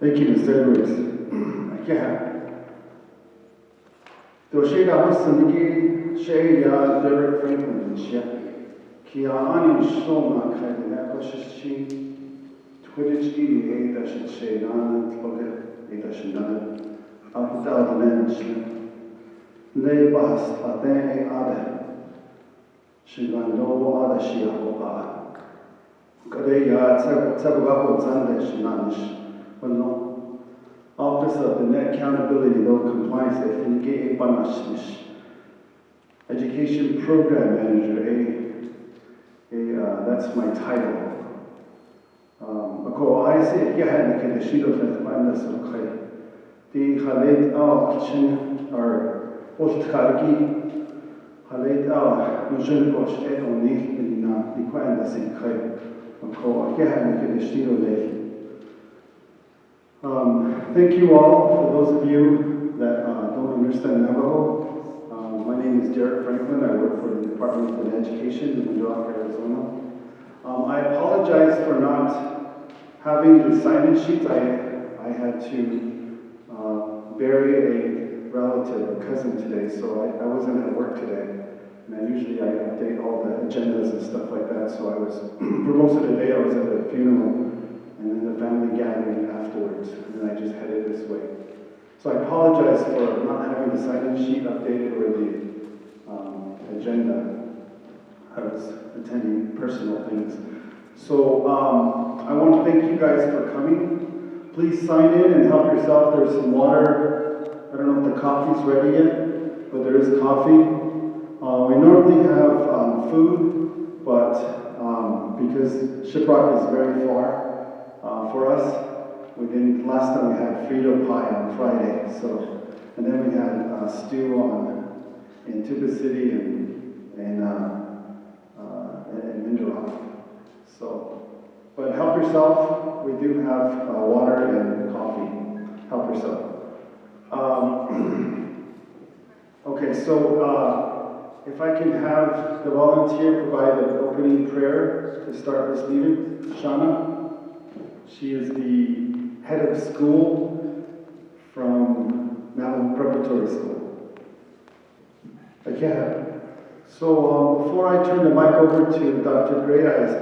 Thank you, Mr. Edwards. Doshega Hasaniki, Shaya, Derek Franklin, Kiani Shoma, Kaidanakoshi, Twitch EDA, that should say non plugger, it should not, Alpha Dimension, Lebas, Ade Ada, Shigando Ada Shiahoba, Kadeya, Tabago Zande Shinanish, but no. Office of the Net Accountability Law Compliance Ethnike Banashnish. Education Program Manager, that's my title. I say, yeah, I can the sheet of that one that's okay. The Khaled Kitchen or Ostkagi, Khaled Nujun Kosh, only in the Quan that's in Kai. Yeah, I can the sheet of that. Thank you all, for those of you that don't understand Navajo. My name is Derek Franklin. I work for the Department of Education in SRock, Arizona. I apologize for not having the sign-in sheets. I had to bury a relative, a cousin today, so I wasn't at work today. And usually I update all the agendas and stuff like that, so I was, for most of the day I was at a funeral. And then the family gathering afterwards, and then I just headed this way. So I apologize for not having the sign-in sheet updated or the agenda. I was attending personal things. So I want to thank you guys for coming. Please sign in and help yourself. There's some water. I don't know if the coffee's ready yet, but there is coffee. We normally have food, but because SRock is very far, for us, last time we had Frito pie on Friday, and then we had stew in Tuba City and Mindarok. But help yourself. We do have water and coffee. Help yourself. Okay, so if I can have the volunteer provide an opening prayer to start this meeting, Shauna. She is the head of school from Navajo Preparatory School. Okay. So before I turn the mic over to Dr. Gray Eyes,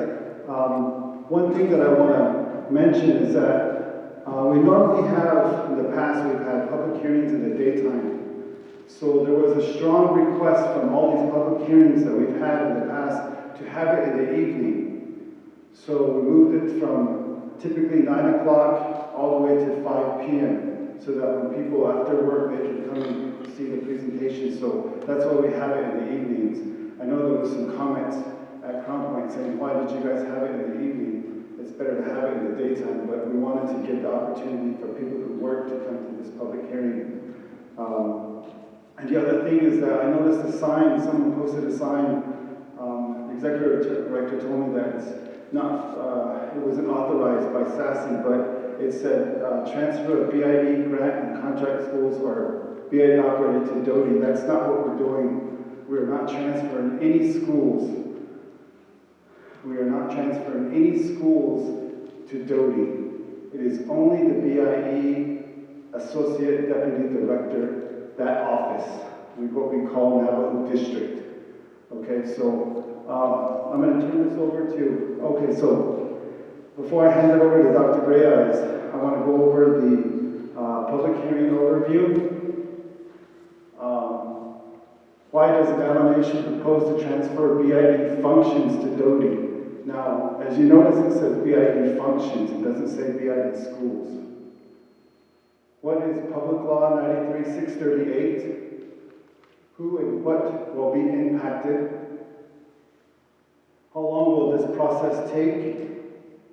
one thing that I want to mention is that we normally have, in the past, we've had public hearings in the daytime. So there was a strong request from all these public hearings that we've had in the past to have it in the evening. So we moved it from typically 9 o'clock all the way to 5 p.m. so that when people after work, they can come and see the presentation. So that's why we have it in the evenings. I know there was some comments at Crown Point saying, why did you guys have it in the evening? It's better to have it in the daytime, but we wanted to give the opportunity for people who work to come to this public hearing. And the other thing is that I noticed a sign, someone posted a sign, the executive director told me that it's not, it wasn't authorized by SASE, but it said transfer of BIE grant and contract schools or BIE operated to DOTI. That's not what we're doing. We're not transferring any schools. We are not transferring any schools to DOTI. It is only the BIE Associate Deputy Director, that office, what we call Navajo District. Okay, so I'm going to turn this over to, okay, so before I hand it over to Dr. Gray Eyes, I want to go over the public hearing overview. Why does the Navajo Nation propose to transfer BIE functions to DOTI? Now, as you notice, it says BIE functions, it doesn't say BIE schools. What is Public Law 93-638? Who and what will be impacted? How long will this process take?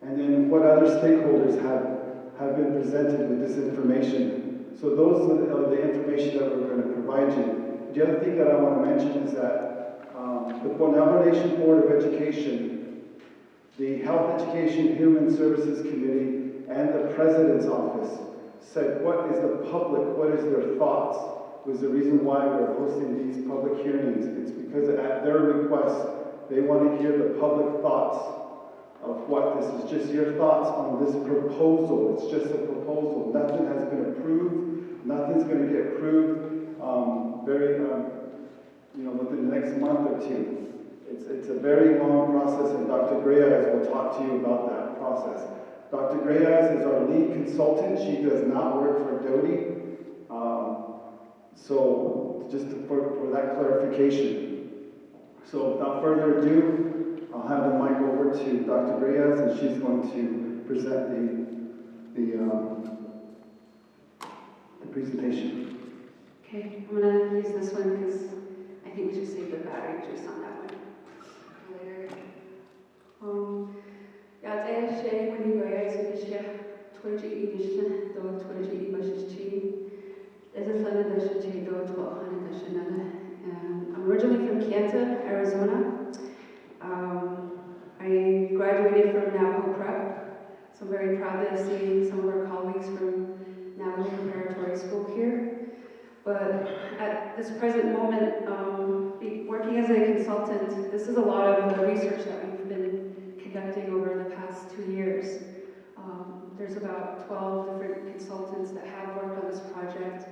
And then what other stakeholders have been presented with this information? So those are the information that we're going to provide you. The other thing that I want to mention is that the Navajo Nation Board of Education, the Health Education Human Services Committee, and the President's Office said, what is the public, what is their thoughts, was the reason why we're hosting these public hearings. It's because at their request, they want to hear the public thoughts of what this is. Just your thoughts on this proposal. It's just a proposal. Nothing has been approved. Nothing's going to get approved within the next month or two. It's a very long process, and Dr. Greas will talk to you about that process. Dr. Greas is our lead consultant. She does not work for DOTI. So just for that clarification. So without further ado, I'll have the mic over to Dr. Greas, and she's going to present the presentation. Okay, I'm going to use this one because I think we should save the battery just on that one for later. I'm originally from Canton, Arizona. I graduated from Navajo Prep, so I'm very proud to see some of our colleagues from Navajo Preparatory School here. But at this present moment, working as a consultant, this is a lot of the research that we've been conducting over the past 2 years. There's about 12 different consultants that have worked on this project.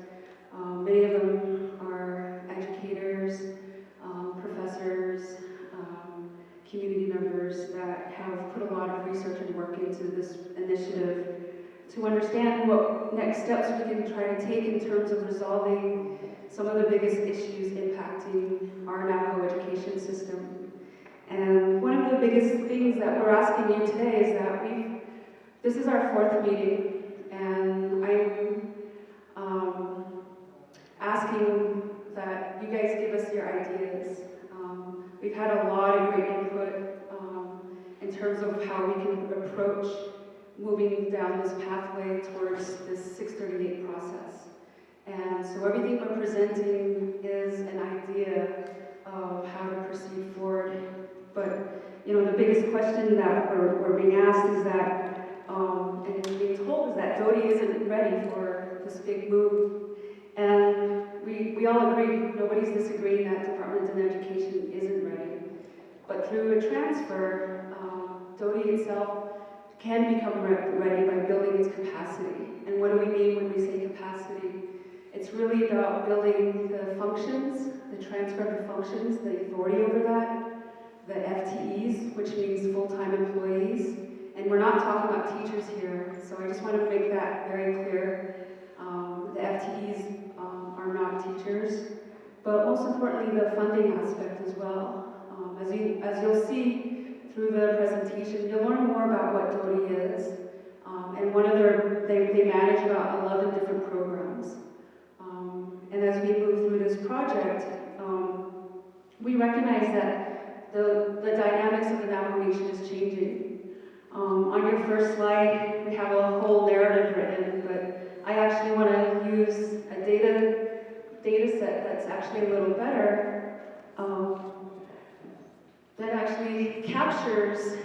Many of them are educators, professors, community members that have put a lot of research and work into this initiative to understand what next steps we can try to take in terms of resolving some of the biggest issues impacting our Navajo education system. And one of the biggest things that we're asking you today is that this is our 4th meeting, and I'm asking that you guys give us your ideas. We've had a lot of great input in terms of how we can approach moving down this pathway towards this 638 process. And so everything we're presenting is an idea of how to proceed forward. But the biggest question that we're being asked is that, and being told is that DOTI isn't ready for this big move. And we all agree, nobody's disagreeing that Department of Education isn't ready. But through a transfer, DOTI itself can become ready by building its capacity. And what do we mean when we say capacity? It's really about building the functions, the transfer of the functions, the authority over that, the FTEs, which means full-time employees. And we're not talking about teachers here, so I just want to make that very clear. The FTEs are not teachers, but most importantly, the funding aspect as well. As you'll see through the presentation, you'll learn more about what DOTI is. And they manage about 11 different programs. And as we move through this project, we recognize that the dynamics of the Navajo Nation is changing. On your first slide, we have a whole narrative written, but I actually want to use a data set that's actually a little better, that actually captures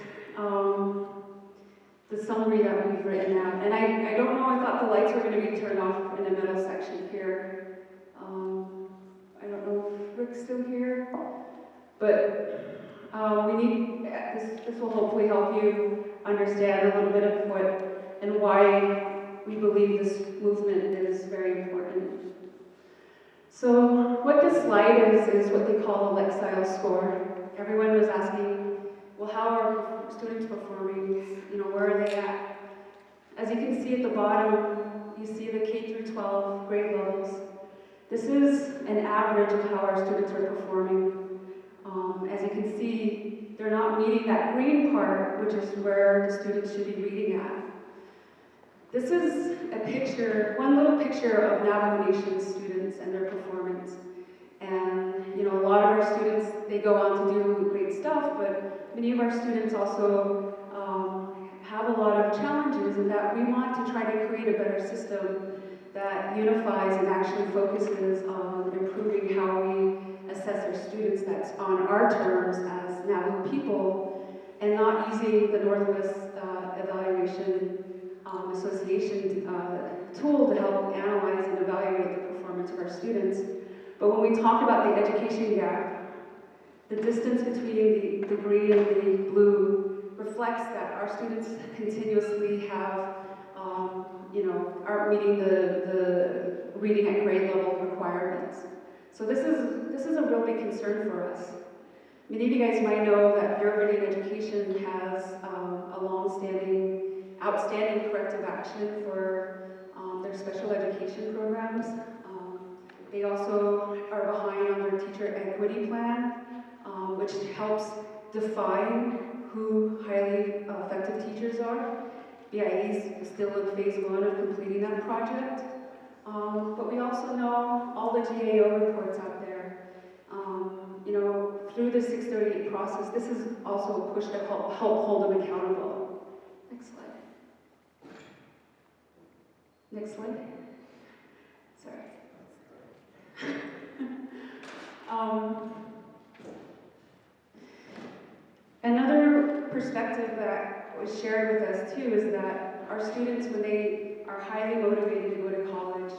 the summary that we've written out. And I don't know, I thought the lights were going to be turned off in the middle section here. I don't know if Rick's still here, but we need, this will hopefully help you understand a little bit of what and why we believe this movement is very important. So what this slide is what they call a Lexile score. Everyone was asking, well, how are students performing? Where are they at? As you can see at the bottom, you see the K through 12 grade levels. This is an average of how our students are performing. As you can see, they're not meeting that green part, which is where the students should be reading at. This is a picture, one little picture of Navajo Nation students and their performance. And a lot of our students, they go on to do great stuff, but many of our students also have a lot of challenges, and that we want to try to create a better system that unifies and actually focuses on improving how we assess our students that's on our terms as Navajo people, and not using the Northwest Evaluation Association tool to help analyze and evaluate the performance of our students. But when we talk about the education gap, the distance between the green and the blue reflects that our students continuously have, aren't meeting the reading at grade level requirements. So this is a real big concern for us. Many of you guys might know that Bureau of Reading Education has a outstanding corrective action for their special education programs. They also are behind on their teacher equity plan, which helps define who highly effective teachers are. BIE is still in phase 1 of completing that project. But we also know all the GAO reports out there. Through the 638 process, this is also a push to help hold them accountable. Next slide. Next slide. Sorry. Another perspective that was shared with us too is that our students, when they are highly motivated to go to college,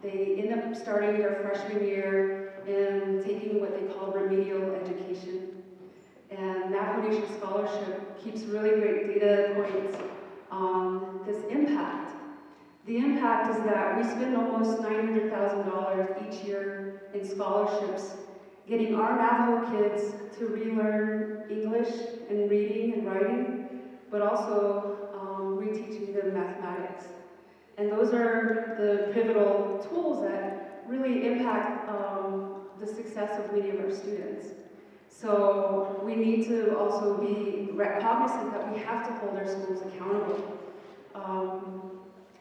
they end up starting their freshman year and taking what they call remedial education. And Navajo Nation Scholarship keeps really great data points on this impact. The impact is that we spend almost $900,000 each year in scholarships, getting our Navajo kids to relearn English and reading and writing, but also reteaching them mathematics. And those are the pivotal tools that really impact the success of many of our students. So we need to also be cognizant that we have to hold our schools accountable.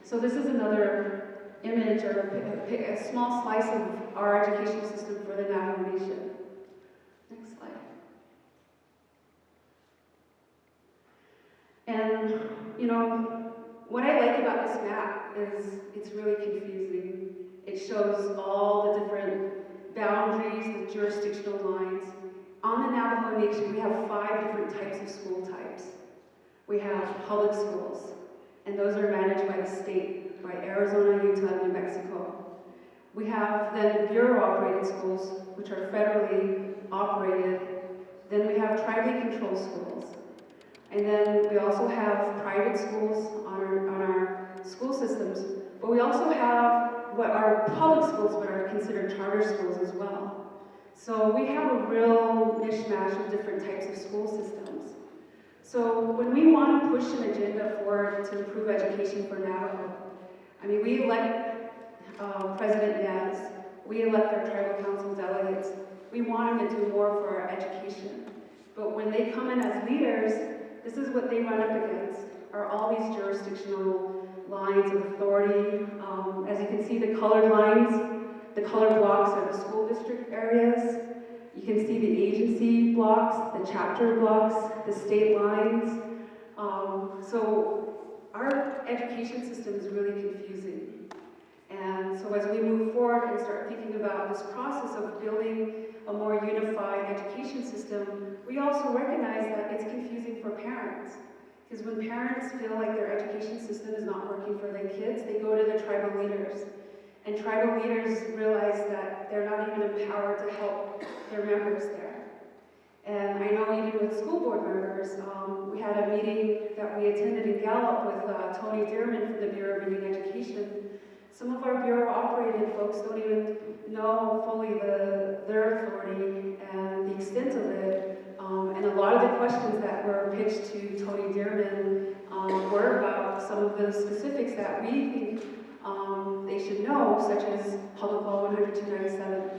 So this is another image or a small slice of our educational system for the Navajo Nation. Next slide. And, what I like about this map is it's really confusing. It shows all the different boundaries, the jurisdictional lines. On the Navajo Nation, we have 5 different types of school types. We have public schools, and those are managed by the state, by Arizona, Utah, and New Mexico. We have then Bureau-operated schools, which are federally operated. Then we have tribally controlled schools. And then we also have private schools on our school systems, but we also have what are public schools, but are considered charter schools as well. So we have a real mishmash of different types of school systems. So when we want to push an agenda forward to improve education for Navajo, we elect President Naz, we elect our tribal council delegates, we want them to do more for our education. But when they come in as leaders, this is what they run up against, are all these jurisdictional lines of authority. As you can see, the colored lines, the colored blocks are the school district areas. You can see the agency blocks, the chapter blocks, the state lines. So our education system is really confusing. And so as we move forward and start thinking about this process of building a more unified education system, we also recognize that it's confusing for parents. Because when parents feel like their education system is not working for their kids, they go to the tribal leaders. And tribal leaders realize that they're not even empowered to help their members there. And I know even with school board members, we had a meeting that we attended in Gallup with Tony Dearman from the Bureau of Reading Education. Some of our Bureau-operated folks don't even know fully their authority and the extent of it. And a lot of the questions that were pitched to Tony Dearman were about some of the specifics that we think they should know, such as Public Law 10297,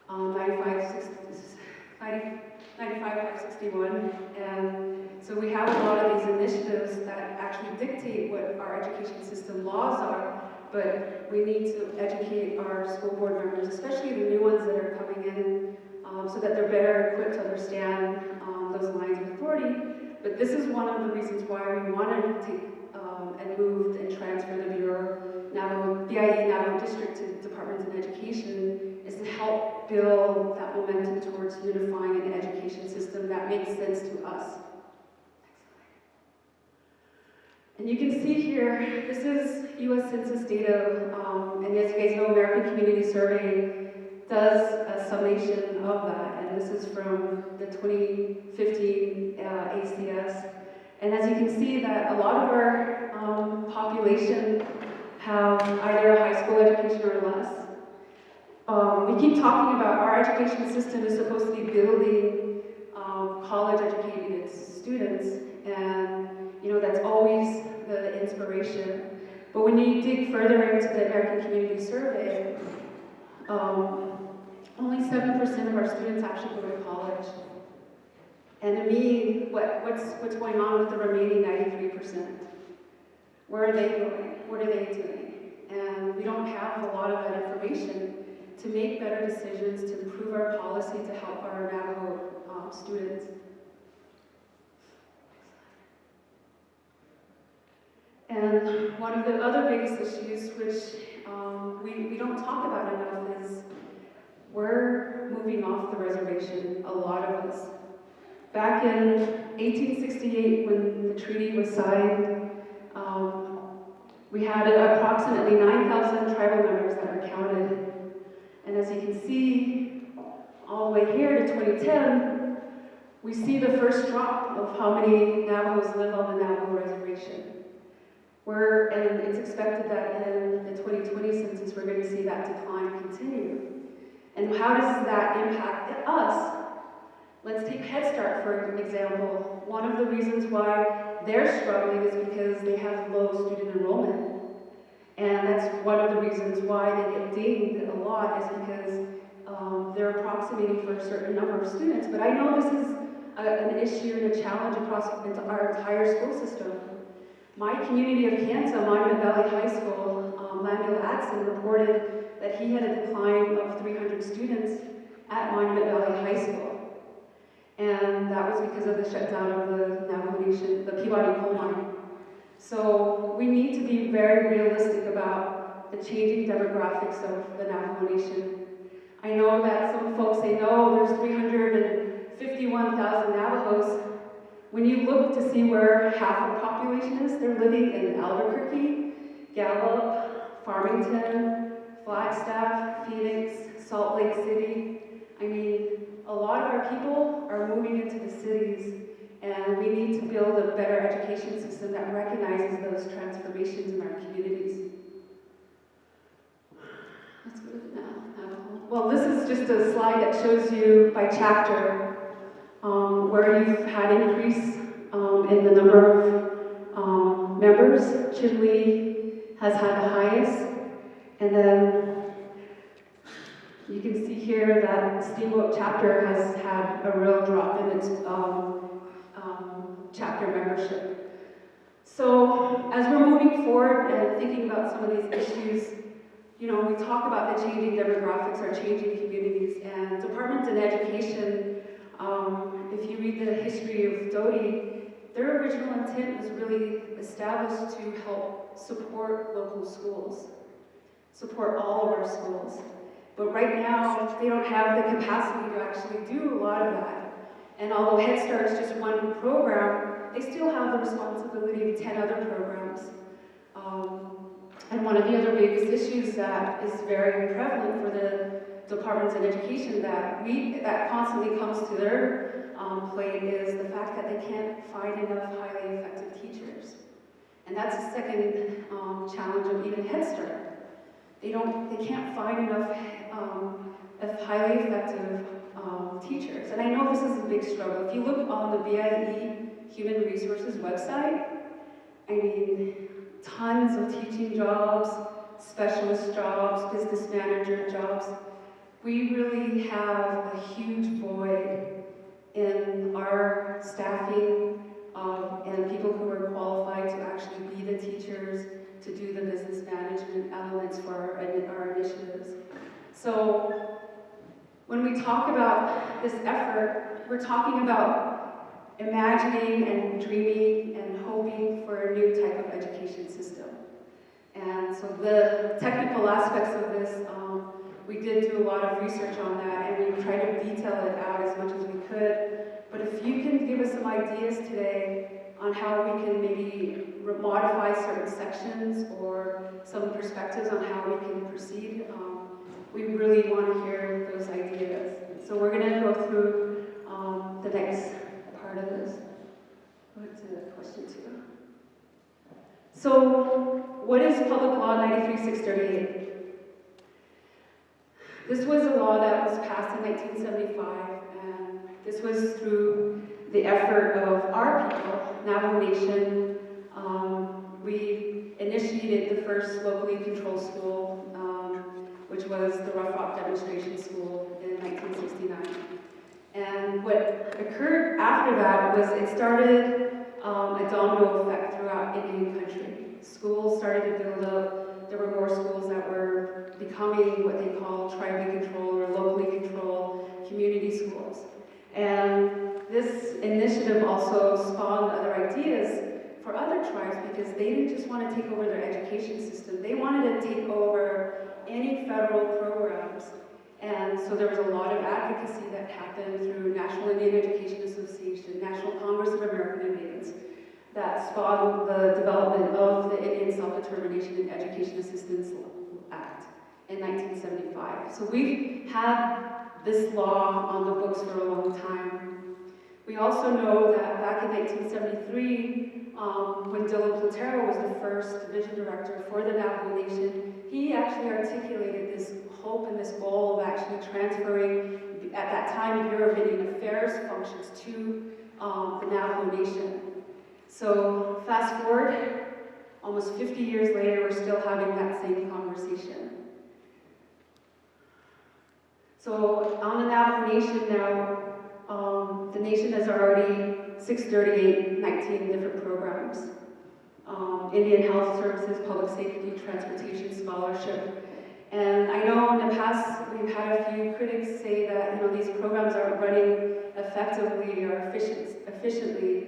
95-561. And so we have a lot of these initiatives that actually dictate what our education system laws are, but we need to educate our school board members, especially the new ones that are coming in, so that they're better equipped to understand those lines of authority. But this is one of the reasons why we wanted to take and move and transfer the Bureau, BIE Navajo District to Departments of Education, is to help build that momentum towards unifying an education system that makes sense to us. And you can see here, this is U.S. Census data, and as you guys know, American Community Survey does a summation of that, and this is from the 2015 ACS. And as you can see that a lot of our population have either a high school education or less. We keep talking about our education system is supposed to be building college-educated students, and that's always the inspiration. But when you dig further into the American Community Survey, only 7% of our students actually go to college. And to me, what's going on with the remaining 93%? Where are they going? What are they doing? And we don't have a lot of that information to make better decisions, to improve our policy, to help our Navajo students. And one of the other biggest issues, which we don't talk about enough, is we're moving off the reservation, a lot of us. Back in 1868, when the treaty was signed, we had approximately 9,000 tribal members that were counted. And as you can see, all the way here to 2010, we see the first drop of how many Navajos live on the Navajo reservation. And it's expected that in the 2020 census, we're going to see that decline continue. And how does that impact us? Let's take Head Start, for example. One of the reasons why they're struggling is because they have low student enrollment. And that's one of the reasons why they get dinged a lot, is because they're approximating for a certain number of students. But I know this is an issue and a challenge across our entire school system. My community of Kansas, Monument Valley High School, Landale Atson reported that he had a decline of 300 students at Monument Valley High School. And that was because of the shutdown of the Navajo Nation, the Peabody coal mine. So we need to be very realistic about the changing demographics of the Navajo Nation. I know that some folks say, no, there's 351,000 Navajos. When you look to see where half the population is, they're living in Albuquerque, Gallup, Farmington, Flagstaff, Phoenix, Salt Lake City. I mean, a lot of our people are moving into the cities, and we need to build a better education system that recognizes those transformations in our communities. Let's go to the Navajo. Well, this is just a slide that shows you by chapter where you've had increase in the number of members. Chinle has had the highest, and then you can see here that Steamboat chapter has had a real drop in its chapter membership. So as we're moving forward and thinking about some of these issues, we talk about the changing demographics, our changing communities, and departments in education. If you read the history of Doty, their original intent was really established to help support local schools, support all of our schools. But right now, they don't have the capacity to actually do a lot of that. And although Head Start is just one program, they still have the responsibility of 10 other programs. And one of the other biggest issues that is very prevalent for the departments in education that constantly comes to their plate is the fact that they can't find enough highly effective teachers. And that's the second challenge of even Head Start. They can't find enough highly effective teachers. And I know this is a big struggle. If you look on the BIE Human Resources website, I mean, tons of teaching jobs, specialist jobs, business manager jobs. We really have a huge void in our staffing and people who are qualified to actually be the teachers, to do the business management elements for our initiatives. So when we talk about this effort, we're talking about imagining and dreaming and hoping for a new type of education system. And so the technical aspects of this, we did do a lot of research on that, and we tried to detail it out as much as we could. But if you can give us some ideas today on how we can maybe modify certain sections or some perspectives on how we can proceed, we really want to hear 93-638. This was a law that was passed in 1975, and this was through the effort of our people, Navajo Nation. We initiated the first locally controlled school, which was the Rough Rock Demonstration School in 1969. And what occurred after that was it started a domino effect throughout Indian country. Schools started to build up. There were more schools that were becoming what they call tribally controlled or locally controlled community schools. And this initiative also spawned other ideas for other tribes because they didn't just want to take over their education system. They wanted to take over any federal programs. And so there was a lot of advocacy that happened through National Indian Education Association, National Congress of American Indians, that spawned the development of the Indian Self-Determination and Education Assistance Act in 1975. So we've had this law on the books for a long time. We also know that back in 1973, when Dylan Platero was the first division director for the Navajo Nation, he actually articulated this hope and this goal of actually transferring, at that time, Bureau of Indian Affairs functions to the Navajo Nation. So fast forward, almost 50 years later, we're still having that same conversation. So on the Navajo Nation now, the nation has already 638, 19 different programs. Indian Health Services, Public Safety, Transportation Scholarship. And I know in the past we've had a few critics say that these programs aren't running effectively or efficiently.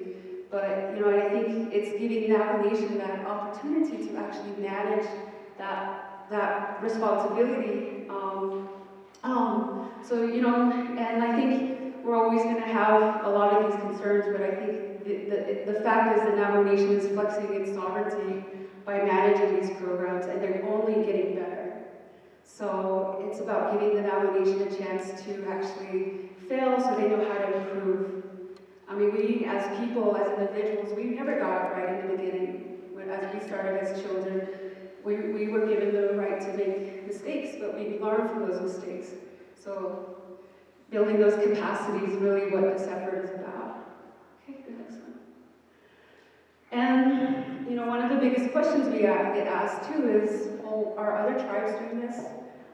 But I think it's giving Navajo Nation that opportunity to actually manage that responsibility. And I think we're always going to have a lot of these concerns, but I think the fact is the Navajo Nation is flexing its sovereignty by managing these programs, and they're only getting better. So it's about giving the Navajo Nation a chance to actually fail so they know how to improve. I mean, we as people, as individuals, we never got it right in the beginning. As we started as children, we were given the right to make mistakes, but we learn from those mistakes. So building those capacities is really what this effort is about. Okay, the next one. And one of the biggest questions we get asked too is, well, are other tribes doing this?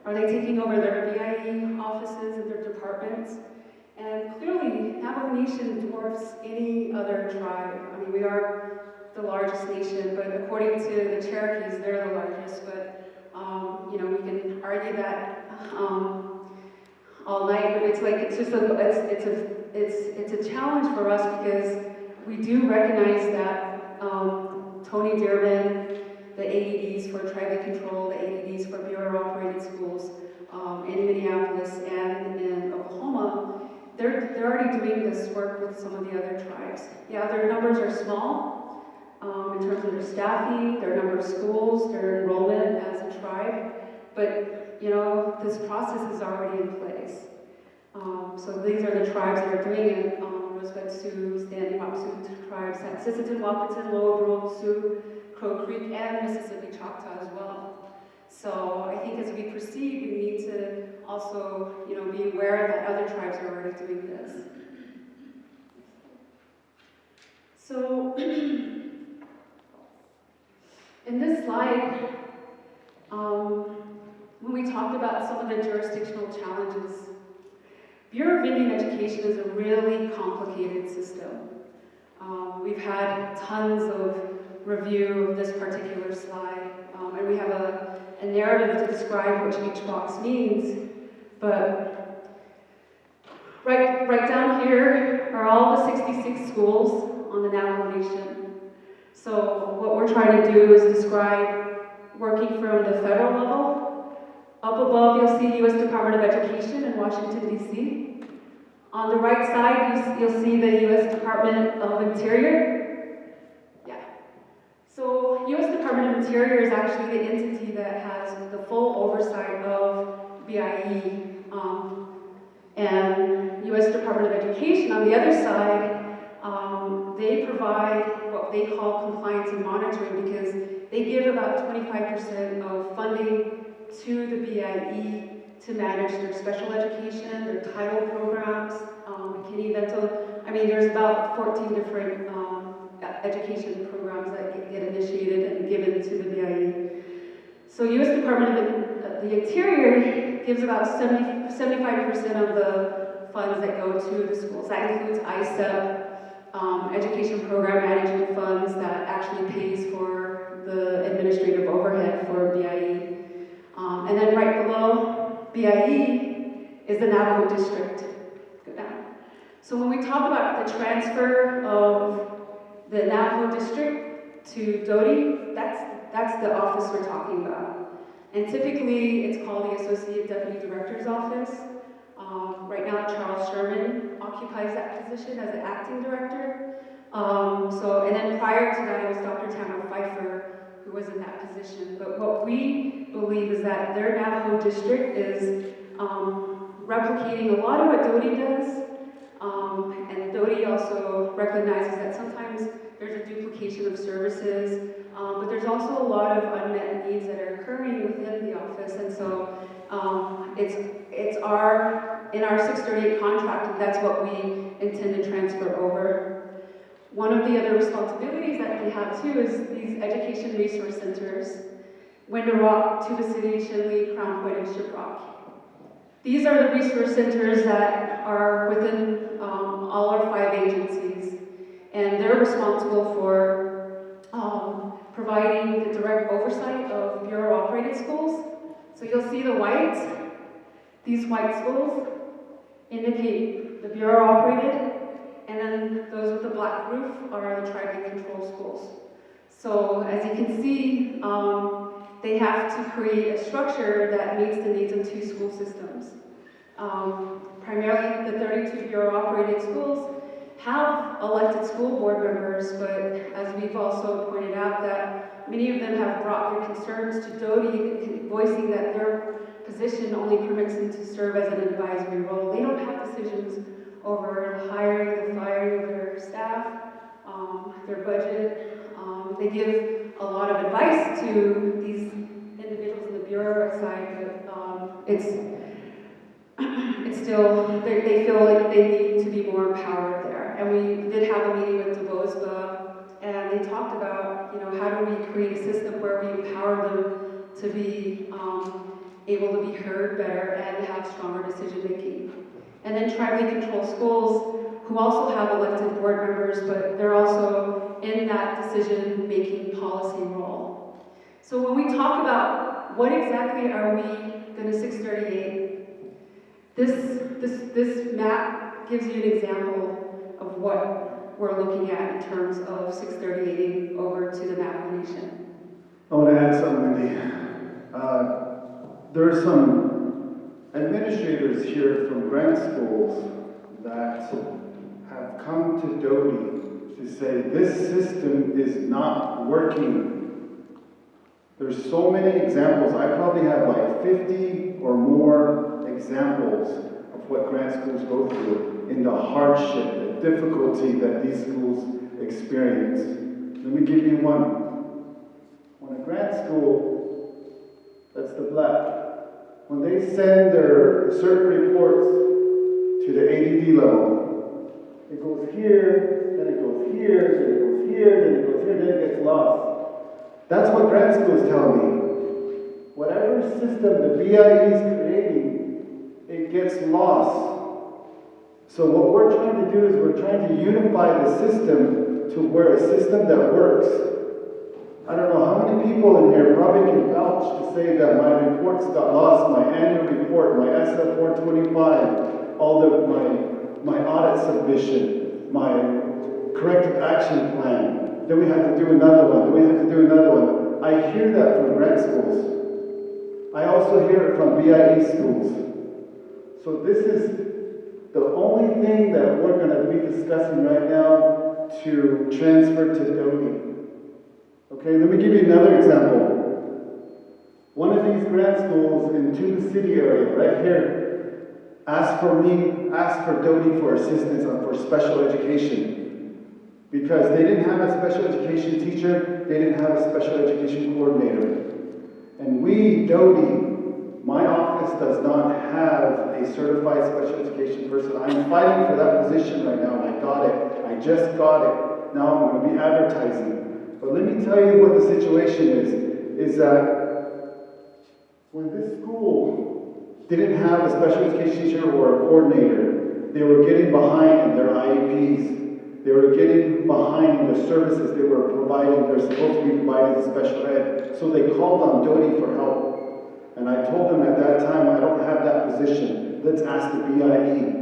Are they taking over their BIE offices and their departments? And clearly, Navajo Nation dwarfs any other tribe. I mean, we are the largest nation, but according to the Cherokees, they're the largest. But we can argue that all night. But it's a challenge for us because we do recognize that Tony Dearman, the AEDs for tribally control, the AEDs for bureau operated schools in Minneapolis and in Oklahoma. They're already doing this work with some of the other tribes. Yeah, their numbers are small in terms of their staffing, their number of schools, their enrollment as a tribe, but this process is already in place. So these are the tribes that are doing it: Rosebud Sioux, Standing Rock Sioux tribes, Sisseton, Wahpeton, Lower Brule Sioux, Crow Creek, and Mississippi Choctaw as well. So I think as we proceed, we need to also, be aware that other tribes are already doing this. So in this slide, when we talked about some of the jurisdictional challenges, Bureau of Indian Education is a really complicated system. We've had tons of review of this particular slide, and we have a narrative to describe what each box means, but right down here are all the 66 schools on the Navajo Nation. So what we're trying to do is describe working from the federal level. Up above, you'll see U.S. Department of Education in Washington, D.C. On the right side, you'll see the U.S. Department of Interior. Yeah. So U.S. Department of Interior is actually the entity that has the full oversight of BIE. And U.S. Department of Education, on the other side, they provide what they call compliance and monitoring, because they give about 25% of funding to the BIE to manage their special education, their title programs, Kenny Vento. I mean, there's about 14 different education programs that get initiated and given to the BIE. So U.S. Department of the Interior gives about 75% of the funds that go to the schools. That includes ISEP, education program management funds that actually pays for the administrative overhead for BIE. And then right below BIE is the Navajo district. Go down. So when we talk about the transfer of the Navajo district to Doty, that's the office we're talking about. And typically it's called the Associate Deputy Director's Office. Right now Charles Sherman occupies that position as the acting director. And then prior to that it was Dr. Tamara Pfeiffer who was in that position. But what we believe is that their Navajo district is replicating a lot of what Doty does. And Doty also recognizes that sometimes there's a duplication of services, but there's also a lot of unmet needs that are occurring within the office. And so in our 638 contract, and that's what we intend to transfer over. One of the other responsibilities that we have too is these education resource centers, Window Rock, Tuba City, Shinley, Crown Point, and SRock. These are the resource centers that are within all our 5 agencies, and they're responsible for providing the direct oversight of Bureau-operated schools. So you'll see the whites. These white schools indicate the Bureau-operated, and then those with the black roof are the tribally controlled schools. So as you can see, they have to create a structure that meets the needs of 2 school systems. Primarily, the 32 Bureau-operated schools have elected school board members, but as we've also pointed out, that many of them have brought their concerns to Doty, voicing that their position only permits them to serve as an advisory role. They don't have decisions over the hiring, the firing of their staff, their budget. They give a lot of advice to these individuals in the Bureau side, but it's still, they feel like they need to be more empowered there. And we did have a meeting with DeBosba, and they talked about, how do we create a system where we empower them to be able to be heard better and have stronger decision making. And then tribally controlled schools, who also have elected board members, but they're also in that decision making policy role. So when we talk about what exactly are we going to 638, this map gives you an example of what we're looking at in terms of 638 over to the Navajo Nation. I want to add something, Wendy. There are some administrators here from grant schools that have come to Doty to say this system is not working. There's so many examples. I probably have like 50 or more examples of what grant schools go through in the hardship, the difficulty that these schools experience. Let me give you one. When a grant school, that's the black, when they send their certain reports to the ADD level, it goes here, then it goes here, then it goes here, then it goes here, then it gets lost. That's what grant schools tell me. Whatever system the BIE is creating, it gets lost. So what we're trying to do is we're trying to unify the system to where a system that works. I don't know how many people in here probably can vouch to say that my reports got lost, my annual report, my SF 425, my audit submission, my corrective action plan. Then we have to do another one, then we have to do another one. I hear that from grant schools. I also hear it from BIE schools. So this is the only thing that we're going to be discussing right now to transfer to Doty. Okay, let me give you another example. One of these grant schools in Tuba City area, right here, asked for Doty for assistance for special education. Because they didn't have a special education teacher, they didn't have a special education coordinator. And we, DODE, my office does not have a certified special education person. I'm fighting for that position right now, and I got it. I just got it. Now I'm going to be advertising. But let me tell you what the situation is that when this school didn't have a special education teacher or a coordinator, they were getting behind in their IEPs. They were getting behind in the services they were providing. They're supposed to be providing special ed. So they called on DODE for help. And I told them at that time, I don't have that position. Let's ask the BIE.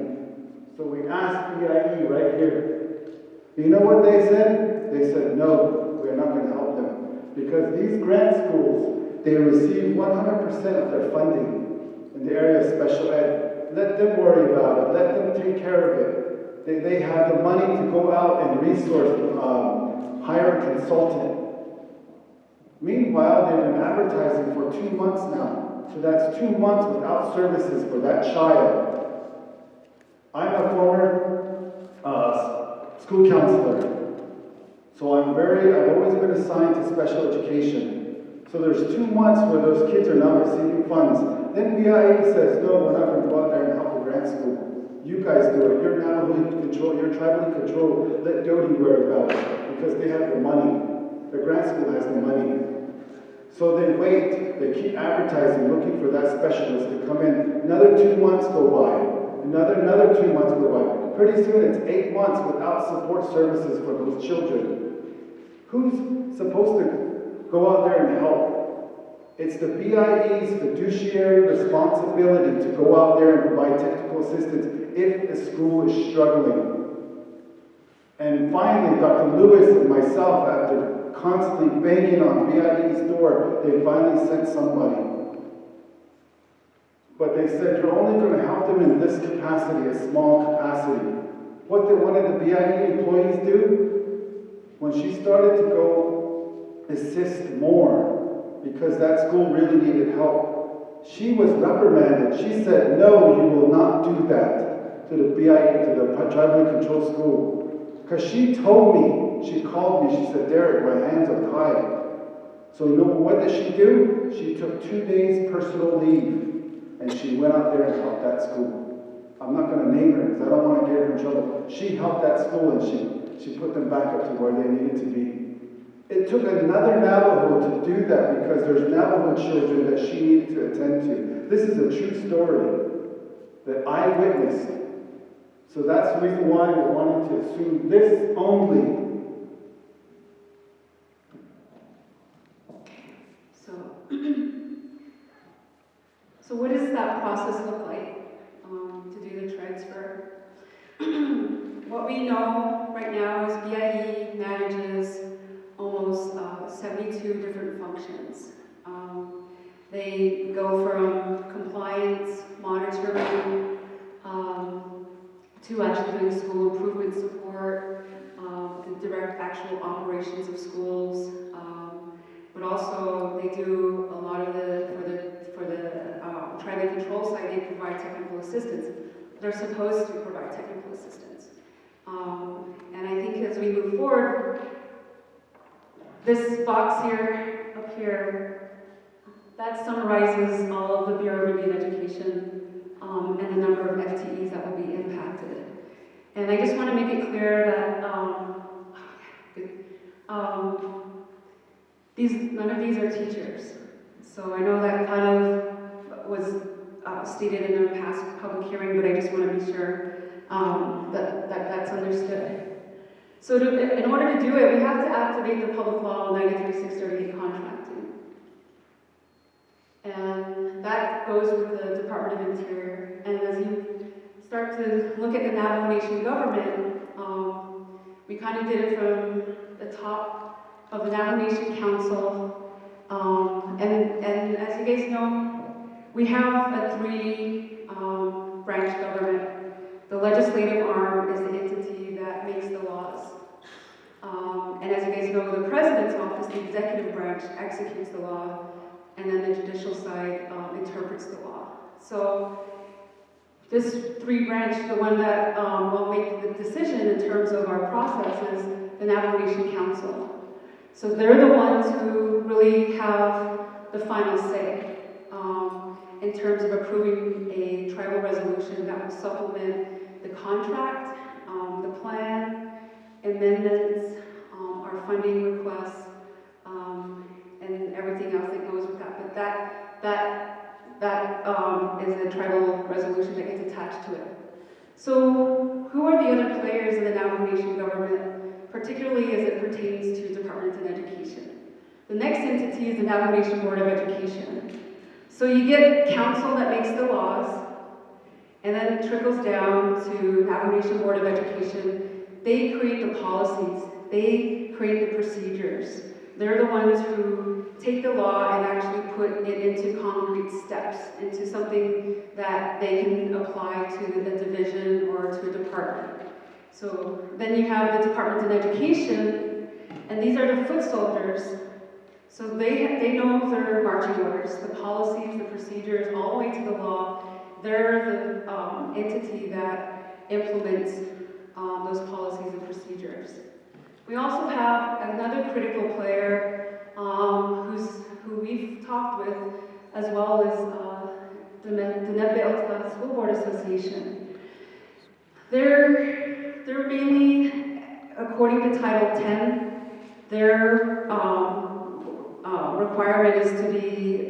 So we asked BIE right here. You know what they said? They said, no, we're not going to help them. Because these grant schools, they receive 100% of their funding in the area of special ed. Let them worry about it. Let them take care of it. They have the money to go out and resource, hire a consultant. Meanwhile, they've been advertising for 2 months now. So that's 2 months without services for that child. I'm a former school counselor. So I've always been assigned to special education. So there's 2 months where those kids are not receiving funds. Then BIA says, no, we're not going to go out there and help the grant school. You guys do it. You're Navajo control. You're tribally controlled. Let DODE worry about it because they have the money. The grant school has the money. So they wait. They keep advertising, looking for that specialist to come in. Another 2 months go by. Another 2 months go by. Pretty soon it's 8 months without support services for those children. Who's supposed to go out there and help? It's the BIE's fiduciary responsibility to go out there and provide technical assistance if the school is struggling. And finally, Dr. Lewis and myself, after constantly banging on BIE's door, they finally sent somebody. But they said, you're only going to help them in this capacity, a small capacity. What did one of the BIE employees do? When she started to go assist more, because that school really needed help, she was reprimanded. She said, no, you will not do that to the BIE, to the tribally controlled school. Because she told me, she called me, she said, Derek, my hands are tied. So you know what did she do? She took 2 days personal leave, and she went out there and helped that school. I'm not going to name her because I don't want to get her in trouble. She helped that school, and she put them back up to where they needed to be. It took another Navajo to do that because there's Navajo children that she needed to attend to. This is a true story that I witnessed. So that's the reason why we wanted to assume this only. So what does that process look like to do the transfer? What we know right now is BIE manages almost 72 different functions. They go from compliance, monitoring, to actually doing school improvement support, and direct actual operations of schools. But also they do a lot of for the tribal control side, they provide technical assistance. They're supposed to provide technical assistance. And I think as we move forward, this box here, up here, that summarizes all of the Bureau of Indian Education and the number of FTEs that will be impacted. And I just want to make it clear that none of these are teachers. So I know that kind of was stated in a past public hearing, but I just want to be sure that's understood. So in order to do it, we have to activate the Public Law 93-638 contracting. And that goes with the Department of Interior. And as you start to look at the Navajo Nation government, we kind of did it from the top of the Navajo Nation Council. And as you guys know, we have a three-branch government. The legislative arm is the entity that makes the laws. And as you guys know, the president's office, the executive branch, executes the law, and then the judicial side interprets the law. So this three-branch, the one that will make the decision in terms of our process is the Navajo Nation Council. So they're the ones who really have the final say in terms of approving a tribal resolution that will supplement the contract, the plan, amendments, our funding requests, and everything else that goes with that. But that is a tribal resolution that gets attached to it. So who are the other players in the Navajo Nation government, particularly as it pertains to departments in education? The next entity is the Navajo Nation Board of Education. So you get council that makes the laws, and then it trickles down to Navajo Nation Board of Education. They create the policies, they create the procedures. They're the ones who take the law and actually put it into concrete steps, into something that they can apply to the division or to a department. So then you have the departments in education, and these are the foot soldiers. So they know their marching orders, the policies, the procedures, all the way to the law. They're the entity that implements those policies and procedures. We also have another critical player who we've talked with, as well as the Deneb School Board Association. They're mainly, according to Title 10, their requirement is to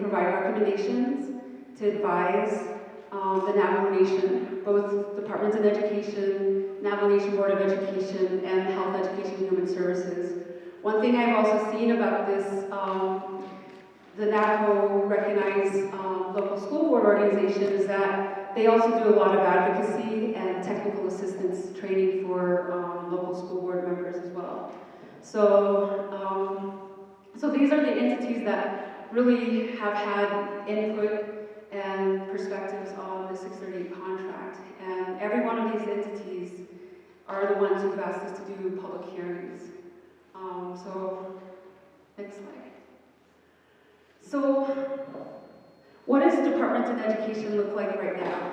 provide recommendations, to advise the Navajo Nation, both departments in education, Navajo Nation Board of Education, and Health, Education, and Human Services. One thing I've also seen about this, the Navajo recognized local school board organization, is that they also do a lot of advocacy and technical assistance training for local school board members as well. So these are the entities that really have had input and perspectives on the 638 contract. And every one of these entities are the ones who've asked us to do public hearings. So, next slide. So, what does departments in education look like right now?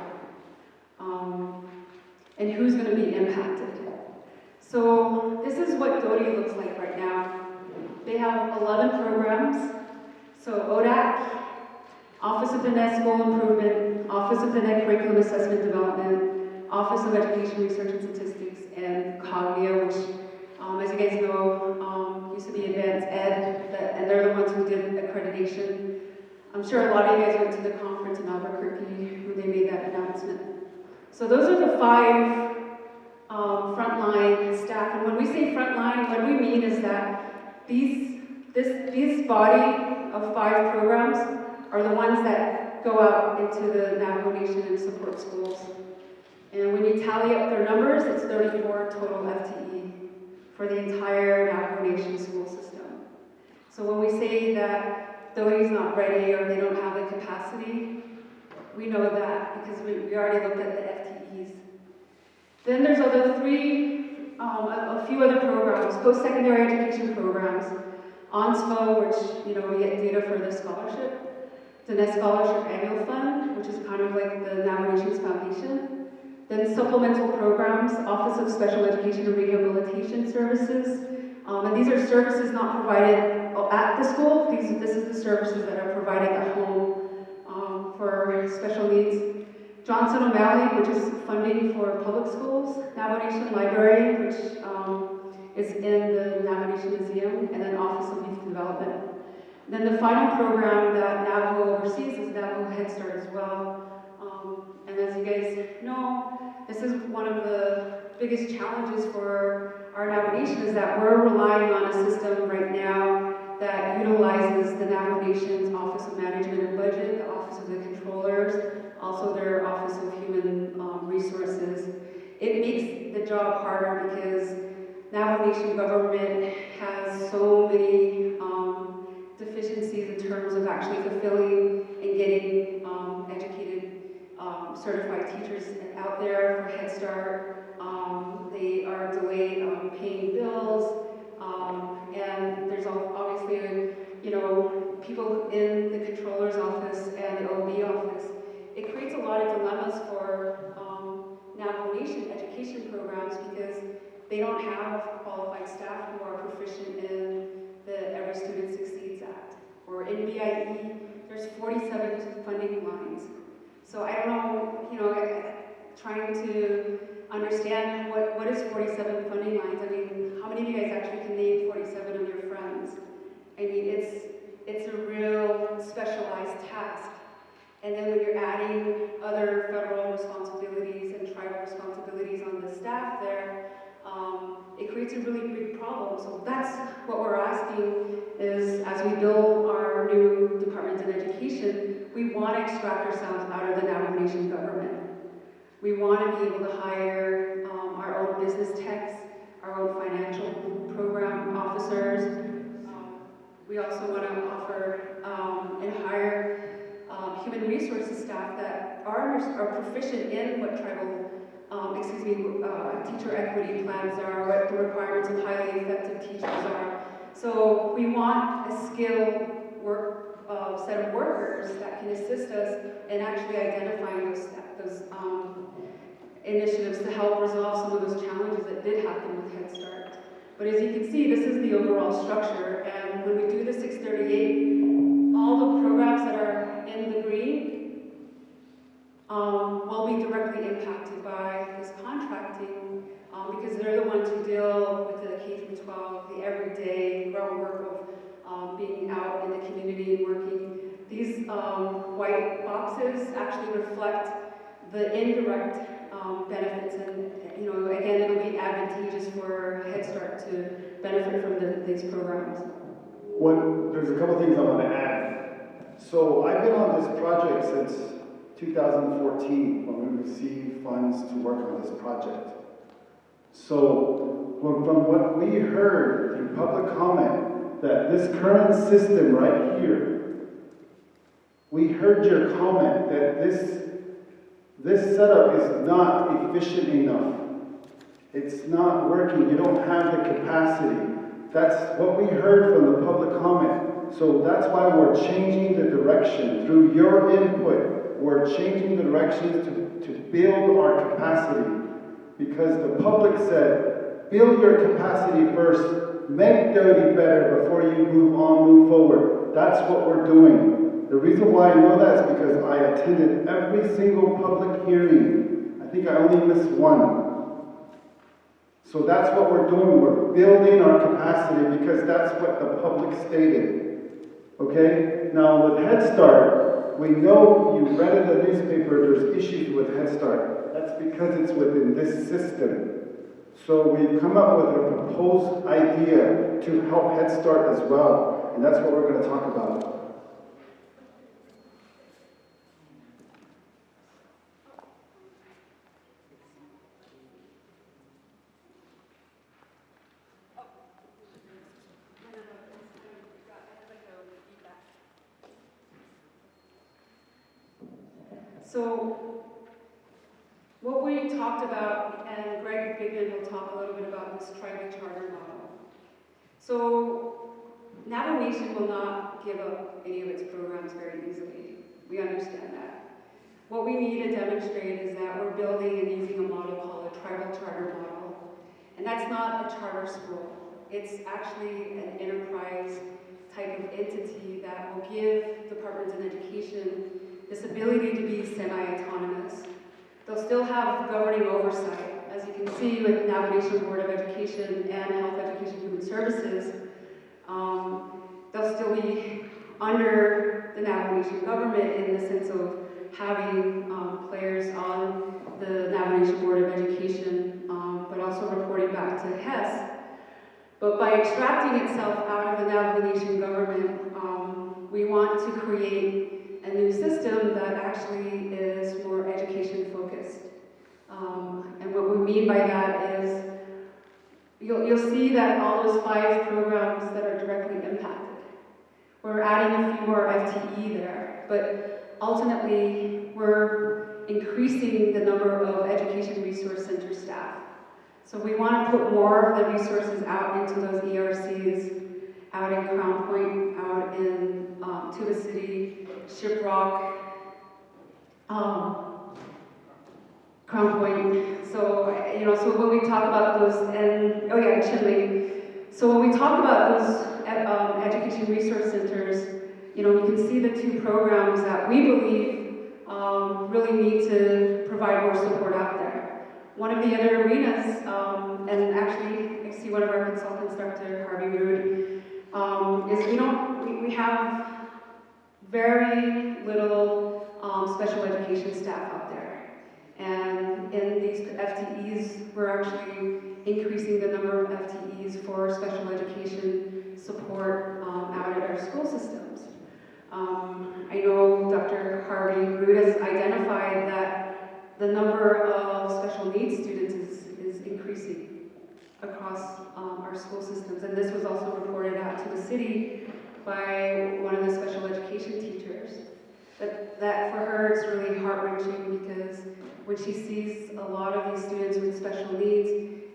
And who's going to be impacted? So, this is what DOTI looks like right now. They have 11 programs. So, ODAC, Office of the Net School Improvement, Office of the Net Curriculum Assessment Development, Office of Education Research and Statistics, and COGNIA, which, as you guys know, used to be Advanced Ed, and they're the ones who did accreditation. I'm sure a lot of you guys went to the conference in Albuquerque when they made that announcement. So those are the 5 frontline staff. And when we say frontline, what we mean is that this body of 5 programs are the ones that go out into the Navajo Nation and support schools. And when you tally up their numbers, it's 34 total FTE for the entire Navajo Nation school system. So when we say that DOTI's not ready or they don't have the capacity, we know that because we already looked at the FTEs. Then there's a few other programs, post-secondary education programs, ONSFO, which we get data for the scholarship, the Net Scholarship Annual Fund, which is kind of like the Navajo Nation's foundation. Then supplemental programs, Office of Special Education and Rehabilitation Services. And these are services not provided at the school. This is the services that are provided at home for special needs. Johnson O'Malley, which is funding for public schools. Navajo Nation Library, which is in the Navajo Nation Museum. And then Office of Youth Development. Then the final program that Navajo oversees is Navajo Head Start as well. And as you guys know, this is one of the biggest challenges for our Navajo Nation is that we're relying on a system right now that utilizes the Navajo Nation's Office of Management and Budget, the Office of the Controllers, also their Office of Human Resources. It makes the job harder because Navajo Nation government has so many deficiencies in terms of actually fulfilling and getting educated, certified teachers out there for Head Start. They are delayed paying bills, and there's obviously, people in the controller's office and the OB office. It creates a lot of dilemmas for Navajo Nation education programs because they don't have qualified staff who are proficient in the Every Student Succeeds Act. Or in BIE, there's 47 funding lines. So I don't know, trying to understand what is 47 funding lines. I mean, how many of you guys actually can name 47 of your friends? I mean, it's a real specialized task. And then when you're adding other federal responsibilities and tribal responsibilities on the staff there, it creates a really big problem. So that's what we're asking is, as we build our new departments in education, we want to extract ourselves out of the Navajo Nation government. We want to be able to hire our own business techs, our own financial program officers. We also want to offer and hire human resources staff that are proficient in what tribal, teacher equity plans are, what the requirements of highly effective teachers are. So we want a skilled set of workers that can assist us in actually identifying those initiatives to help resolve some of those challenges that did happen with Head Start. But as you can see, this is the overall structure, and when we do the 638, all the programs that are in the green will be directly impacted by this contracting because they're the ones who deal with the K-12, the everyday groundwork of being out in the community and working. These white boxes actually reflect the indirect benefits, and again, it'll be advantageous for Head Start to benefit from these programs. There's a couple things I want to add. So I've been on this project since 2014 when we received funds to work on this project. So from what we heard in public comment, that this current system right here, we heard your comment that this setup is not efficient enough. It's not working. You don't have the capacity. That's what we heard from the public comment. So that's why we're changing the direction. Through your input, we're changing the directions to build our capacity. Because the public said, build your capacity first, make Doty better before you move forward. That's what we're doing. The reason why I know that is because I attended every single public hearing. I think I only missed one. So that's what we're doing. We're building our capacity because that's what the public stated. Okay? Now with Head Start, we know you read in the newspaper there's issues with Head Start. That's because it's within this system. So we've come up with a proposed idea to help Head Start as well. And that's what we're going to talk about. So what we talked about, and Greg Bigman will talk a little bit about this tribal charter model. So Navajo Nation will not give up any of its programs very easily. We understand that. What we need to demonstrate is that we're building and using a model called a tribal charter model. And that's not a charter school. It's actually an enterprise type of entity that will give departments in education this ability to be semi-autonomous. They'll still have governing oversight. As you can see with Navajo Nation Board of Education and Health Education Human Services, they'll still be under the Navajo Nation government in the sense of having players on the Navajo Nation Board of Education, but also reporting back to HES. But by extracting itself out of the Navajo Nation government, we want to create a new system that actually is more education focused. And what we mean by that is, you'll see that all those 5 programs that are directly impacted, we're adding a few more FTE there, but ultimately we're increasing the number of education resource center staff. So we want to put more of the resources out into those ERCs, out in Crown Point, out in Tuba City, SRock, Crown Point. So, so when we talk about those, and Chinle. So when we talk about those education resource centers, you can see the two programs that we believe really need to provide more support out there. One of the other arenas, and actually I see one of our consultants, Dr. Harvey Rood, is we have very little special education staff out there. And in these FTEs, we're actually increasing the number of FTEs for special education support out at our school systems. I know Dr. Harvey Rood has identified that the number of special needs students is increasing across our school systems. And this was also reported out to the city by one of the special education teachers. But that for her is really heart-wrenching because when she sees a lot of these students with special needs,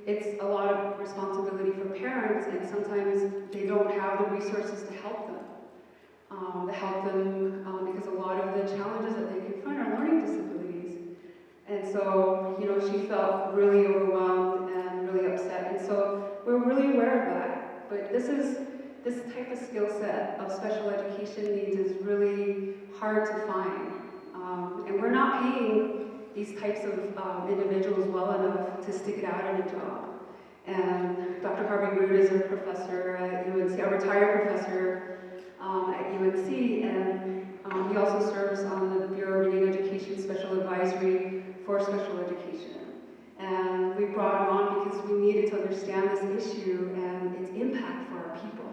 it's a lot of responsibility for parents, and sometimes they don't have the resources to help them. Because a lot of the challenges that they confront are learning disabilities. And so, she felt really overwhelmed and really upset. And so we're really aware of that. But this type of skill set of special education needs is really hard to find. And we're not paying these types of individuals well enough to stick it out in a job. And Dr. Harvey Rood is a professor at UNC, a retired professor at UNC, and he also serves on the Bureau of Indian Education Special Advisory for Special Education. And we brought him on because we needed to understand this issue and its impact for our people.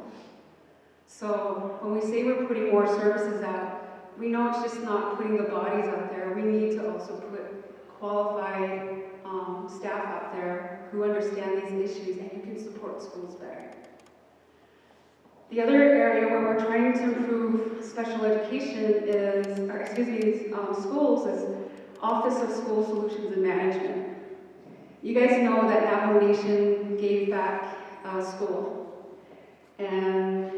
So when we say we're putting more services out, we know it's just not putting the bodies out there. We need to also put qualified staff out there who understand these issues and who can support schools better. The other area where we're trying to improve special education schools is Office of School Solutions and Management. You guys know that Navajo Nation gave back school, and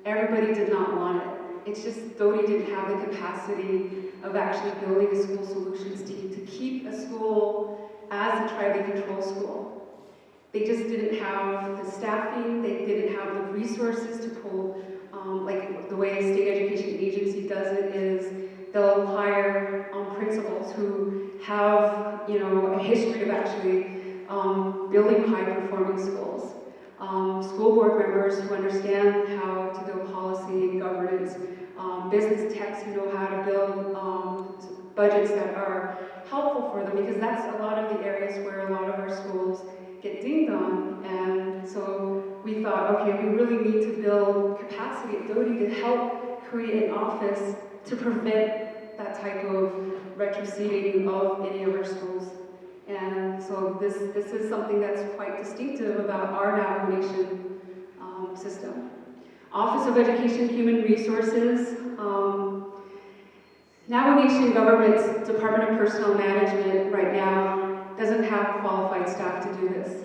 everybody did not want it. It's just Doty didn't have the capacity of actually building a school solutions team to keep a school as a tribally controlled school. They just didn't have the staffing, they didn't have the resources to pull, like the way a state education agency does it is they'll hire principals who have, a history of actually building high-performing schools. School board members who understand how to build policy and governance, business techs who know how to build budgets that are helpful for them, because that's a lot of the areas where a lot of our schools get dinged on. And so we thought, okay, we really need to build capacity at Doty to help create an office to prevent that type of retroceding of any of our schools. And so this is something that's quite distinctive about our Navajo Nation system. Office of Education Human Resources. Navajo Nation government's Department of Personnel Management right now doesn't have qualified staff to do this.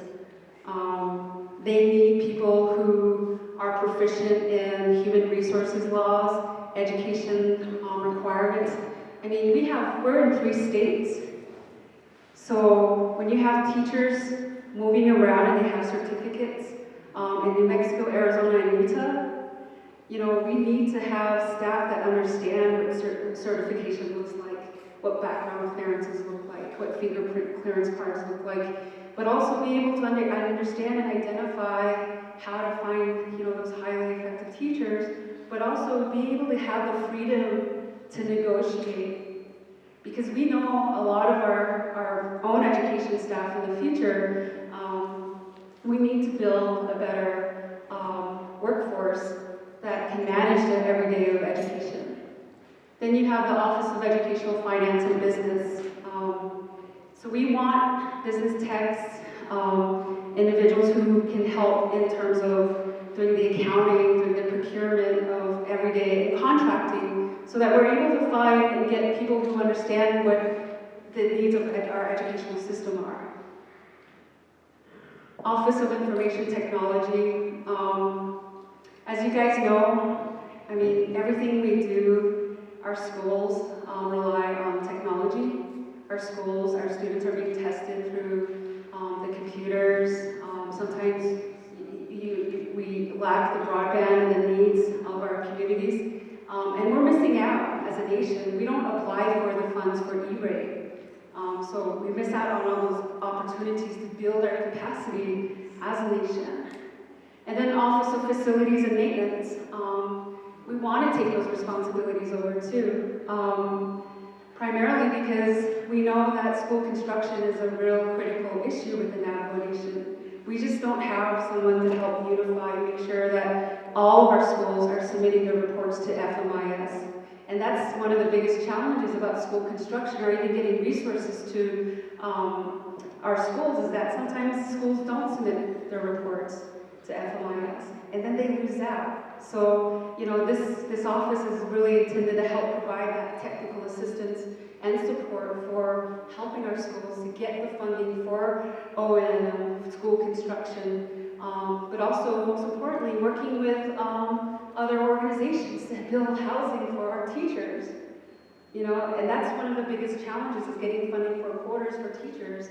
They need people who are proficient in human resources laws, education requirements. I mean, we're in 3 states. So when you have teachers moving around and they have certificates in New Mexico, Arizona, and Utah, we need to have staff that understand what certification looks like, what background clearances look like, what fingerprint clearance cards look like, but also be able to understand and identify how to find, those highly effective teachers, but also be able to have the freedom to negotiate. Because we know a lot of our own education staff in the future, we need to build a better workforce that can manage the everyday of education. Then you have the Office of Educational Finance and Business. So we want business techs, individuals who can help in terms of doing the accounting, doing the procurement of everyday contracting, so that we're able to find and get people who understand what the needs of our educational system are. Office of Information Technology. As you guys know, I mean, everything we do, our schools rely on technology. Our schools, our students are being tested through the computers. Sometimes we we lack the broadband and the needs of our communities. And we're missing out as a nation. We don't apply for the funds for E-rate. So we miss out on all those opportunities to build our capacity as a nation. And then Office of Facilities and Maintenance. We want to take those responsibilities over too. Primarily because we know that school construction is a real critical issue with the Navajo Nation. We just don't have someone to help unify and make sure that all of our schools are submitting their reports to FMIS. And that's one of the biggest challenges about school construction, or even getting resources to our schools, is that sometimes schools don't submit their reports to FMIS, and then they lose out. So, you know, this office is really intended to help provide that technical assistance and support for helping our schools to get the funding for O&M, school construction, but also, most importantly, working with other organizations to build housing for our teachers. You know, and that's one of the biggest challenges, is getting funding for quarters for teachers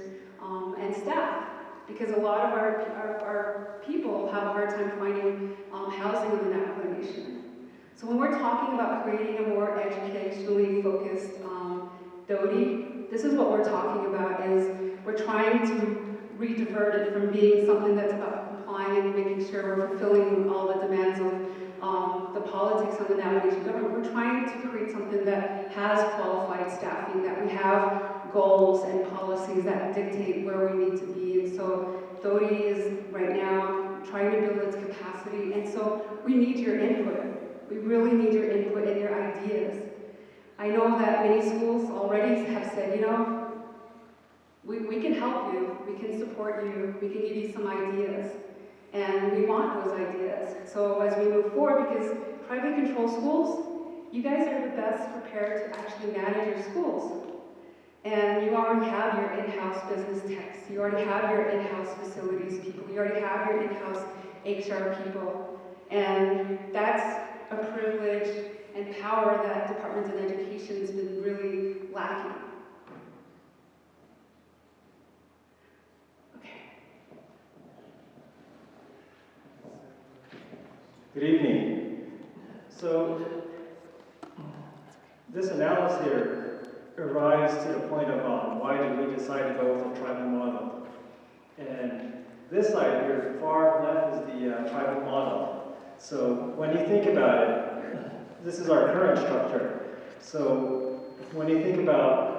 and staff, because a lot of our people have a hard time finding housing in the Navajo Nation. So when we're talking about creating a more educationally focused DOTI, this is what we're talking about, is we're trying to re-divert it from being something that's about complying and making sure we're fulfilling all the demands of the politics of the Navajo Nation government. We're trying to create something that has qualified staffing, that we have goals and policies that dictate where we need to be. And so DOTI is right now trying to build its capacity, and so we need your input. We really need your input and your ideas. I know that many schools already have said, you know, we can help you, we can support you, we can give you some ideas. And we want those ideas. So as we move forward, because privately controlled schools, you guys are the best prepared to actually manage your schools. And you already have your in-house business techs, you already have your in-house facilities people, you already have your in-house HR people. And that's a privilege and power that Department of Education has been really lacking. Good evening. So, this analysis here arrives to the point of why did we decide to go with the tribal model. And this side here, far left, is the tribal model. So, when you think about it, this is our current structure. So, when you think about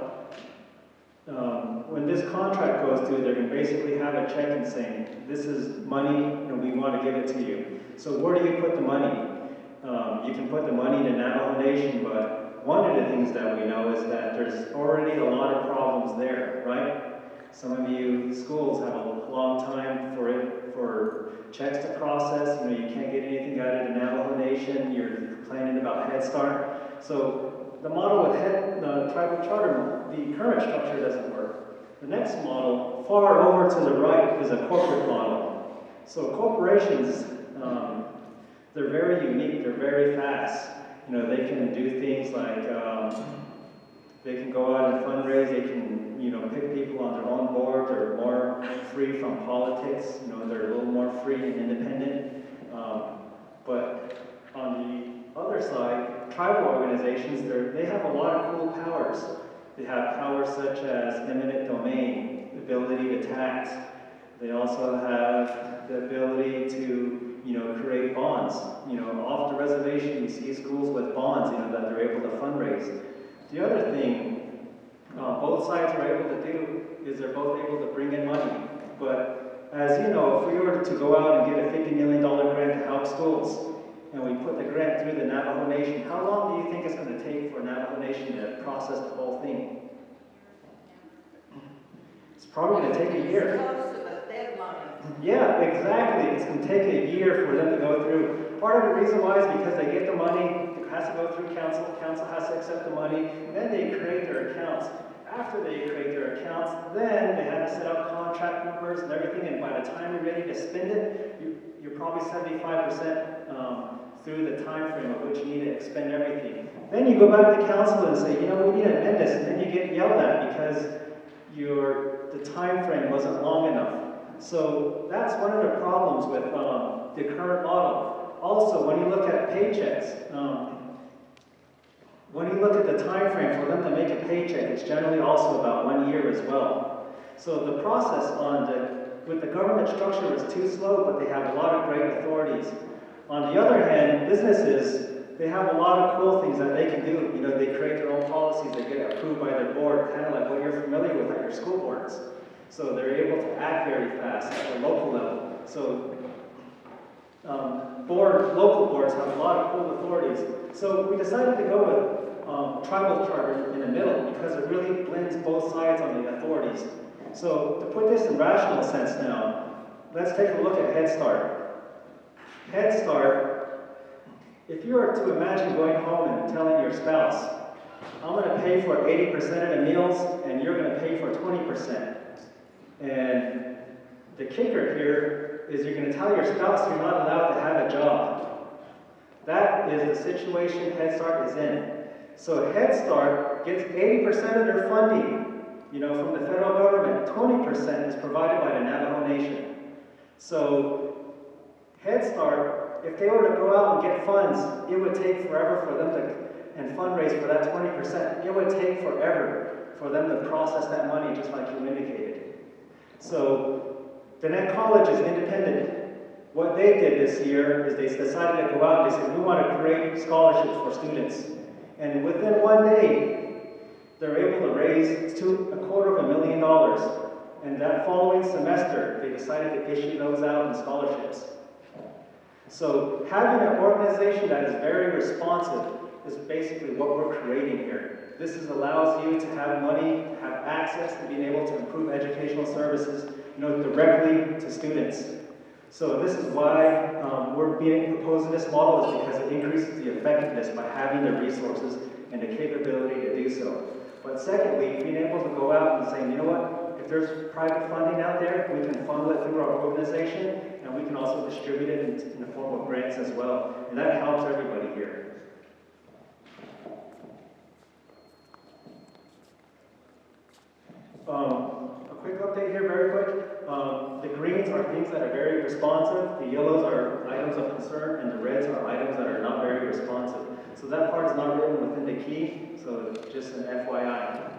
when this contract goes through, they're going to basically have a check and saying, this is money and we want to give it to you. So where do you put the money? You can put the money to Navajo Nation, but one of the things that we know is that there's already a lot of problems there, right? Some of you schools have a long time for checks to process. You know, you can't get anything out of the Navajo Nation. You're complaining about Head Start. So the model with the tribal charter, the current structure doesn't work. The next model, far over to the right, is a corporate model. So corporations, they're very unique, they're very fast. You know, they can do things like, they can go out and fundraise, they can, you know, pick people on their own board, they're more free from politics, you know, they're a little more free and independent. But on the other side, tribal organizations, they have a lot of cool powers. They have powers such as eminent domain, the ability to tax. They also have the ability to, you know, create bonds. You know, off the reservation, you see schools with bonds, you know, that they're able to fundraise. The other thing both sides are able to do is they're both able to bring in money. But as you know, if we were to go out and get a $50 million grant to help schools, and we put the grant through the Navajo Nation, how long do you think it's going to take for Navajo Nation to process the whole thing? It's probably going to take a year. Yeah, exactly. It's going to take a year for them to go through. Part of the reason why is because they get the money, it has to go through council, council has to accept the money, and then they create their accounts. After they create their accounts, then they have to set up contract numbers and everything, and by the time you're ready to spend it, you're probably 75% through the time frame of which you need to expend everything. Then you go back to council and say, you know, we need to amend this, and then you get yelled at because the time frame wasn't long enough. So that's one of the problems with the current model. Also, when you look at paychecks, when you look at the time frame for them to make a paycheck, it's generally also about 1 year as well. So the process with the government structure is too slow, but they have a lot of great authorities. On the other hand, businesses, they have a lot of cool things that they can do. You know, they create their own policies that get approved by their board, kind of like what you're familiar with at your school boards. So they're able to act very fast at the local level. So local boards have a lot of cool authorities. So we decided to go with tribal charter in the middle because it really blends both sides on the authorities. So to put this in rational sense now, let's take a look at Head Start. Head Start, if you were to imagine going home and telling your spouse, I'm going to pay for 80% of the meals and you're going to pay for 20%. And the kicker here is you're going to tell your spouse you're not allowed to have a job. That is the situation Head Start is in. So Head Start gets 80% of their funding, you know, from the federal government. 20% is provided by the Navajo Nation. So Head Start, if they were to go out and get funds, it would take forever for them and fundraise for that 20%. It would take forever for them to process that money, just like you indicated. So the Net College is independent. What they did this year is they decided to go out and they said, we want to create scholarships for students. And within 1 day, they're able to raise $250,000. And that following semester, they decided to issue those out in scholarships. So having an organization that is very responsive is basically what we're creating here. This allows you to have money, have access to being able to improve educational services, you know, directly to students. So this is why we're proposing this model, is because it increases the effectiveness by having the resources and the capability to do so. But secondly, being able to go out and say, you know what, if there's private funding out there, we can funnel it through our organization, and we can also distribute it in the form of grants as well. And that helps everybody here. A quick update here, very quick. The greens are things that are very responsive, the yellows are items of concern, and the reds are items that are not very responsive. So that part is not written within the key, so just an FYI.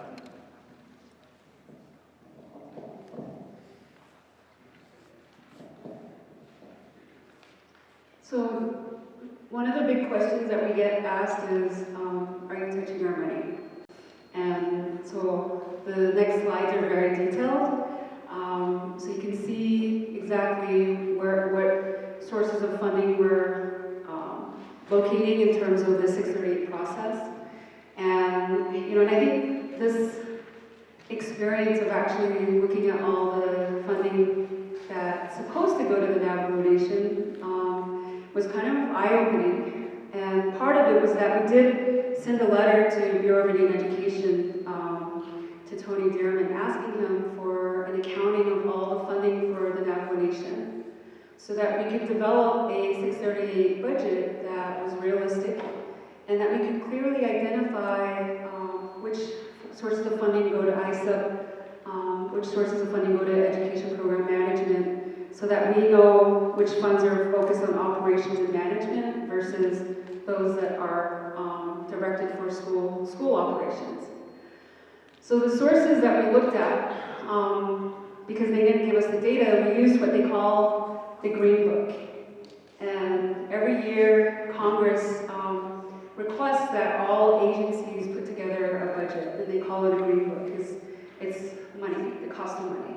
So one of the big questions that we get asked is, are you touching our money? And so the next slides are very detailed. So you can see exactly what sources of funding we're locating in terms of the 638 process. And, you know, and I think this experience of actually looking at all the funding that's supposed to go to the Navajo Nation was kind of eye-opening. And part of it was that we did send a letter to Bureau of Indian Education to Tony Dearman, asking them for an accounting of all the funding for the Navajo Nation, so that we could develop a 638 budget that was realistic, and that we could clearly identify which sources of funding go to ISUP, which sources of funding go to education program management, so that we know which funds are focused on operations and management versus those that are directed for school operations. So the sources that we looked at, because they didn't give us the data, we used what they call the Green Book. And every year, Congress requests that all agencies put together a budget, and they call it a Green Book because it's money, the cost of money.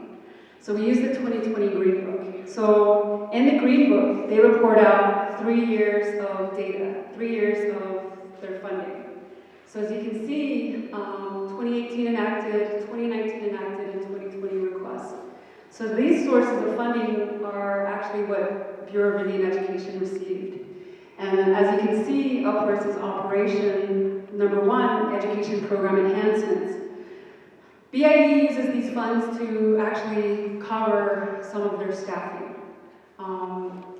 So we use the 2020 Green Book. So in the Green Book, they report out 3 years of data, 3 years of their funding. So as you can see, 2018 enacted, 2019 enacted, and 2020 requests. So these sources of funding are actually what Bureau of Indian Education received. And as you can see, upwards is operation number 1, education program enhancements. BIE uses these funds to actually cover some of their staffing.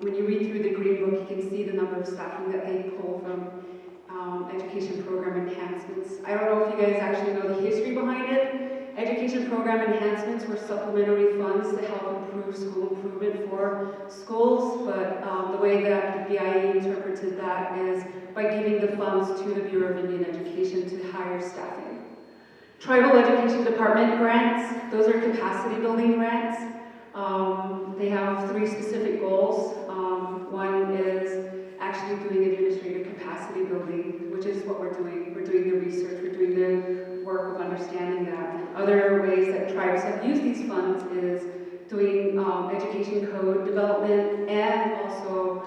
When you read through the Green Book, you can see the number of staffing that they pull from education program enhancements. I don't know if you guys actually know the history behind it. Education program enhancements were supplementary funds to help improve school improvement for schools, but the way that the BIE interpreted that is by giving the funds to the Bureau of Indian Education to hire staffing. Tribal Education Department grants, those are capacity building grants. They have 3 specific goals. One is actually doing administrative capacity building, which is what we're doing. We're doing the research, we're doing the work of understanding that. Other ways that tribes have used these funds is doing education code development and also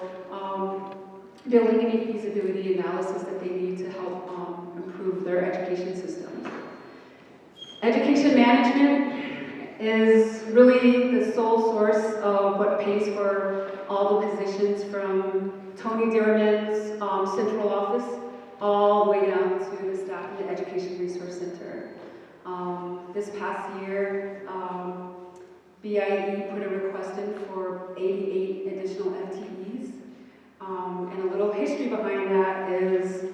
building any feasibility analysis that they need to help improve their education systems. Education management is really the sole source of what pays for all the positions from Tony Dearman's central office all the way down to the staff in the Education Resource Center. This past year, BIE put a request in for 88 additional FTEs. And a little history behind that is,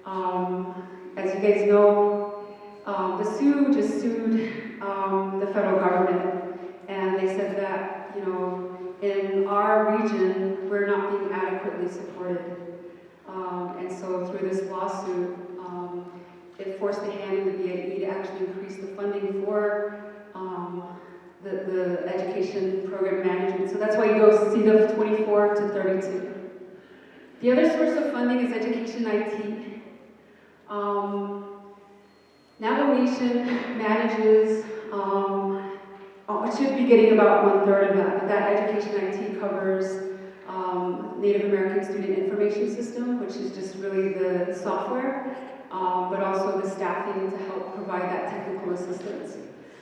as you guys know, the Sioux just sued the federal government, and they said that, you know, in our region, we're not being adequately supported. And so through this lawsuit, it forced the hand of the BIE to actually increase the funding for the education program management. So that's why you go see the 24 to 32. The other source of funding is education IT. Navajo Nation manages, it should be getting about 1/3 of that, but that education IT covers Native American Student Information System, which is just really the software, but also the staffing to help provide that technical assistance.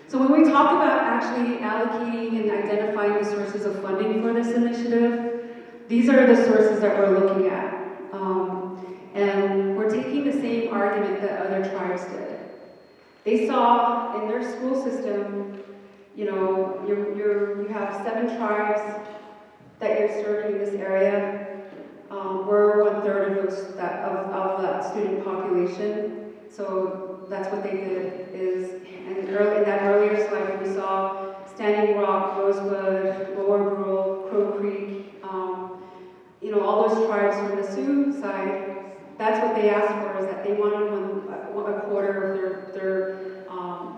So when we talk about actually allocating and identifying the sources of funding for this initiative, these are the sources that we're looking at. And we're taking the same argument that other tribes did. They saw in their school system, you know, you have 7 tribes that you're serving in this area. We're 1/3 of those of that student population. So that's what they did is, and in that earlier slide we saw Standing Rock, Rosebud, Lower Brule, Crow Creek, you know, all those tribes from the Sioux side. That's what they asked for, is that they wanted 1/4 of their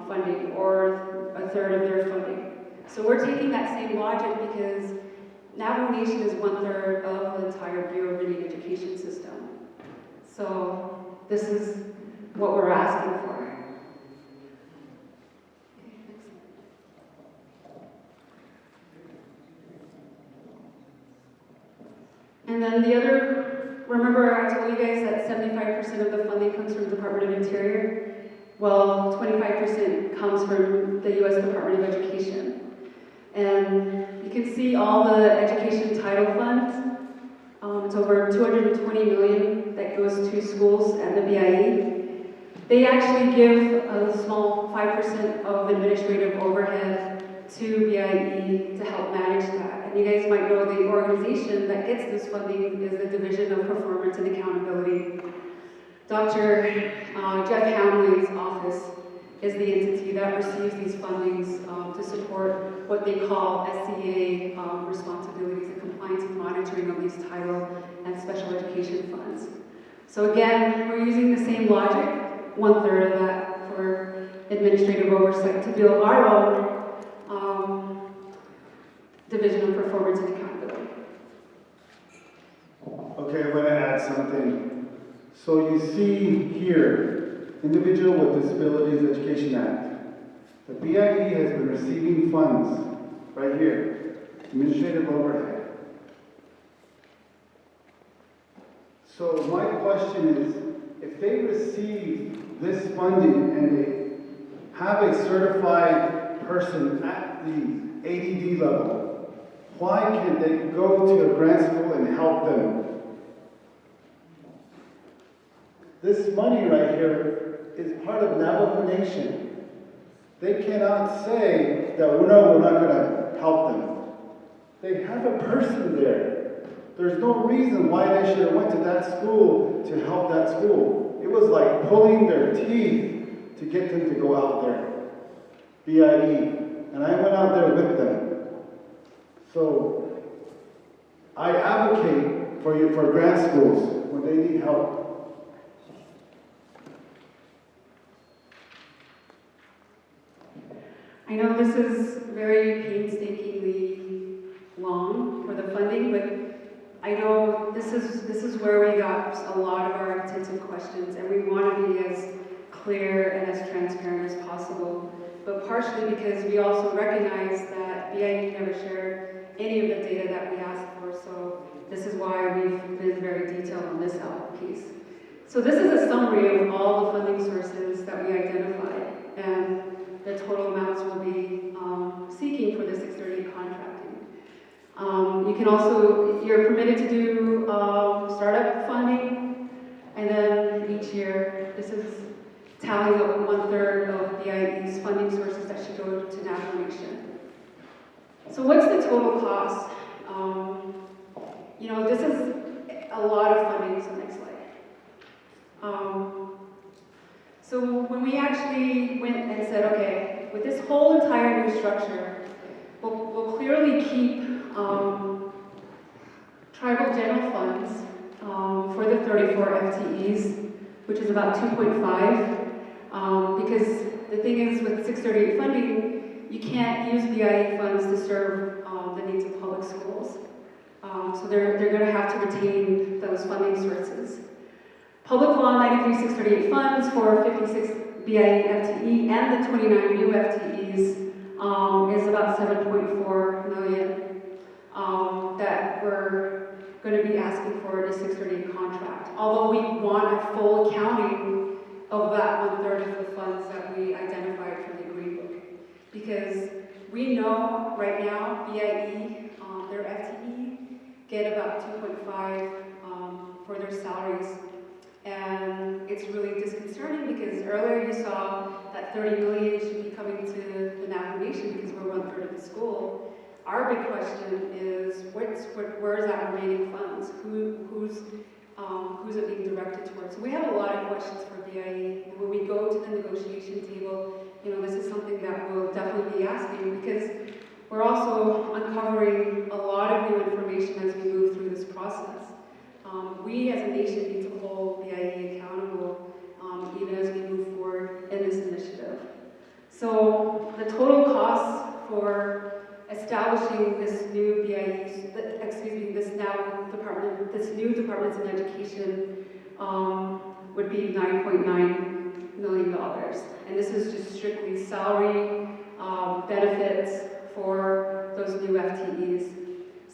funding, or 1/3 of their funding. So we're taking that same logic because Navajo Nation is 1/3 of the entire Bureau of Indian Education system. So this is what we're asking for. And then the other, remember I told you guys that 75% of the funding comes from the Department of Interior? Well, 25% comes from the U.S. Department of Education. And you can see all the education title funds. It's over $220 million that goes to schools and the BIE. They actually give a small 5% of administrative overhead to BIE to help manage that. And you guys might know the organization that gets this funding is the Division of Performance and Accountability. Dr. Jeff Hamley's office is the entity that receives these fundings to support what they call SCA responsibilities and compliance and monitoring of these title and special education funds. So again, we're using the same logic, 1/3 of that for administrative oversight to build our own Division of Performance and Accountability. Okay, I'm going to add something. So you see here, Individual with Disabilities Education Act. The BIE has been receiving funds right here, administrative overhead. So my question is, if they receive this funding and they have a certified person at the ADD level, why can't they go to a grant school and help them? This money right here is part of Navajo Nation. They cannot say that, well, no, we're not going to help them. They have a person there. There's no reason why they should have went to that school to help that school. It was like pulling their teeth to get them to go out there. BIE, and I went out there with them. So I advocate for you for grant schools when they need help. I know this is very painstakingly long for the funding, but I know this is where we got a lot of our intensive questions, and we want to be as clear and as transparent as possible. But partially because we also recognize that BIE never shared any of the data that we asked for, so this is why we've been very detailed on this piece. So this is a summary of all the funding sources that we identified, and the total amounts we'll be seeking for the 638 contracting. You can also, you're permitted to do startup funding, and then each year, this is tallying up 1/3 of BIE's funding sources that should go to National Nation. So what's the total cost? You know, this is a lot of funding, so next slide. So when we actually went and said, okay, with this whole entire new structure, we'll clearly keep tribal general funds for the 34 FTEs, which is about 2.5, because the thing is with 638 funding, you can't use BIE funds to serve the needs of public schools. So they're going to have to retain those funding sources. Public Law 93-638 funds for 56 BIE FTE and the 29 new FTEs is about 7.4 million that we're going to be asking for in a 638 contract. Although we want a full accounting of that 1/3 of the funds that we identified from the Green Book. Because we know right now BIE, their FTE, get about 2.5 for their salaries. And it's really disconcerting because earlier you saw that 30 million should be coming to the Navajo Nation because we're 1/3 of the school. Our big question is, where is that remaining funds? Who's it being directed towards? So we have a lot of questions for BIE. And when we go to the negotiation table, you know, this is something that we'll definitely be asking because we're also uncovering a lot of new information as we move through this process. We as a nation need to hold BIE accountable even as we move forward in this initiative. So the total cost for establishing this new BIE, this new Departments in Education would be $9.9 million. And this is just strictly salary, benefits for those new FTEs.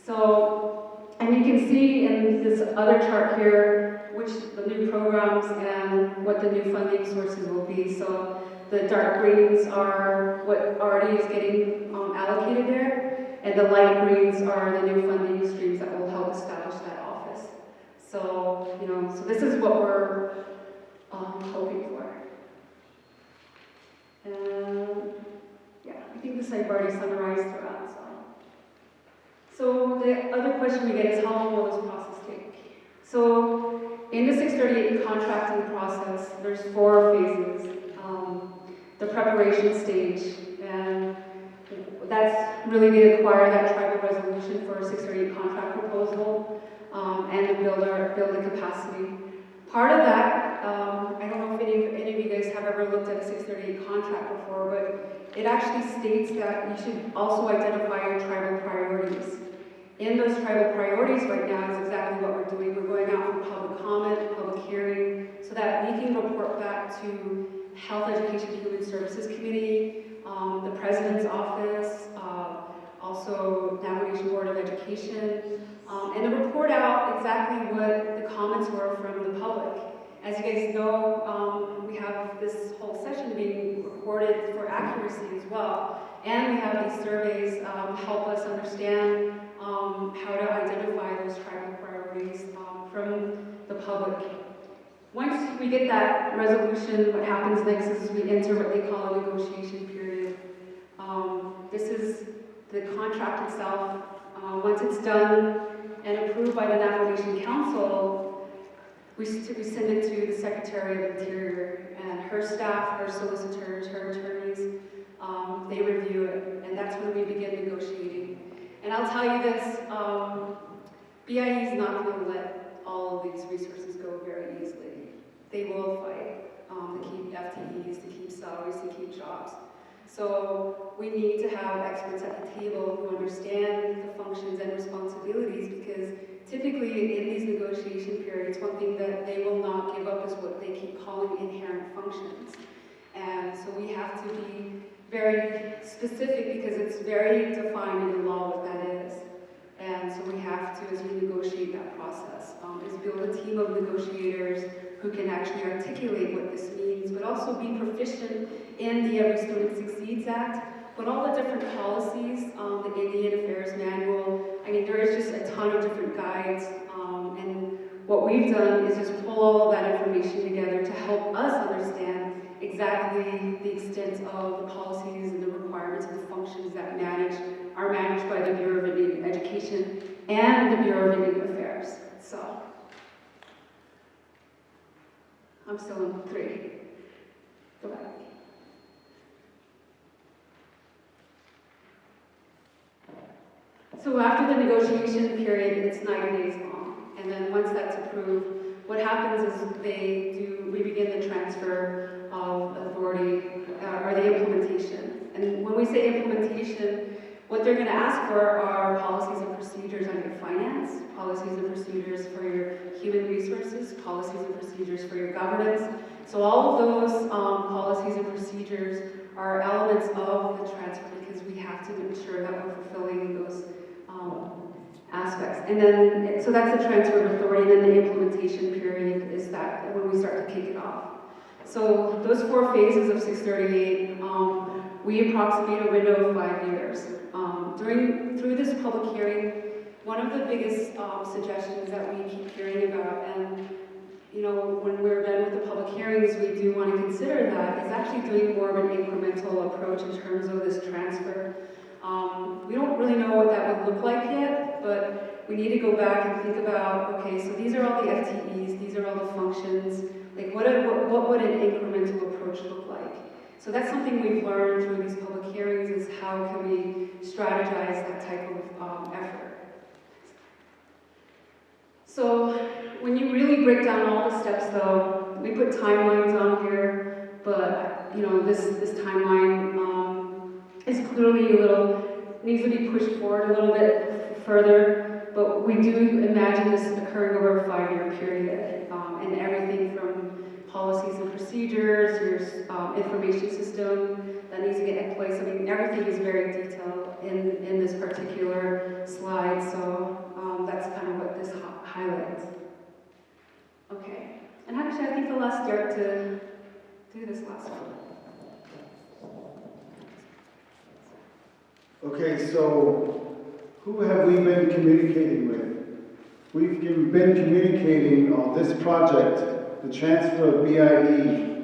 So, and you can see in this other chart here, which the new programs and what the new funding sources will be. So the dark greens are what already is getting allocated there, and the light greens are the new funding streams that will help establish that office. So, you know, so this is what we're hoping for. And yeah, I think this I've already summarized throughout. So the other question we get is how long will this process take? So in the 638 contracting process, there's 4 phases. The preparation stage, and that's really to acquire that tribal resolution for a 638 contract proposal and to build the capacity. Part of that, I don't know if any of you guys have ever looked at a 638 contract before, but it actually states that you should also identify your tribal priorities. In those tribal priorities right now is exactly what we're doing. We're going out for public comment, public hearing, so that we can report back to Health, Education, and Human Services Committee, the President's Office, also Navajo Nation Board of Education, and to report out exactly what the comments were from the public. As you guys know, we have this whole session being recorded for accuracy as well, and we have these surveys help us understand how to identify those tribal priorities from the public. Once we get that resolution, what happens next is we enter what they call a negotiation period. This is the contract itself. Once it's done and approved by the Navajo Nation Council, we send it to the Secretary of Interior and her staff, her solicitors, her attorneys, They review it, and that's when we begin negotiating. And I'll tell you this, BIE is not going to let all of these resources go very easily. They will fight to keep FTEs, to keep salaries, to keep jobs. So we need to have experts at the table who understand the functions and responsibilities, because typically in these negotiation periods, one thing that they will not give up is what they keep calling inherent functions. And so we have to be very specific, because it's very defined in the law what that is. And so we have to, as we negotiate that process, is build a team of negotiators who can actually articulate what this means, but also be proficient in the Every Student Succeeds Act, but all the different policies, the Indian Affairs Manual. I mean, there is just a ton of different guides, and what we've done is just pull all of that information together to help us understand exactly the extent of the policies and the requirements and the functions that are managed by the Bureau of Indian Education and the Bureau of Indian Affairs. So, I'm still in 3. Go back. So after the negotiation period, it's 90 days long. And then once that's approved, what happens is we begin the transfer of authority, or the implementation. And when we say implementation, what they're going to ask for are policies and procedures on your finance, policies and procedures for your human resources, policies and procedures for your governance. So all of those policies and procedures are elements of the transfer, because we have to ensure that we're fulfilling those aspects. And then, so that's the transfer of authority, and then the implementation period is that when we start to kick it off. So those 4 phases of 638, we approximate a window of 5 years. Through this public hearing, one of the biggest suggestions that we keep hearing about, and you know, when we're done with the public hearings, we do want to consider that, is actually doing more of an incremental approach in terms of this transfer. We don't really know what that would look like yet, but we need to go back and think about, okay, so these are all the FTEs, these are all the functions, like what would an incremental approach look like? So that's something we've learned through these public hearings, is how can we strategize that type of effort. So when you really break down all the steps though, we put timelines on here, but you know, this timeline is clearly needs to be pushed forward a little bit further, but we do imagine this occurring over a 5-year period, and everything from policies and procedures, your information system that needs to get in place. I mean, everything is very detailed in this particular slide, so that's kind of what this highlights. Okay, and actually I think the last start to do this last one. Okay, so who have we been communicating with? We've been communicating on this project, the transfer of BIE,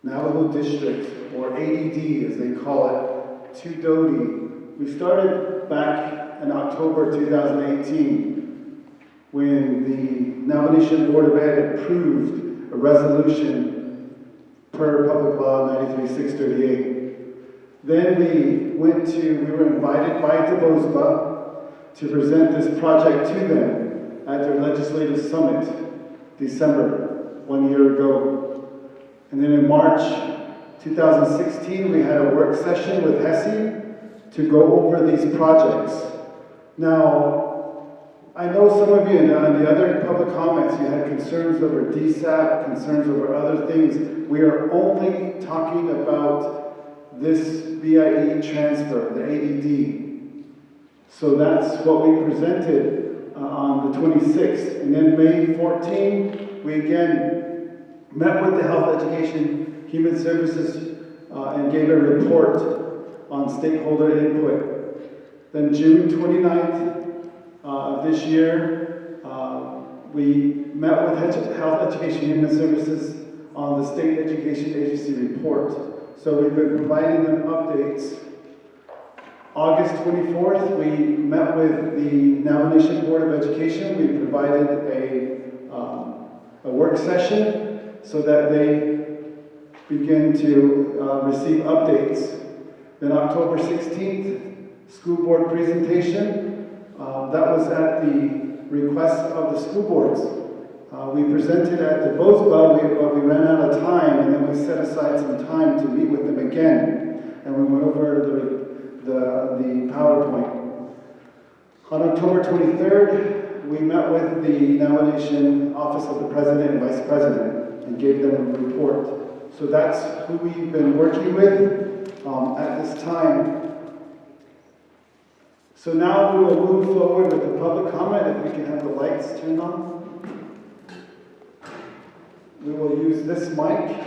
Navajo District, or ADD as they call it, to DODE. We started back in October 2018 when the Navajo Nation Board of Ed approved a resolution per Public Law 93-638. Then we were invited by DeBosba to present this project to them at their legislative summit, December, 1 year ago. And then in March 2016, we had a work session with HESI to go over these projects. Now, I know some of you in the other public comments, you had concerns over DSAP, concerns over other things. We are only talking about this BIE transfer, the ADD. So that's what we presented on the 26th. And then May 14, we again met with the Health, Education, Human Services and gave a report on stakeholder input. Then June 29th of this year, we met with Health, Education, Human Services on the State Education Agency report. So we've been providing them updates. August 24th, we met with the Navajo Nation Board of Education. We provided a work session so that they begin to receive updates Then October 16th, school board presentation. That was at the request of the school boards. We presented at the Bosebud, but we ran out of time, and then we set aside some time to meet with them again, and we went over the PowerPoint. On October 23rd, we met with the nomination office of the president and vice president and gave them a report. So that's who we've been working with at this time. So now we will move forward with the public comment. If we can have the lights turned on. We will use this mic.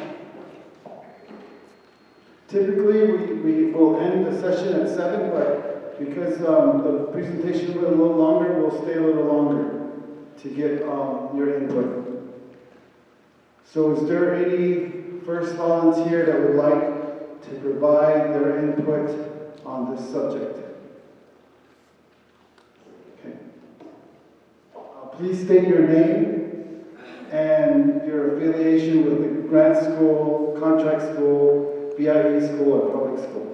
Typically, we will end the session at 7, but because the presentation went a little longer, we'll stay a little longer to get your input. So is there any first volunteer that would like to provide their input on this subject? Okay. Please state your name and your affiliation with the grant school, contract school, BIB school, or public school.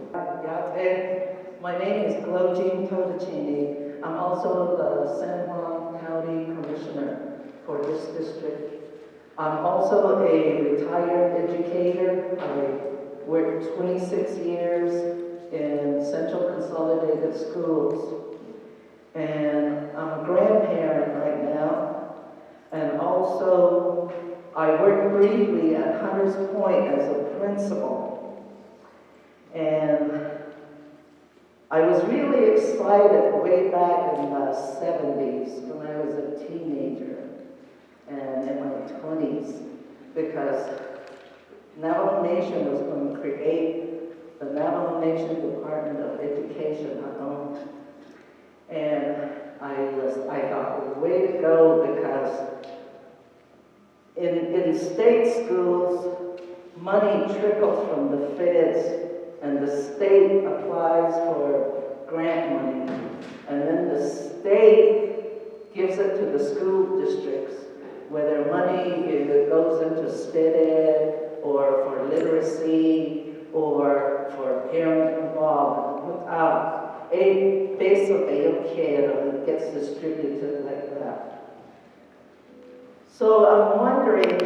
My name is Glojin Todachini. I'm also the San Juan County Commissioner for this district. I'm also a retired educator. I worked 26 years in Central Consolidated Schools. And I'm a grandparent right now. And also, I worked briefly at Hunters Point as a principal. And I was really excited way back in the 70s when I was a teenager and in my 20s, because Navajo Nation was going to create the Navajo Nation Department of Education. And I thought, way to go, because in state schools, money trickles from the feds, and the state applies for grant money, and then the state gives it to the school districts, whether money goes into STED ed, or for literacy, or for parent involvement, without a base of care that gets distributed like that. So I'm wondering,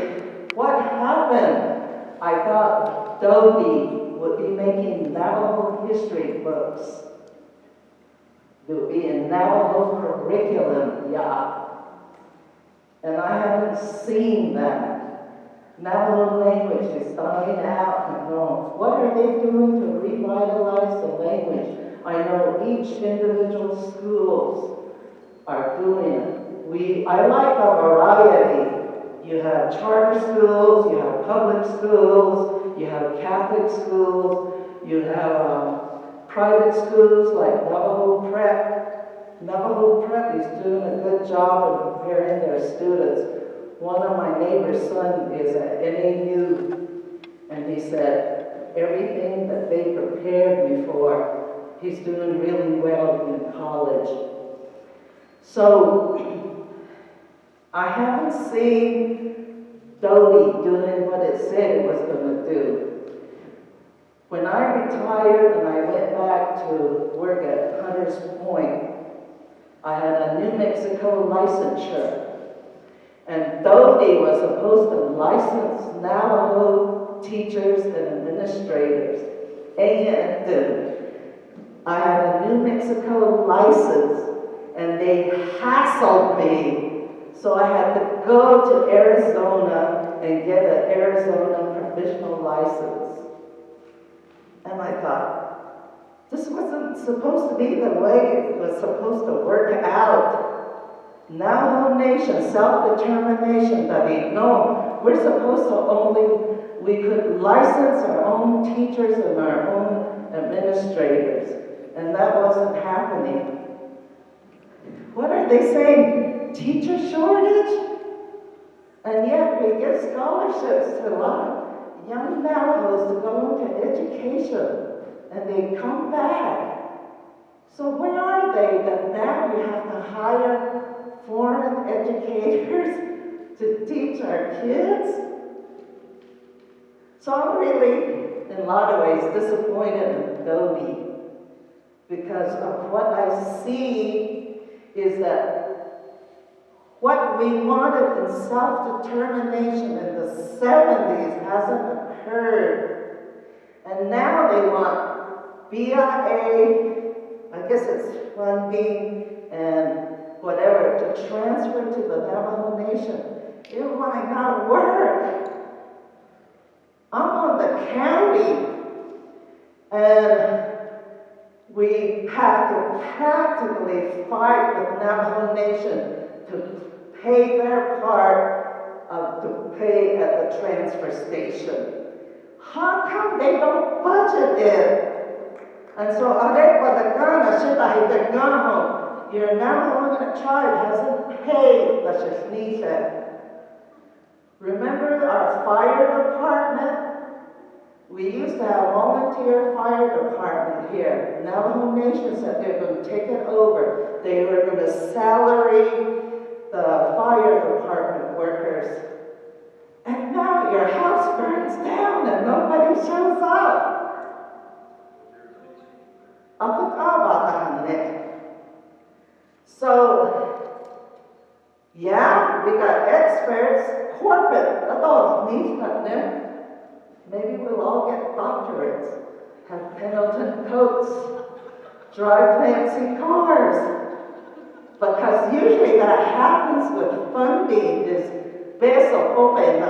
what happened? I thought Dobie would be making Navajo history books. There would be a Navajo curriculum, yeah. And I haven't seen that. Navajo language is dying out. What are they doing to revitalize the language? I know each individual schools are doing it. I like a variety. You have charter schools, you have public schools, you have Catholic schools, you have private schools like Navajo Prep. Navajo Prep is doing a good job of preparing their students. One of my neighbor's son is at NAU, and he said everything that they prepared me for, he's doing really well in college. So, I haven't seen Dobie doing what it said it was going to do. When I retired and I went back to work at Hunters Point, I had a New Mexico licensure. And Dobie was supposed to license Navajo teachers and administrators. And I had a New Mexico license, and they hassled me. So I had to go to Arizona and get an Arizona provisional license. And I thought, this wasn't supposed to be the way it was supposed to work out. Navajo Nation, self-determination, no, we're supposed to we could license our own teachers and our own administrators. And that wasn't happening. What are they saying? Teacher shortage? And yet we give scholarships to a lot of young Navajos to go into education, and they come back. So where are they that now we have to hire foreign educators to teach our kids? So I'm really, in a lot of ways, disappointed Dodie. Because of what I see is that what we wanted in self-determination in the 70s hasn't occurred. And now they want BIA, I guess it's funding and whatever, to transfer to the Navajo Nation. It might not work. I'm on the county, and we have to practically fight with Navajo Nation to pay their part to pay at the transfer station. How come they don't budget it? And so, your Navajo tribe hasn't paid the Shishnisha. Remember our fire department? We used to have a volunteer fire department here. Navajo Nation said they were going to take it over. They were going to salary the fire department workers. And now your house burns down and nobody shows up. So, yeah, we got experts, corporate, maybe we'll all get doctorates, have Pendleton coats, drive fancy cars. Because usually that happens with funding is beso open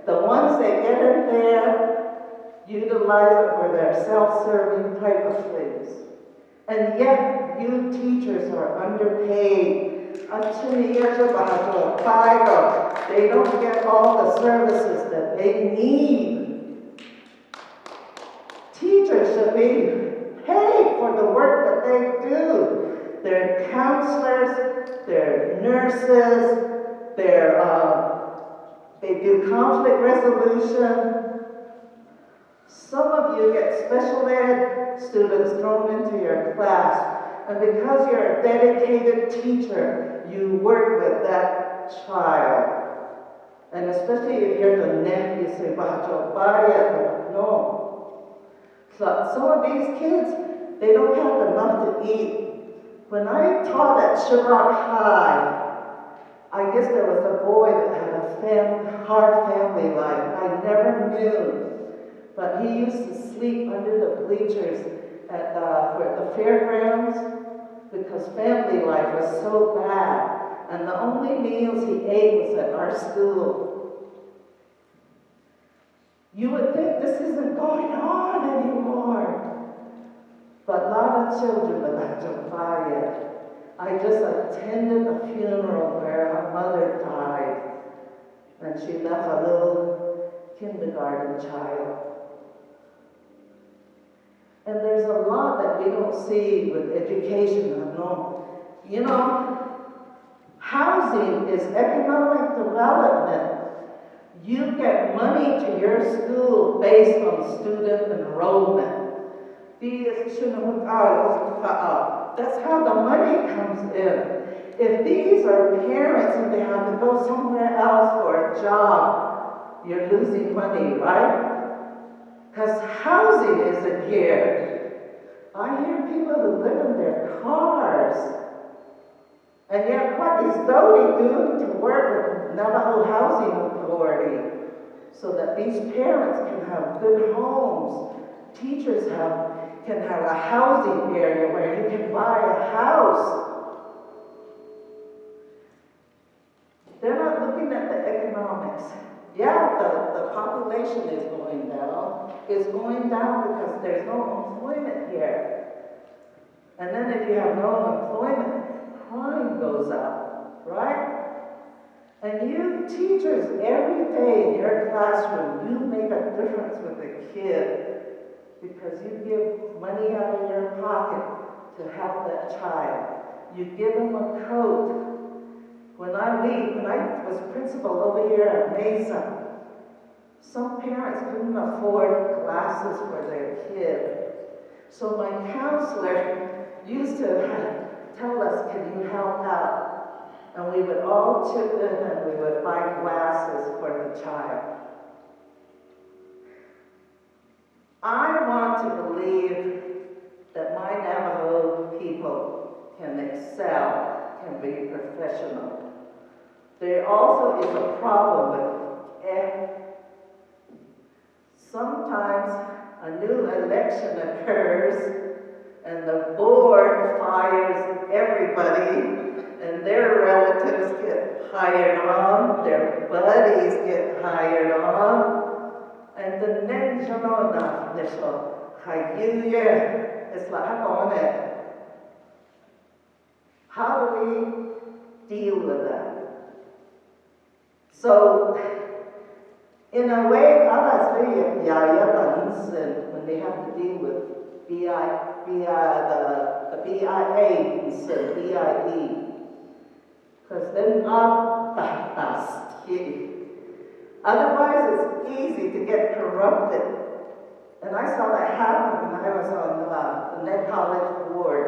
the ones that get in there, utilize it for their self-serving type of things. And yet, you teachers are underpaid. They don't get all the services that they need. Teachers should be paid for the work that they do. They're counselors, they're nurses, they do conflict resolution. Some of you get special ed students thrown into your class, and because you're a dedicated teacher, you work with that child. And especially if you're the nephew, you say, no. So some of these kids, they don't have enough to eat. When I taught at SRock High, I guess there was a boy that had a hard family life. I never knew. But he used to sleep under the bleachers at the fairgrounds because family life was so bad. And the only meals he ate was at our school. You would think this isn't going on anymore. But a lot of children are not to buy it. I just attended a funeral where her mother died, and she left a little kindergarten child. And there's a lot that we don't see with education. You know, housing is economic development. You get money to your school based on student enrollment. That's how the money comes in. If these are parents and they have to go somewhere else for a job, you're losing money, right? Because housing isn't here. I hear people who live in their cars. And yet, what is Dodie doing to work with Navajo Housing Authority so that these parents can have good homes? Teachers can have a housing area where you can buy a house. They're not looking at the economics. Yeah, the population is going down. It's going down because there's no employment here. And then if you have no employment, crime goes up, right? And you teachers, every day in your classroom, you make a difference with the kid because you give money out of your pocket to help that child. You give them a coat. When I was principal over here at Mesa, some parents couldn't afford glasses for their kid. So my counselor used to tell us, can you help out? And we would all chip in and we would buy glasses for the child. I want want to believe that my Navajo people can excel, can be professional. There also is a problem with sometimes a new election occurs and the board fires everybody and their relatives get hired on, their buddies get hired on, and the next it's like, how do we deal with that? So, in a way, when they have to deal with the BIA instead of BIE. Because then otherwise it's easy to get corrupted. And I saw that happen when I was on the Net College board.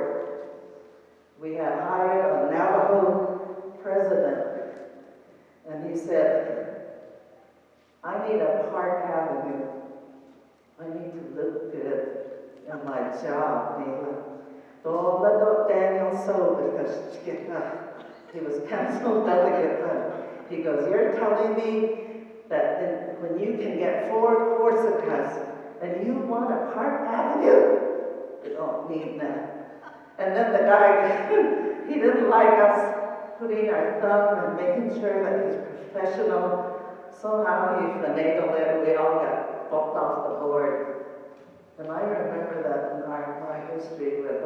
We had hired a Navajo president, and he said, I need a Park Avenue. I need to look good in my job, Daniel so because he was council delegate then. He goes, you're telling me that when you can get 4 Corsicas and you want a Park Avenue? You don't need that. And then the guy, he didn't like us putting our thumb and making sure that he's professional. Somehow he finagled it, we all got bumped off the board. And I remember that in my history with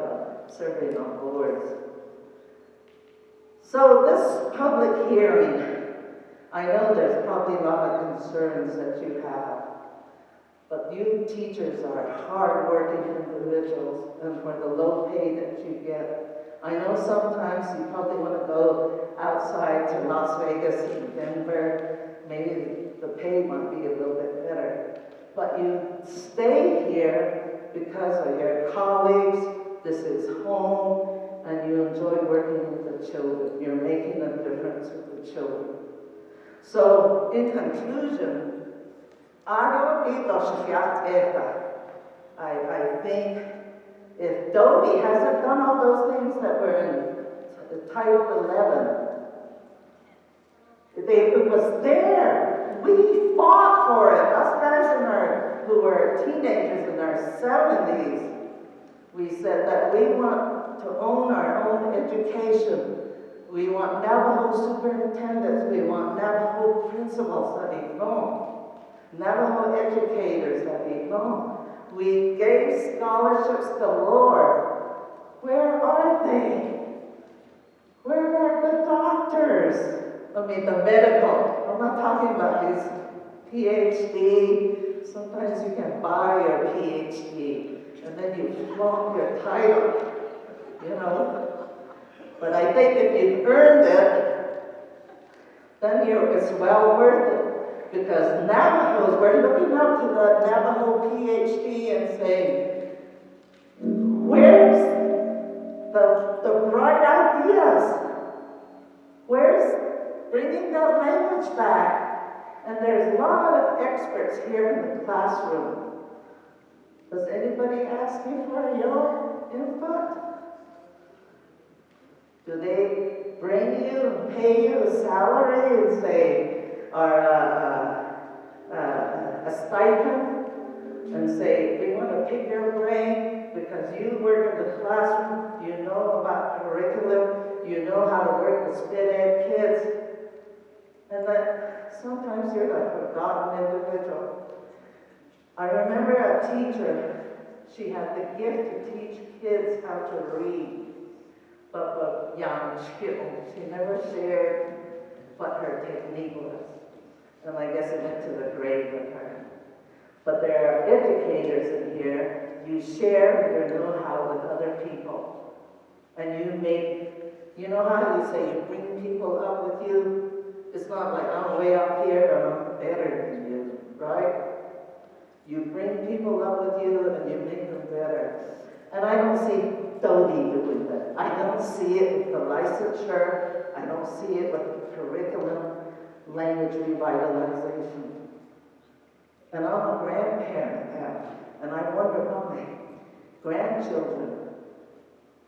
serving on boards. So this public hearing, I know there's probably a lot of concerns that you have, but you teachers are hard-working individuals, and for the low pay that you get, I know sometimes you probably want to go outside to Las Vegas and Denver. Maybe the pay might be a little bit better. But you stay here because of your colleagues, this is home, and you enjoy working with the children. You're making a difference with the children. So, in conclusion, I think if Dobie hasn't done all those things that were in Title 11, it was there. We fought for it. Us guys who were teenagers in our 70s, we said that we want to own our own education. We want Navajo superintendents. We want Navajo principals that we know. Navajo educators that we know. We gave scholarships galore. Where are they? Where are the doctors? I mean, the medical. I'm not talking about his PhD. Sometimes you can buy your PhD, and then you flaunt your title, But I think if you've earned it, then it's well worth it. Because Navajos, we're looking up to the Navajo PhD and saying, where's the bright ideas? Where's bringing that language back? And there's a lot of experts here in the classroom. Does anybody ask you for your input? Do they bring you and pay you a salary and say, or a stipend, and say, we want to pick your brain because you work in the classroom, you know about curriculum, you know how to work with SPED ed kids, and that sometimes you're a forgotten individual. I remember a teacher, she had the gift to teach kids how to read, but young skill. She never shared what her technique was. And I guess it went to the grave with her. But there are educators in here. You share your know-how with other people. And you know how you say you bring people up with you? It's not like I'm way up here and I'm better than you, right? You bring people up with you and you make them better. And I don't see Dodie doing that. I don't see it with the licensure. I don't see it with the curriculum, language revitalization. And I'm a grandparent now. And I wonder how my grandchildren,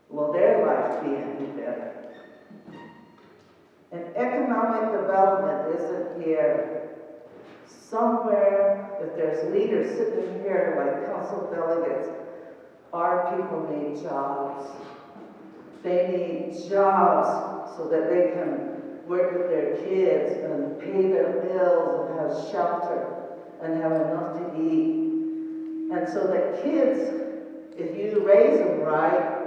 will their life be any better? And economic development isn't here. Somewhere, if there's leaders sitting here like council delegates, our people need jobs. They need jobs so that they can work with their kids and pay their bills and have shelter and have enough to eat. And so that kids, if you raise them right,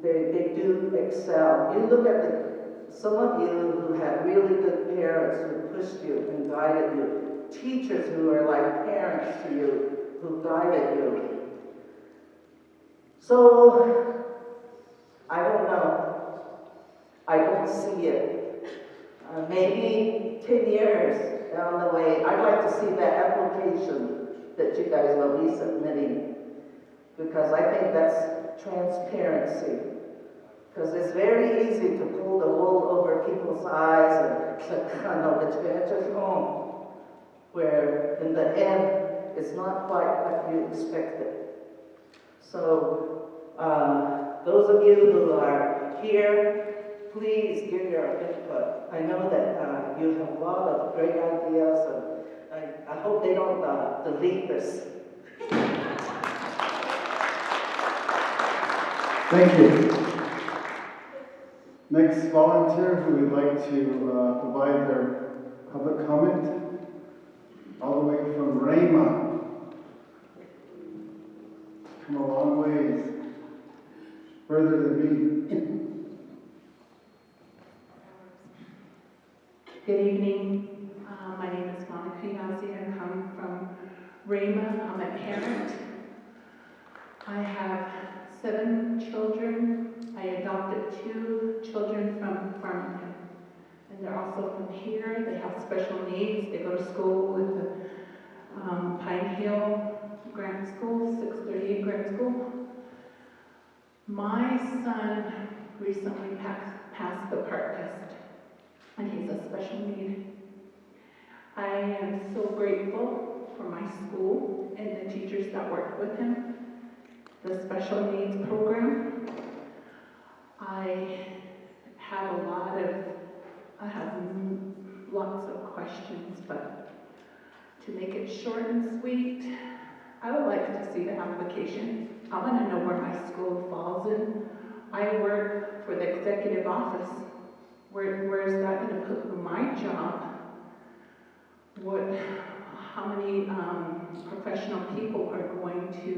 they do excel. You look at some of you who had really good parents who pushed you and guided you, teachers who are like parents to you, who guided you. So, I don't know. I don't see it. Maybe 10 years down the way, I'd like to see that application that you guys will be submitting, because I think that's transparency. Because it's very easy to pull the wool over people's eyes and it's just home, where in the end, it's not quite what you expected. So, those of you who are here, please give your input. I know that you have a lot of great ideas, and I hope they don't delete this. Thank you. Next volunteer who would like to provide their public comment, all the way from Rama. Come a long ways, further than me. Good evening. My name is Monica Yazzie. I come from Rama. I'm a parent. I have 7 children. I adopted 2 children from Farmington. And they're also from here. They have special needs. They go to school with the Pine Hill Grant School, 638 Grant School. My son recently passed the PART test, and he's a special need. I am so grateful for my school and the teachers that worked with him, the special needs program. I have lots of questions, but to make it short and sweet, I would like to see the application. I want to know where my school falls in. I work for the executive office. Where is that going to put my job? How many professional people are going to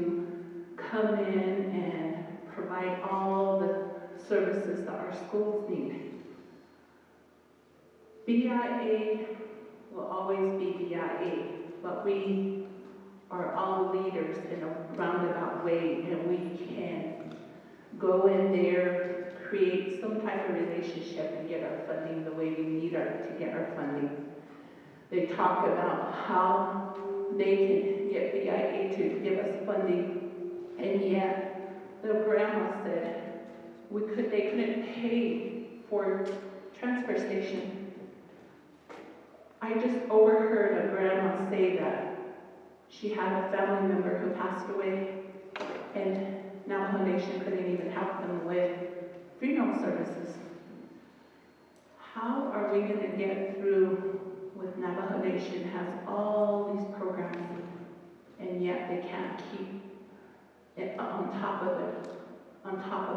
come in and provide all the services that our schools need? BIA will always be BIA, but we are all leaders in a roundabout way, and we can go in there, create some type of relationship and get our funding the way we need to get our funding. They talk about how they can get BIA to give us funding, and yet the grandma said they couldn't pay for transfer station. I just overheard a grandma say that she had a family member who passed away, and Navajo Nation couldn't even help them with funeral services. How are we going to get through with Navajo Nation has all these programs, and yet they can't keep it on top of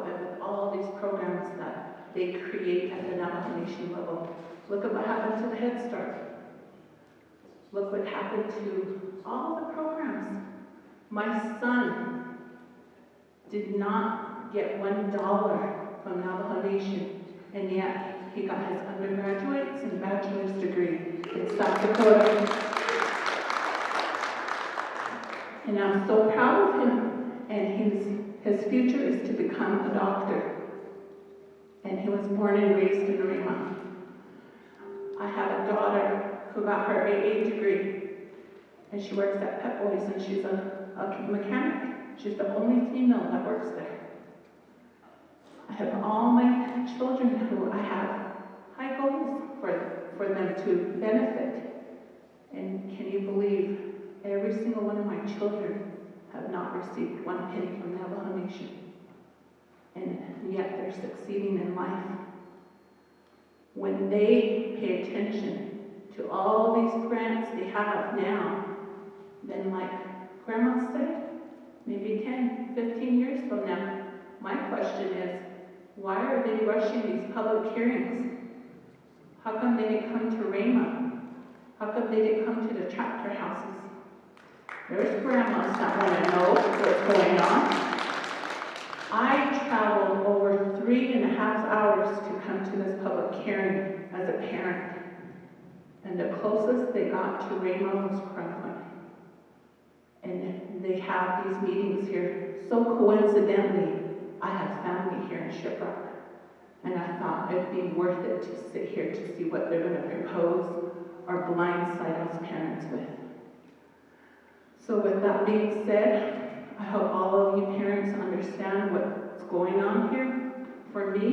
it with all these programs that they create at the Navajo Nation level? Look at what happened to the Head Start. Look what happened to all the programs. My son did not get $1 from Navajo Nation, and yet he got his undergraduate's and bachelor's degree in South Dakota. And I'm so proud of him, and his future is to become a doctor. And he was born and raised in Rima. I have a daughter who got her AA degree, and she works at Pep Boys, and she's a mechanic. She's the only female that works there. I have all my children who I have high goals for them to benefit. And can you believe every single one of my children have not received 1 penny from Navajo Nation. And yet they're succeeding in life. When they pay attention to all these grants they have now, then like Grandma said, maybe 10, 15 years from now, my question is, why are they rushing these public hearings? How come they didn't come to Rama? How come they didn't come to the chapter houses? There's grandmas that want to know what's going on. I traveled over 3.5 hours to come to this public hearing as a parent. And the closest they got to Rama was Crumpler. And they have these meetings here. So coincidentally, I have family here in SRock. And I thought it'd be worth it to sit here to see what they're going to propose or blindside us parents with. So with that being said, I hope all of you parents understand what's going on here. For me,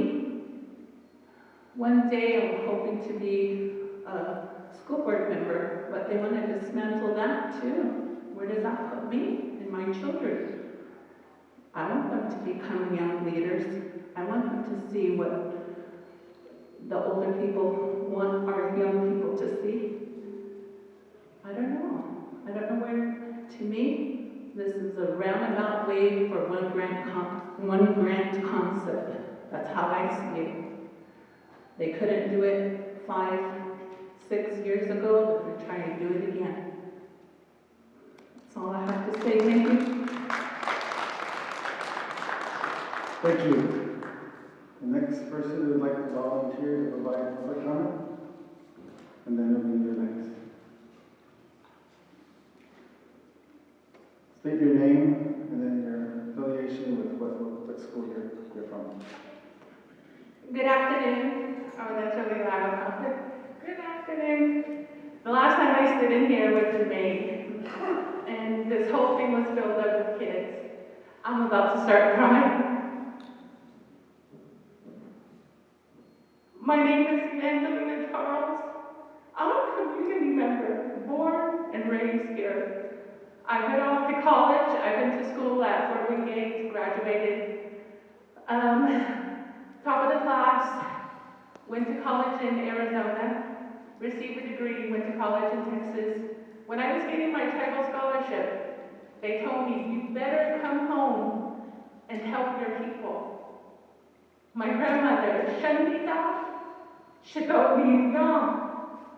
one day I'm hoping to be a school board member, but they want to dismantle that too. Where does that put me and my children? I want them to become young leaders. I want them to see what the older people want our young people to see. I don't know. I don't know where, to me, this is a roundabout way for one grant concept. That's how I see it. They couldn't do it 5, 6 years ago, but they're trying to do it again. That's all I have to say. Thank you. Thank you. The next person who would like to volunteer to provide public comment, and then it'll be your next. State your name and then your affiliation with what school you're from. Good afternoon. Oh, that's really loud. Good afternoon. The last time I stood in here was in May, and this whole thing was filled up with kids. I'm about to start crying. My name is Angelina Charles. I'm a community member, born and raised here. I went off to college. I went to school at Fort Wayne Gates, graduated. Top of the class, went to college in Arizona, received a degree, went to college in Texas. When I was getting my tribal scholarship, they told me, you better come home and help your people. My grandmother, Shandita, Shadowni,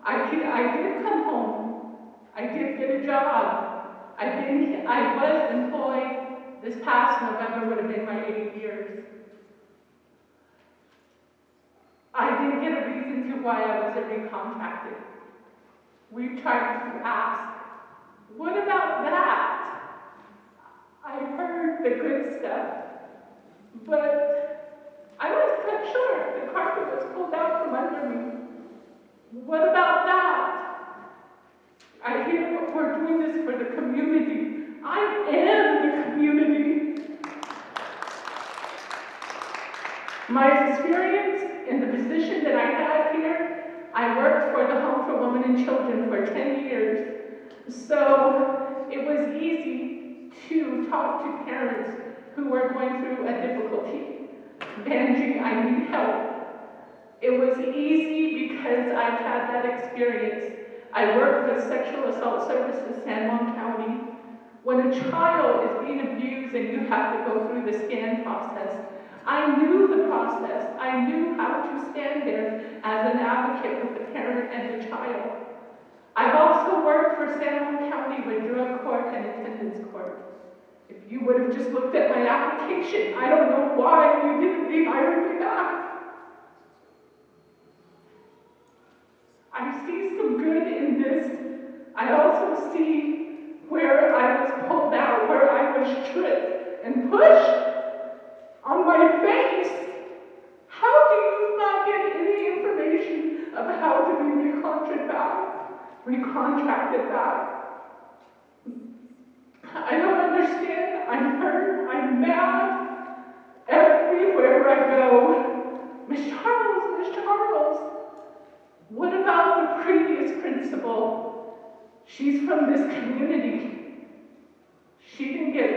I did come home. I did get a job. I was employed. This past November would have been my 8 years. I didn't get a reason to why I wasn't recontracted. We tried to ask, what about that? I heard the good stuff, but I was cut short. The carpet was pulled out from under me. What about that? I hear we're doing this for the community. I am the community. My experience in the position that I had here, I worked for the Home for Women and Children for 10 years. So it was easy to talk to parents who were going through a difficulty. Benji, I need help. It was easy because I've had that experience. I worked with Sexual Assault Services, San Juan County. When a child is being abused and you have to go through the scan process, I knew the process. I knew how to stand there as an advocate with the parent and the child. I've also worked for San Juan County with drug court and attendance court. If you would have just looked at my application, I don't know why you didn't rehire me back. I see some good in this. I also see where I was pulled out, where I was tripped and pushed on my face. How do you not get any information of how to be recontracted back? I don't understand. I'm hurt. I'm mad. Everywhere I go, Miss Charles. What about the previous principal? She's from this community. She didn't get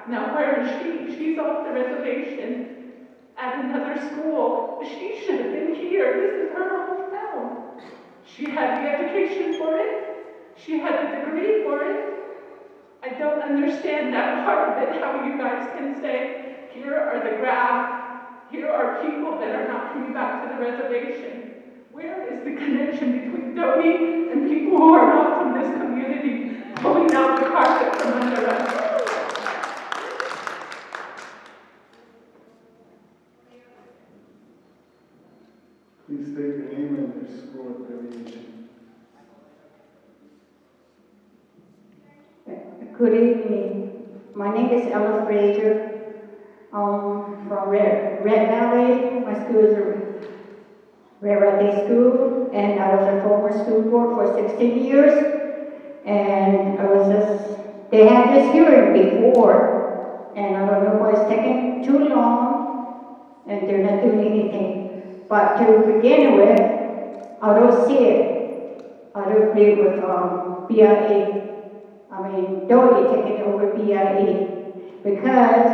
Now where is she? She's off the reservation at another school. She should have been here. This is her hometown. She had the education for it. She had a degree for it. I don't understand that part of it, how you guys can say, here are the graphs, here are people that are not coming back to the reservation. Where is the connection between Dodie and people who are not from this community pulling out the carpet from under us? Please state your name and your school affiliation. Good evening. My name is Ella Frazier. From Red Valley. My school is a Red Valley School, and I was a former school board for 16 years. And they had this hearing before, and I don't know why it's taking too long, and they're not doing anything. But to begin with, I don't see it. I don't agree with BIA. I mean, Dodie taking over BIE, because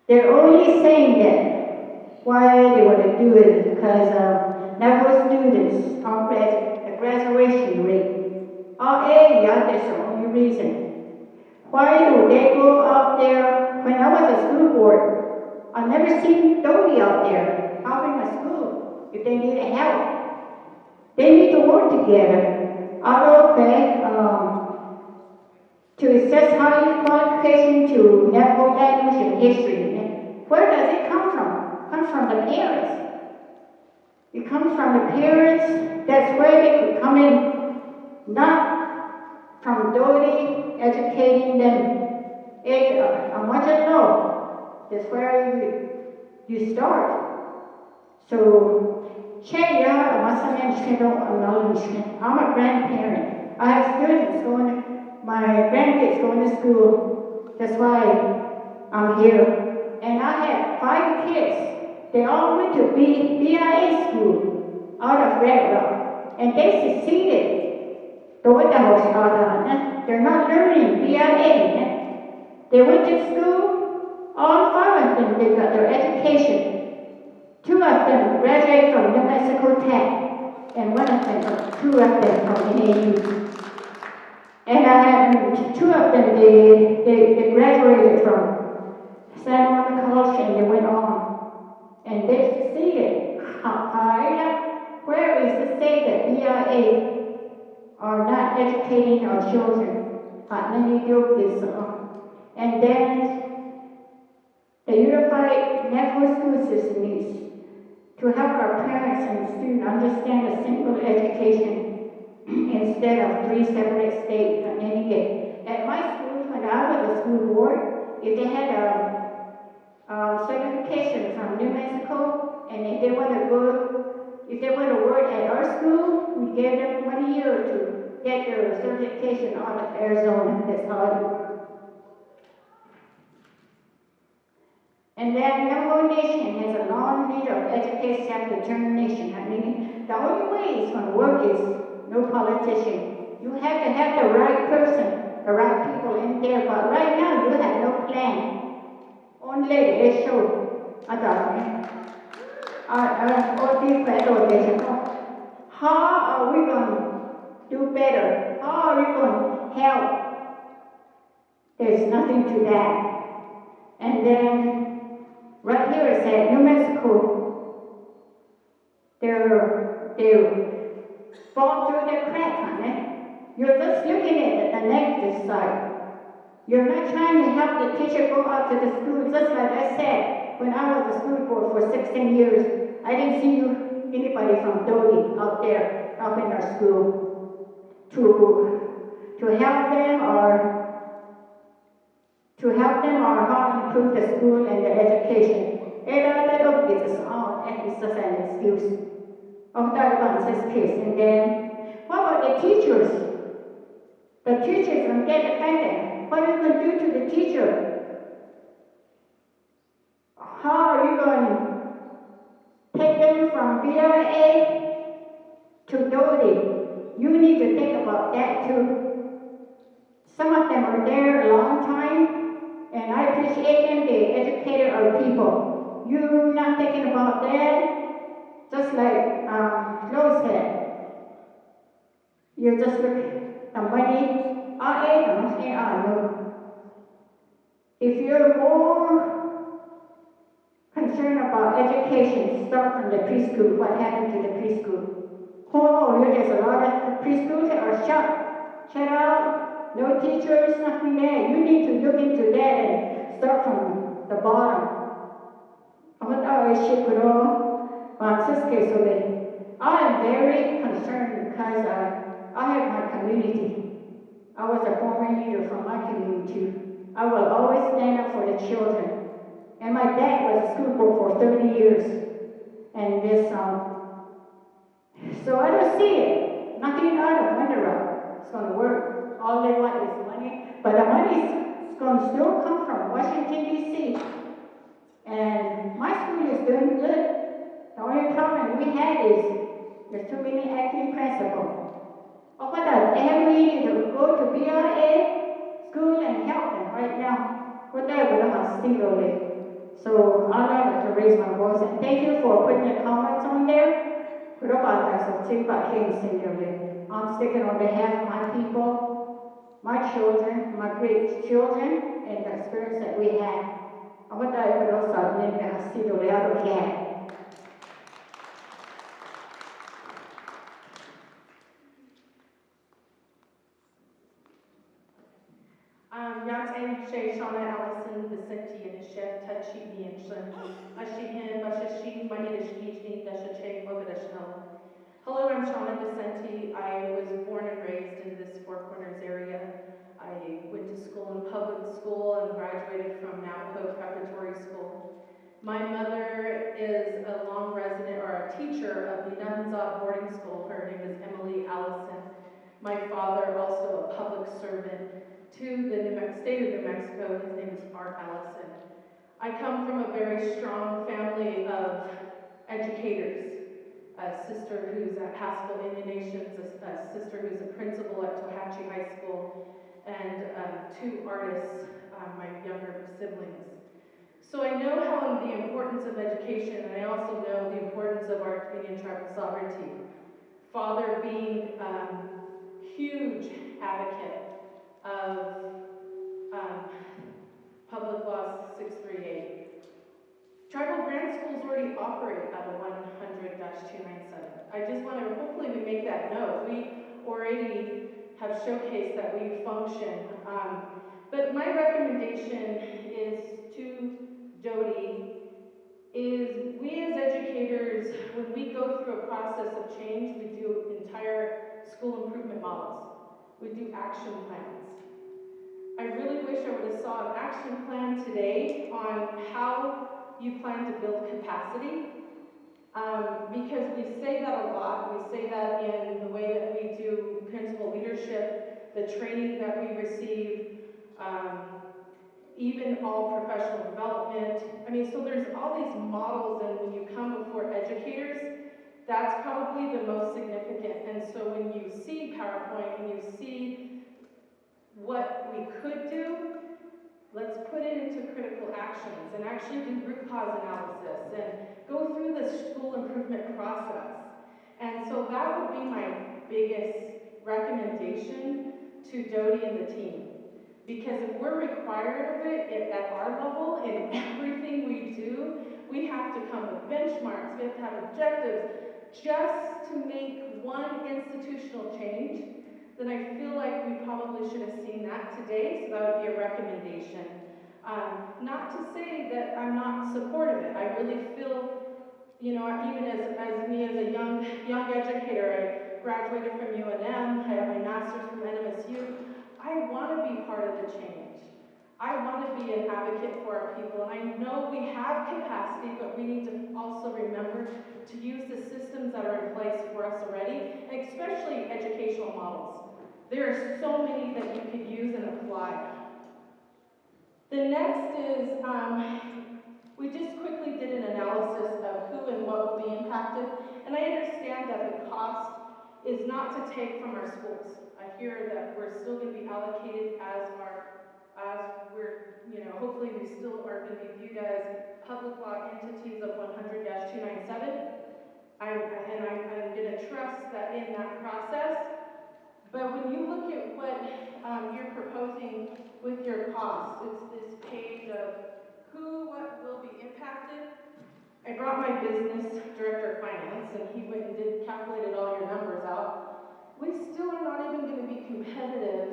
they're only saying that why they want to do it is because Navajo students on the graduation rate are A, yeah, that's the only reason. Why do they go out there? When I was a school board, I never seen Dodie out there helping my school if they needed help. They need to work together. To assess higher qualification to Navajo language and history. Where does it come from? It comes from the parents. It comes from the parents. That's where they could come in, not from Dodie educating them. I want you to know, that's where you start. So, I'm a grandparent. I have students my grandkids going to school. That's why I'm here. And I have 5 kids. They all went to BIA school out of Red Rock. And they succeeded. They're not learning BIA. They went to school. All 5 of them, they got their education. 2 of them graduated from New Mexico Tech. And 2 of them from NAU. And I had 2 of them, they graduated from San Juan College and they went on. And they succeeded. Where is the state that BIA are not educating our children? And then the Unified Navajo School System needs to help our parents and students understand a simple education instead of 3 separate states. At my school, when I was a school board, if they had a certification from New Mexico, and if they want to work at our school, we gave them 1 year to get their certification out of Arizona. That's how it works. And then Navajo Nation has a long lead of education self-determination. The only way it's going to work is no politician. You have to have the right person, the right people in there, but right now you have no plan. Only they show. How are we going to do better? How are we going to help? There's nothing to that. And then, right here it said, New Mexico, they're fall through the crack, honey. You're just looking at the negative side. You're not trying to help the teacher go out to the school. Just like I said, when I was a school board for 16 years, I didn't see anybody from Dodie out there helping our school to help them or how to improve the school and the education. That is all, and it's just an excuse. Of that one, this case. And then, what about the teachers? The teachers don't get affected. What are you going to do to the teacher? How are you going to take them from BIA to Dodie? You need to think about that too. Some of them are there a long time, And I appreciate them, they educated our people. You not thinking about that, just like Lois said. You just look at the money, no. If you're more concerned about education, start from the preschool, what happened to the preschool? Oh, there's a lot of preschools that are shut out, no teachers, nothing there. You need to look into that and start from the bottom. I am very concerned because I have my community. I was a former leader from my community. I will always stand up for the children. And my dad was a school board for 30 years. And this, so I don't see it. Nothing out of Wonder it's going to work. All they want is money. But the money is going to still come from Washington, D.C. And my school is doing good. The only problem we had is there's too many acting principals. Every meeting that we go to BRA school and help them right now. So I'm not to raise my voice and thank you for putting the comments on there. I'm speaking on behalf of my people, my children, my great children, and the experience that we had. Yate Shay Shauna Allison, Vicente and Chef Tachi Nianchen, Ashihin, Bashashi, Mayidishni, Dashache, Mogadashno. Hello, I'm Shauna Vicente. I was born and raised in this Four Corners area. I went to school in public school and graduated from Navajo Preparatory School. My mother is a long resident or a teacher of the Nunzat boarding school. Her name is Emily Allison. My father, also a public servant to the state of New Mexico. His name is Art Allison. I come from a very strong family of educators. A sister who's at Haskell Indian Nations, a sister who's a principal at Tohatchee High School, and two artists, my younger siblings. So I know the importance of education, and I also know the importance of our Indian tribal sovereignty. Father being huge advocate of Public Law 638. Tribal grant schools already operate at a 100-297. I just want to, hopefully we make that note. We already have showcased that we function. But my recommendation is to Jody, is we as educators, when we go through a process of change, we do entire school improvement models. We do action plans. I really wish I would have saw an action plan today on how you plan to build capacity, because we say that a lot. We say that in the way that we do principal leadership, the training that we receive, even all professional development. I mean, so there's all these models, and when you come before educators, that's probably the most significant. And so when you see PowerPoint and you see what we could do, let's put it into critical actions and actually do root cause analysis and go through the school improvement process. And so that would be my biggest recommendation to Dodie and the team. Because if we're required of it at our level, in everything we do, we have to come with benchmarks, we have to have objectives, just to make one institutional change, then I feel like we probably should have seen that today, so that would be a recommendation. Not to say that I'm not supportive of it. I really feel, you know, even as me as a young educator, I graduated from UNM, I have my master's from NMSU. I want to be part of the change. I want to be an advocate for our people, and I know we have capacity, but we need to also remember to use the systems that are in place for us already, and especially educational models. There are so many that you could use and apply. The next is, we just quickly did an analysis of who and what will be impacted, and I understand that the cost is not to take from our schools. I hear that we're still going to be allocated as our as we're, hopefully we still are going to be viewed as public law entities of 100-297. I'm going to trust that in that process. But when you look at what you're proposing with your costs, it's this page of what will be impacted. I brought my business director of finance, and he went and calculated all your numbers out. We still are not even going to be competitive.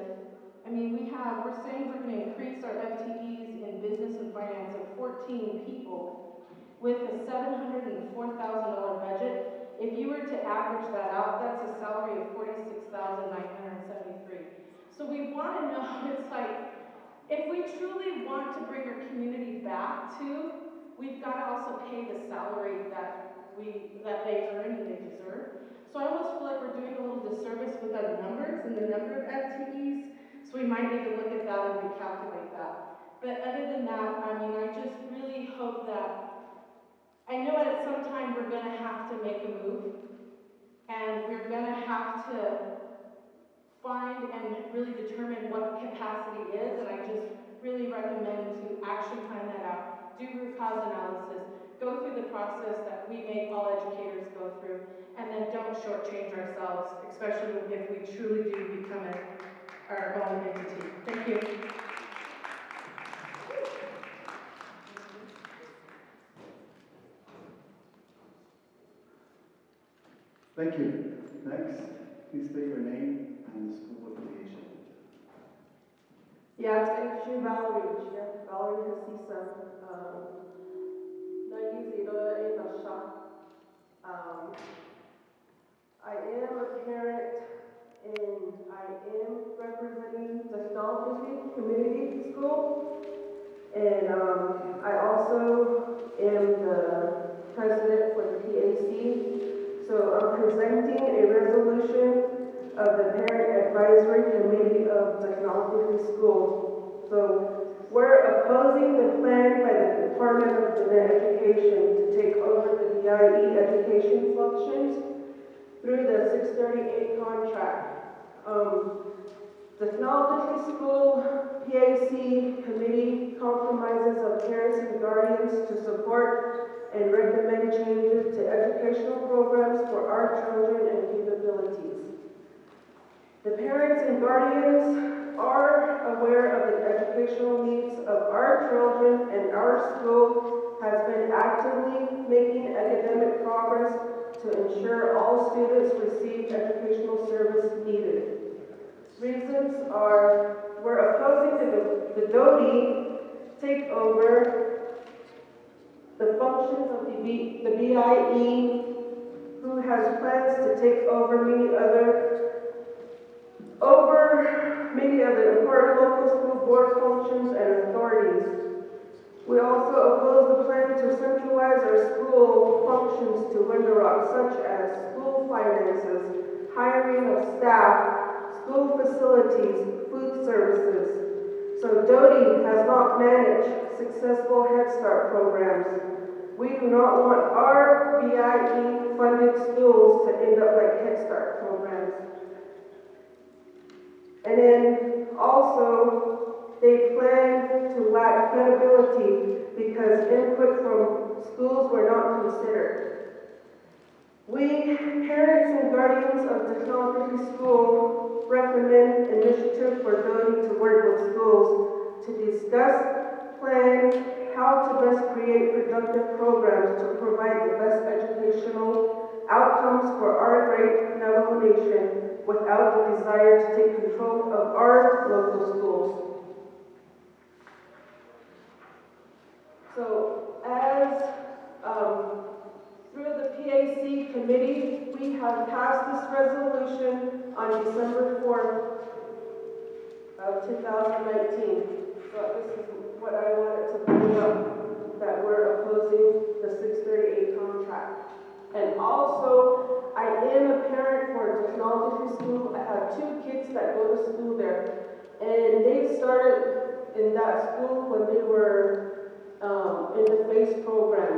I mean, we're saying we're going to increase our FTEs in business and finance of 14 people with a $704,000 budget. If you were to average that out, that's a salary of $46,973. So we want to know, it's like, if we truly want to bring our community back to, we've got to also pay the salary that they earn and they deserve. So I almost feel like we're doing a little disservice with our numbers and the number of FTEs. So we might need to look at that and recalculate that. But other than that, I mean, I just really hope that, I know at some time we're going to have to make a move, and we're going to have to find and really determine what capacity is, and I just really recommend to actually find that out, do root cause analysis, go through the process that we make all educators go through, and then don't shortchange ourselves, especially if we truly do become our own entity. Thank you. Thank you. Next, please state your name and the school affiliation. Yeah, thank you, Valerie. Valerie Hasisa. I am a parent and I am representing the Technology Community School. And I also am the president for the PAC. So I'm presenting a resolution of the Parent Advisory Committee of Technology School. So we're opposing the plan by the Department of Education to take over the DIE education functions through the 638 contract. The Technology School PAC committee compromises of parents and guardians to support and recommend changes to educational programs for our children and capabilities. The parents and guardians are aware of the educational needs of our children, and our school has been actively making academic progress to ensure all students receive educational service needed. Reasons are, we're opposing the DOTI takeover, the functions of the BIE, who has plans to take over many of the important local school board functions and authorities. We also oppose the plan to centralize our school functions to Window Rock, such as school finances, hiring of staff, school facilities, food services. So DOTI has not managed successful Head Start programs. We do not want our BIE funded schools to end up like Head Start programs. And then also, they plan to lack credibility because input from schools were not considered. We, parents and guardians of Technology School, recommend initiative for DOTI to work with schools to discuss, plan how to best create productive programs to provide the best educational outcomes for our great Navajo Nation without the desire to take control of our local schools. So as through the PAC committee, we have passed this resolution on December 4th of 2019. So this is what I wanted to bring up, that we're opposing the 638 contract. And also, I am a parent for a technology school. I have 2 kids that go to school there. And they started in that school when they were in the FACE program,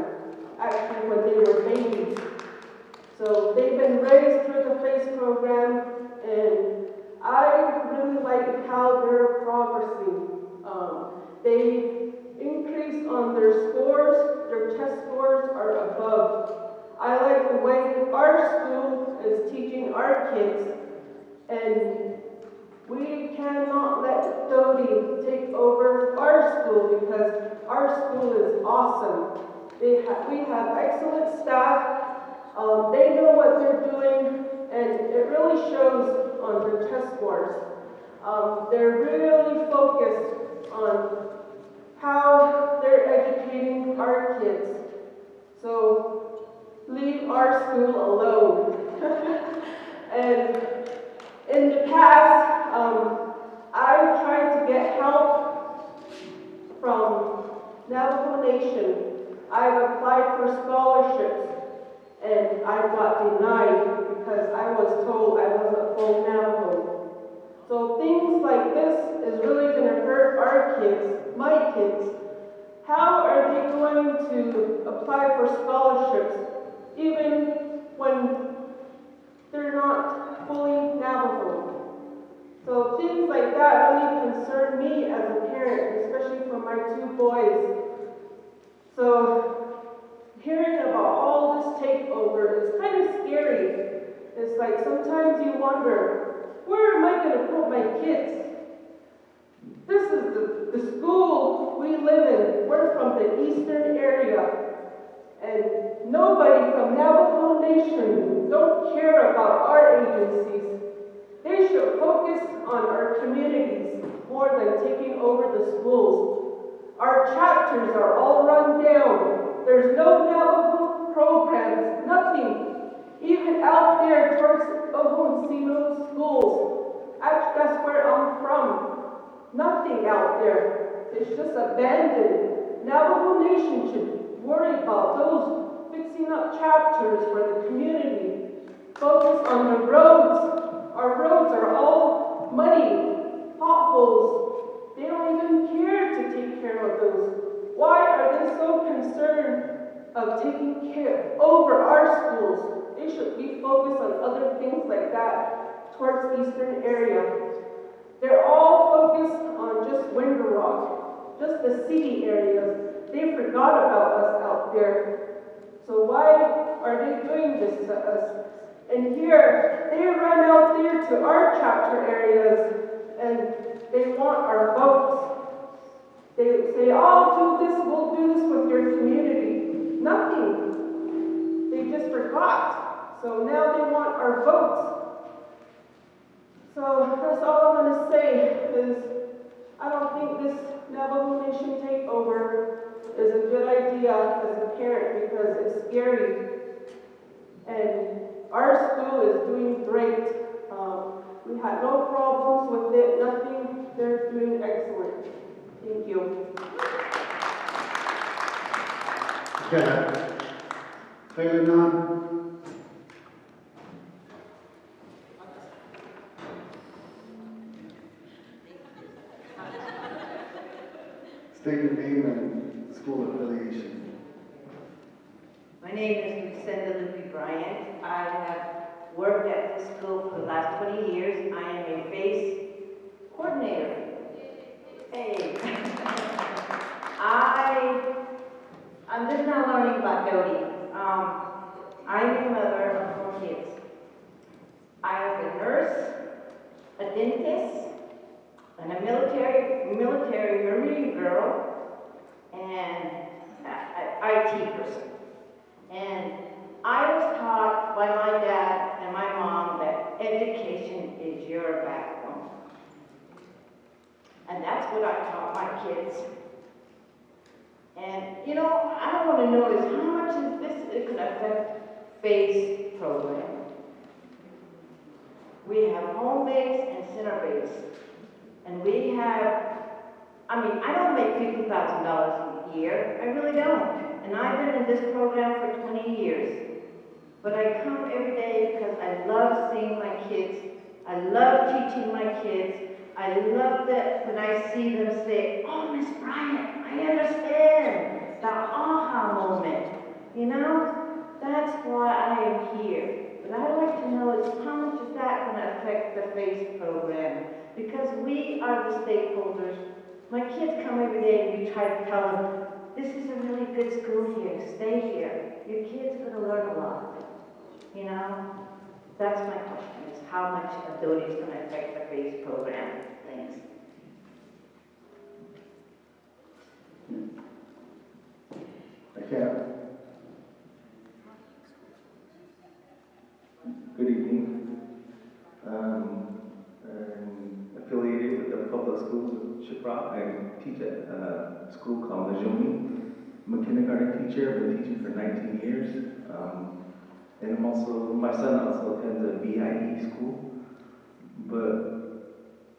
actually when they were babies. So they've been raised through the FACE program, and I really like how they're progressing. They increased on their scores, their test scores are above. I like the way our school is teaching our kids, and we cannot let Dodie take over our school because our school is awesome. We have excellent staff. They know what they're doing, and it really shows on their test scores. They're really focused on how they're educating our kids. So leave our school alone. And in the past, I've tried to get help from Navajo Nation. I've applied for scholarships, and I got denied because I was told I wasn't full Navajo. So things like this is really going to hurt our kids, my kids. How are they going to apply for scholarships even when they're not fully Navajo? So things like that really concern me as a parent, especially for my two boys. So hearing about all this takeover is kind of scary. It's like sometimes you wonder, where am I going to put my kids? This is the school we live in. We're from the eastern area. And nobody from Navajo Nation don't care about our agencies. They should focus on our communities more than taking over the schools. Our chapters are all run down. There's no Navajo programs, nothing. Even out there towards Ohoncino schools. Actually, that's where I'm from. Nothing out there. It's just abandoned. Navajo Nation should worry about those fixing up chapters for the community. Focus on the roads. Our roads are all muddy, potholes. They don't even care to take care of those. Why are they so concerned of taking care over our schools? They should be focused on other things like that towards the eastern area. They're all focused on just Winter Rock, just the city areas. They forgot about us out there. So why are they doing this to us? And here, they run out there to our chapter areas, and they want our votes. They say, oh, do this, we'll do this with your community. Nothing. They just forgot. So now they want our votes. So that's all I'm going to say is I don't think this Navajo Nation takeover is a good idea as a parent because it's scary. And our school is doing great. We had no problems with it, nothing. They're doing excellent. Thank you. Okay. Taylor Nunn. State your name and school affiliation. My name is Lucinda Lupi Bryant. I have worked at this school for the last 20 years. I am a FACE coordinator. Hey. I'm just now learning about Dodie. I'm a mother of 4 kids. I have a nurse, a dentist, and a military Marine girl, and an IT person. And I was taught by my dad and my mom that education is your backbone. And that's what I taught my kids. And, you know, I want to know is how much is this it could affect FACE program. We have home-based and center-based. And we have, I don't make $50,000 a year. I really don't. And I've been in this program for 20 years. But I come every day because I love seeing my kids. I love teaching my kids. I love that when I see them say, oh, Miss Bryant, I understand. The aha moment. You know, that's why I am here. But I'd like to know is how much is that going to affect the FACE program? Because we are the stakeholders. My kids come every day good school here, stay here. Your kids are gonna learn a lot, you know? That's my question, is how much a Doty is gonna affect the base program. Thanks. I can't. Good evening. I'm affiliated with the public schools of SRock. I teach at a school called Najumi. I'm a kindergarten teacher. I've been teaching for 19 years. And my son also attends a BIE school. But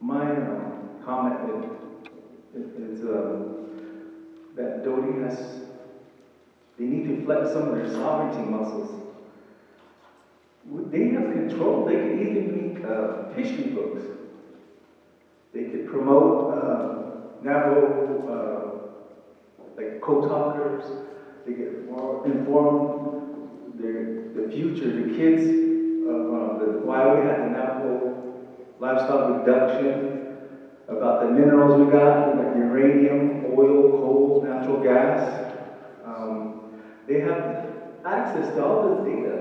my comment is that Doty they need to flex some of their sovereignty muscles. They have control. They could even make history books. They could promote Navajo, like co-talkers. They could inform the future, the kids of why we had the Navajo livestock reduction, about the minerals we got, like uranium, oil, coal, natural gas. They have access to all this data.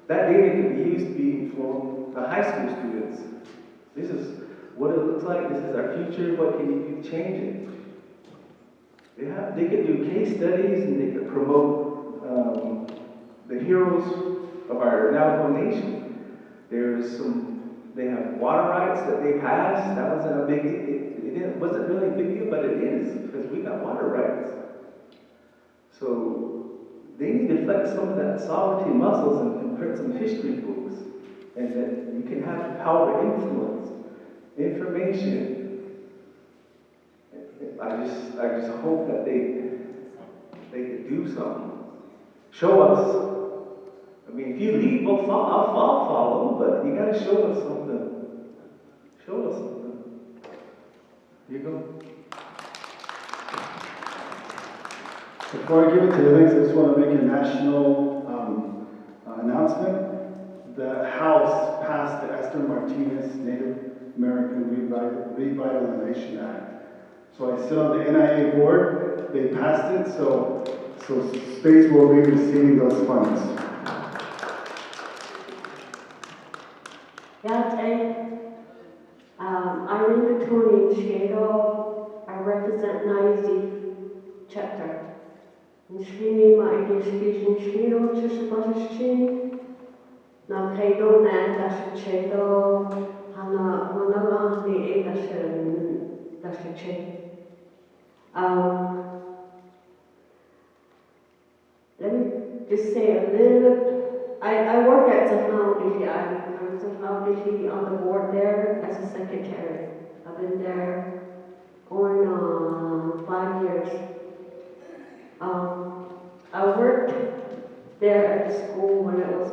That data can be used to inform the high school students. This is what it looks like. This is our future. What can you do to change it? They could do case studies and they could promote the heroes of our Navajo nation. They have water rights that they passed. That wasn't a big deal. It wasn't really a big deal, but it is because we got water rights. So they need to flex some of that sovereignty muscles and print some history books, and that you can have power to influence information. I just hope that they could do something. Show us. I mean, if you lead, I'll follow, but you got to show us something. Show us something. Here you go. Before I give it to the next, I just want to make a national announcement. The House passed the Esther Martinez Native American Revitalization Act. So I sit on the NIA board. They passed it, so states will be receiving those funds. I'm in between Seattle. I represent NISD chapter. Nishini ma idishkishin shiro chishabashini. Na kaido na dashachedo hana ni dashache. Let me just say a little. I work at Technology. I'm Technology on the board there as a secretary. I've been there going on 5 years. I worked there at the school when it was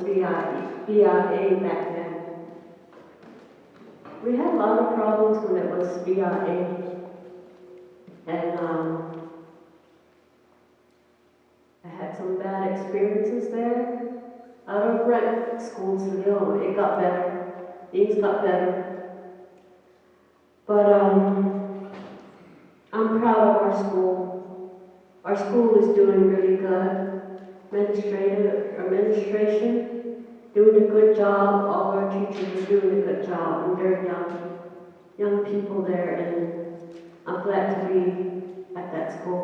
BIA back then. We had a lot of problems when it was BIA. And I had some bad experiences there. I don't regret schools, it got better. Things got better. But I'm proud of our school. Our school is doing really good. Administration, doing a good job. All our teachers are doing a good job, and they're young people there, and I'm glad to be at that school.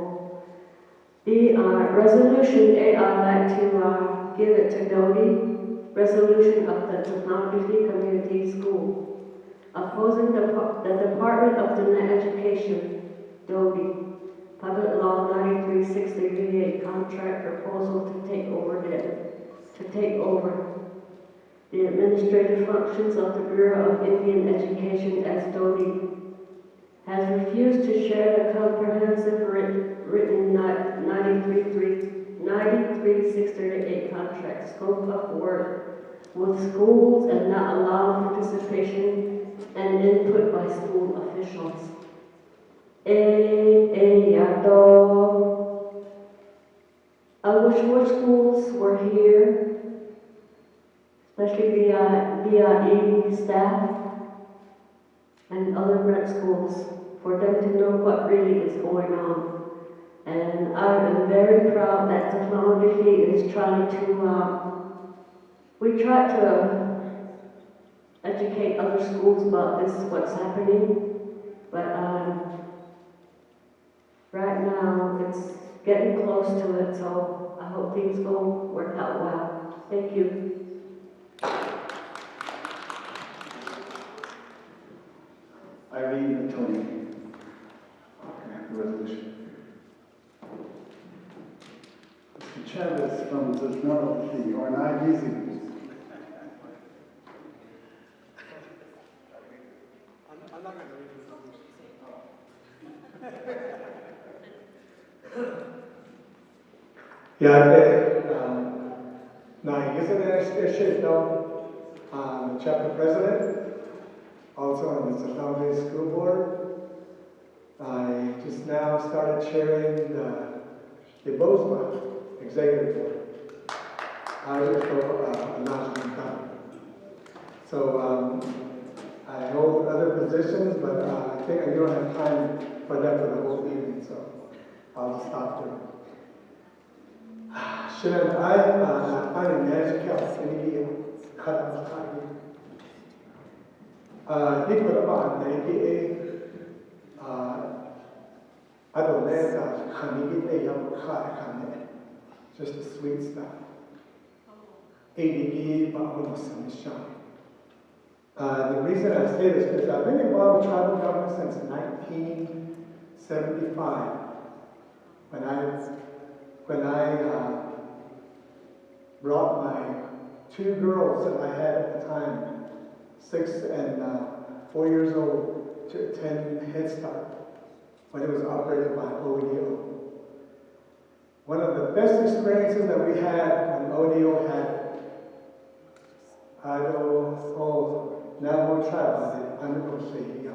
The resolution, I'd like to give it to Doty. Resolution of the Technology Community School. Opposing the Department of Education, Doty. Public Law 93-638 contract proposal to take over the administrative functions of the Bureau of Indian Education as Doty. Has refused to share the comprehensive written 93-638 contract scope of work with schools and not allow participation and input by school officials. I wish more schools were here, especially BIE staff and other grant schools, for them to know what really is going on. And I am very proud that the foundation is trying to, we try to educate other schools about this, what's happening, but right now it's getting close to it, so I hope things will work out well. Thank you. Irene and Tony. Okay, the resolution. Mr. Chavez from the North, or not easy. I'm not going to read the resolution. Now, yesterday, the chapter president, also on the Southern School Board. I just now started chairing the BOSMA Executive Board. I was for a national company. So I hold other positions, but I think I don't have time for that for the whole evening, so I'll just stop there. Should I find a magic house in cut off time? He put about 98 adolescents coming in young car, just the sweet stuff. 88 about submission. The reason I say this is I've been involved with tribal government since 1975. When I brought my two girls that I had at the time, 6 and 4 years old, to attend Head Start when it was operated by ODO. One of the best experiences that we had when ODO had Navajo tribe under Osage.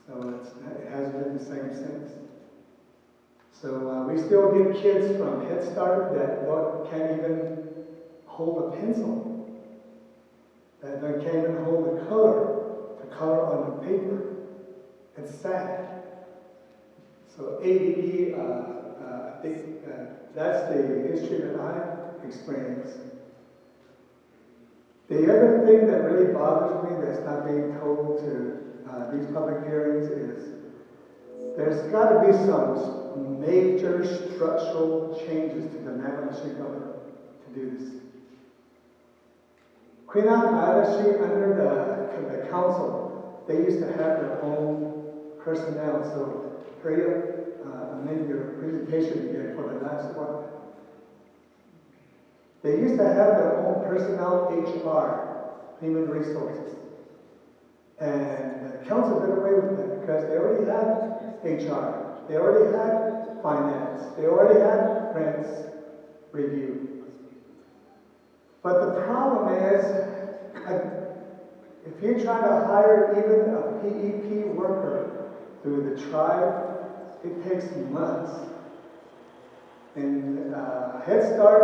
So it hasn't been the same since. So we still get kids from Head Start that can't even hold a pencil, that they can't even hold the color on the paper. It's sad. So ADD, I think that's the history that I've experienced. The other thing that really bothers me that's not being told to these public hearings is there's got to be some major structural changes to the Navajo government to do this. Queen Anne under the council, they used to have their own personnel. So hurry up, amend your presentation again for the last one. They used to have their own personnel HR, human resources. And the council did away with that because they already had HR, they already had finance, they already had grants review. But the problem is, if you try to hire even a PEP worker through the tribe, it takes months. And Head Start,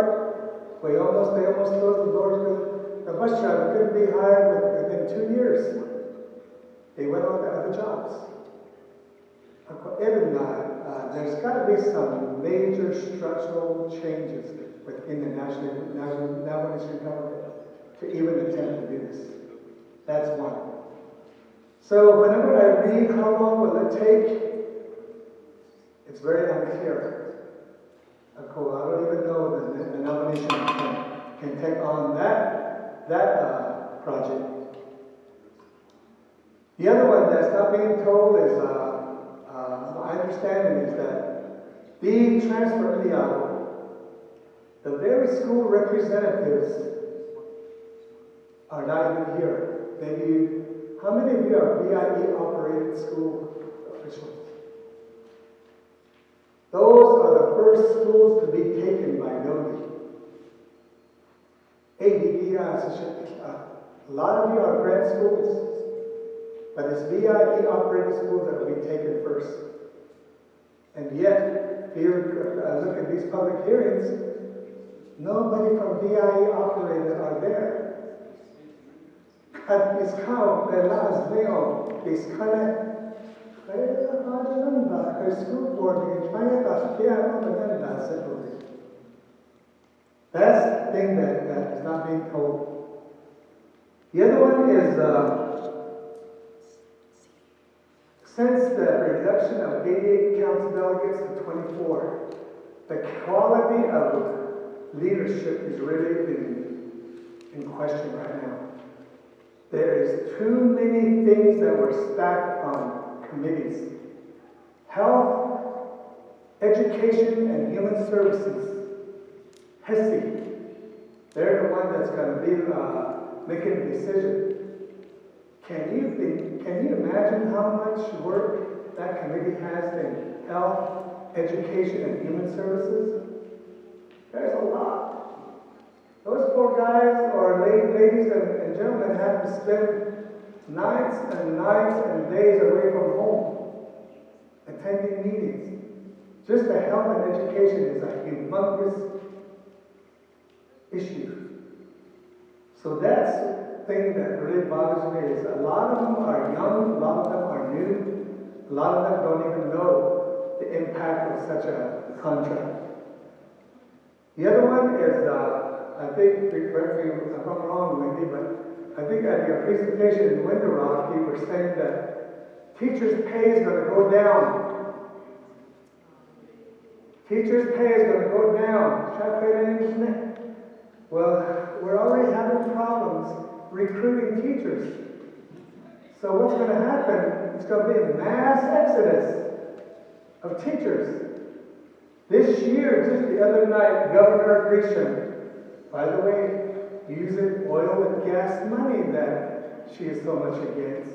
they almost closed the doors because the bus driver couldn't be hired within 2 years. They went on to other jobs. There's got to be some major structural changes within the Navajo government to even attempt to do this. That's one. So whenever I read how long will it take, it's very unclear. I don't even know that the nomination can take on that project. The other one that's not being told is, my understanding is that the transfer the very school representatives are not even here. Maybe, how many of you are VIE operated school officials? Those are the first schools to be taken by NODI. A lot of you are grant schools, but it's VIE operated schools that will be taken first. And yet, if you look at these public hearings, nobody from VIE operated are there. At this count, the last meal is kind of school board, that's the thing that is not being told. The other one is, since the reduction of 88 council delegates to 24, the quality of leadership is really in question right now. There is too many things that were stacked on committees. Health, education, and human services. HESI. They're the one that's going to be making a decision. Can you imagine how much work that committee has in health, education, and human services? There's a lot. Those poor guys or ladies and gentlemen have to spend nights and nights and days away from home, attending meetings. Just the health and education is a humongous issue. So that's the thing that really bothers me is a lot of them are young, a lot of them are new, a lot of them don't even know the impact of such a contract. The other one is, I think, correct me if I'm wrong, Wendy, but I think at your presentation in Window Rock, you were saying that teachers' pay is going to go down. Teachers' pay is going to go down. Well, we're already having problems recruiting teachers. So what's going to happen? It's going to be a mass exodus of teachers. This year, just the other night, Governor Grisham, by the way, using oil and gas money that she is so much against,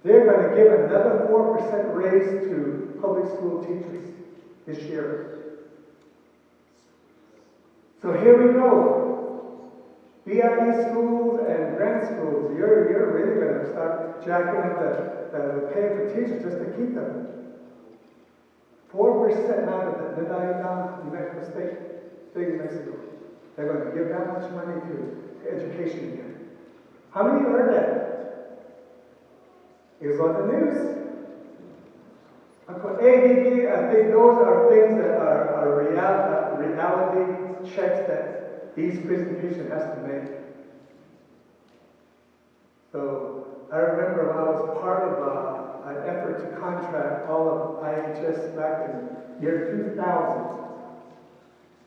they're going to give another 4% raise to public school teachers this year. So here we go. BIE schools and grant schools, you're really going to start jacking up the pay for teachers just to keep them. 4% out of the New Mexico state of Mexico. They're going to give that much money to education here. How many heard that? It was on the news. For ADD, I think those are things that are reality checks that these presentations has to make. So I remember when I was part of an effort to contract all of IHS back in year 2000.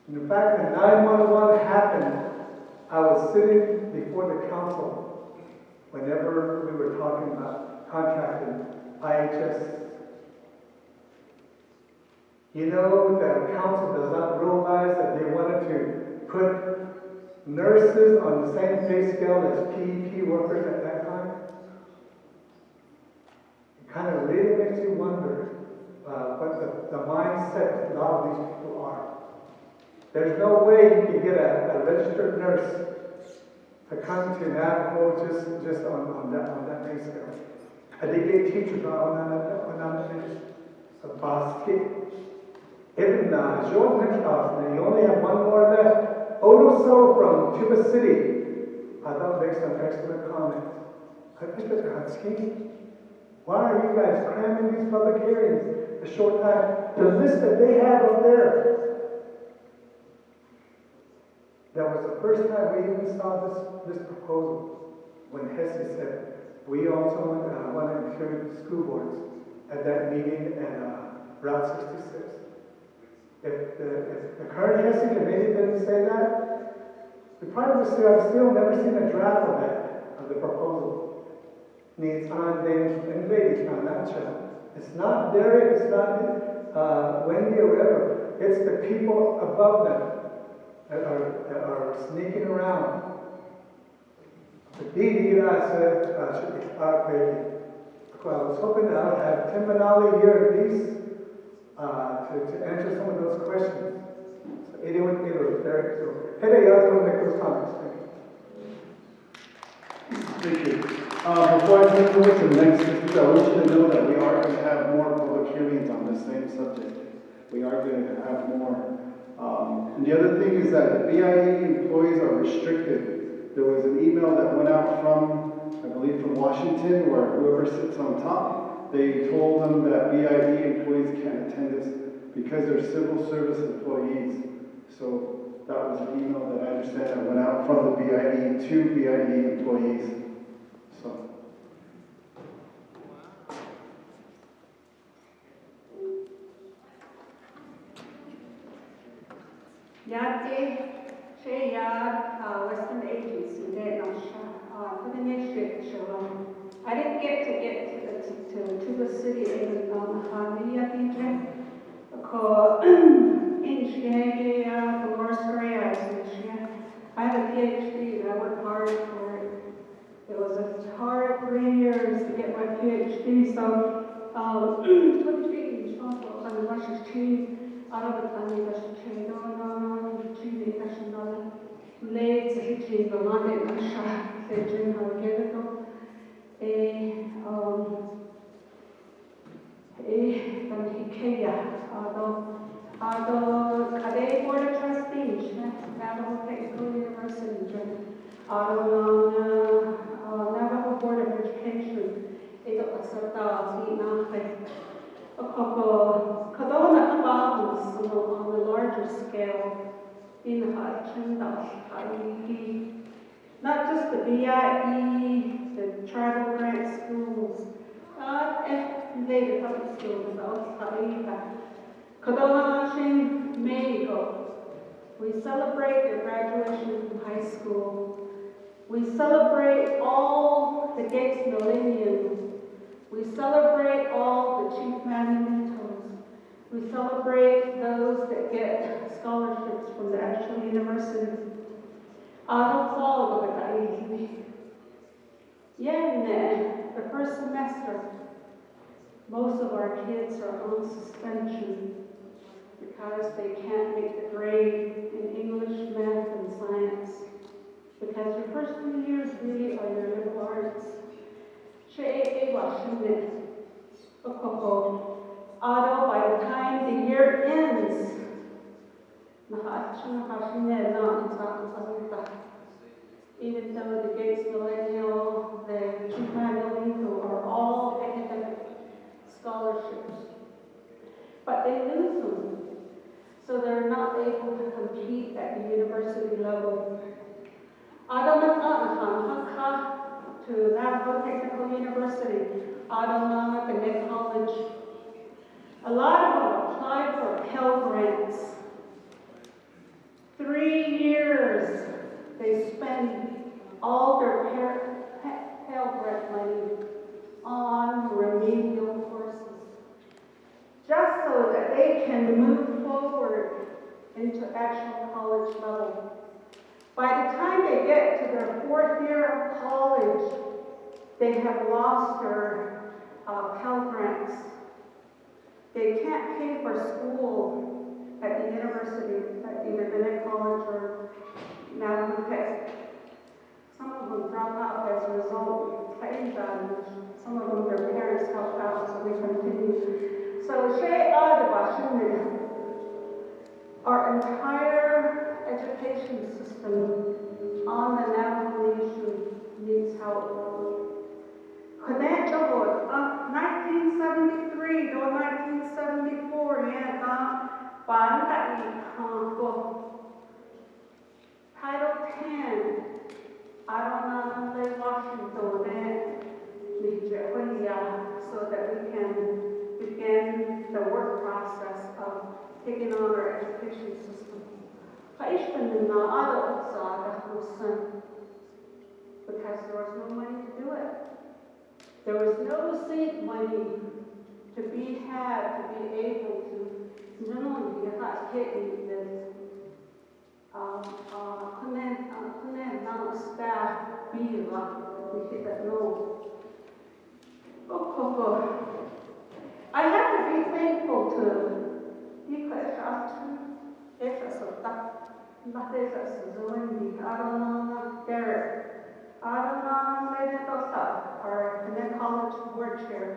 And in fact, when 911 happened, I was sitting before the council whenever we were talking about contracting IHS. You know, the council does not realize that they wanted to put nurses on the same pay scale as PEP workers at that time. It kind of really makes you wonder what the mindset of a lot of these people are. There's no way you can get a registered nurse to come to Navajo just on that pay scale. I did get teachers on that. So basket. Even George Metcalf, and you only have one more left. Odoso from Tuba City. I thought makes some excellent comments. Why are you guys cramming these public hearings a short time? The list that they have up there. That was the first time we even saw this proposal when Hesse said we also want to include school boards at that meeting at Route 66. If the current Hesse committee didn't say that, we probably would say I've still never seen a draft of that, of the proposal. It's on the ladies, not Chad. It's not Derek, it's not Wendy or whatever. It's the people above them that are sneaking around. The DD, I said, should be well, I was hoping that I would have Tim Manali here at least to answer some of those questions. So anyone can do it, Derek. So, hey, you guys want to make those comments? Thank you. Before I take over to the next speaker, I want you to know that we are going to have more public hearings on the same subject. We are going to have more. And the other thing is that the BIE employees are restricted. There was an email that went out from, I believe, from Washington, where whoever sits on top they told them that BIE employees can't attend this because they're civil service employees. So that was an email that I understand that went out from the BIE to BIE employees. So. Yate, she Western Agency, they not for the next year, I didn't get to the city in Hania DJ. Because in Chicago, the worst career I have a PhD and I worked hard for it. It was a hard 3 years to get my PhD, so 23 responsible for the Russian team. Arabistan Russian no Chile national late history the London Russia sejin harketo Kenya Kade Board of Trustees Navajo Technical University Navajo Board of Education ito asarta si a couple on the larger scale in not just the BIE, the tribal grant schools, and later public schools, we celebrate their graduation from high school. We celebrate all the Gates Millennium. We celebrate all the chief manitos. We celebrate those that get scholarships from the actual universities. The first semester, most of our kids are on suspension because they can't make the grade in English, math, and science. Because your first 2 years really are your liberal arts. Although by the time the year ends, even though the Gates Millennial, the Chief are all academic scholarships, but they lose them, so they're not able to compete at the university level. To Navajo Technical University, Adonai College. A lot of them applied for Pell Grants. 3 years they spend all their Pell Grant money on remedial courses, just so that they can move forward into actual college level. By the time they get to their 4th year of college, they have lost their Pell Grants. They can't pay for school at the university, at either college or Navajo Tech. Some of them drop out as a result. Some of them, their parents help out, so they continue. So our entire education system on the Navajo Nation needs help. 1973 to 1974, Title 10, so that we can begin the work process of taking on our education system. Because there was no money to do it. There was no seed money to be had to be able to staff I have to be thankful to Derek. Our college board chair.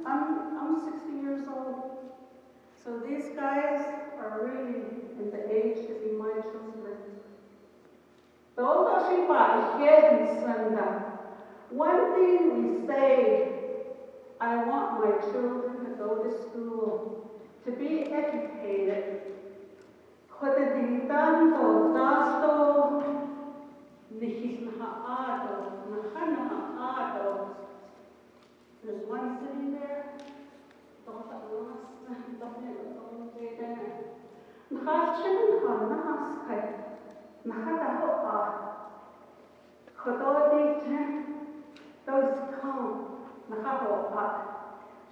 I'm 60 years old. So these guys are really in the age to be my children. One thing we say, I want my children to go to school, to be educated. There's one sitting there. Those come,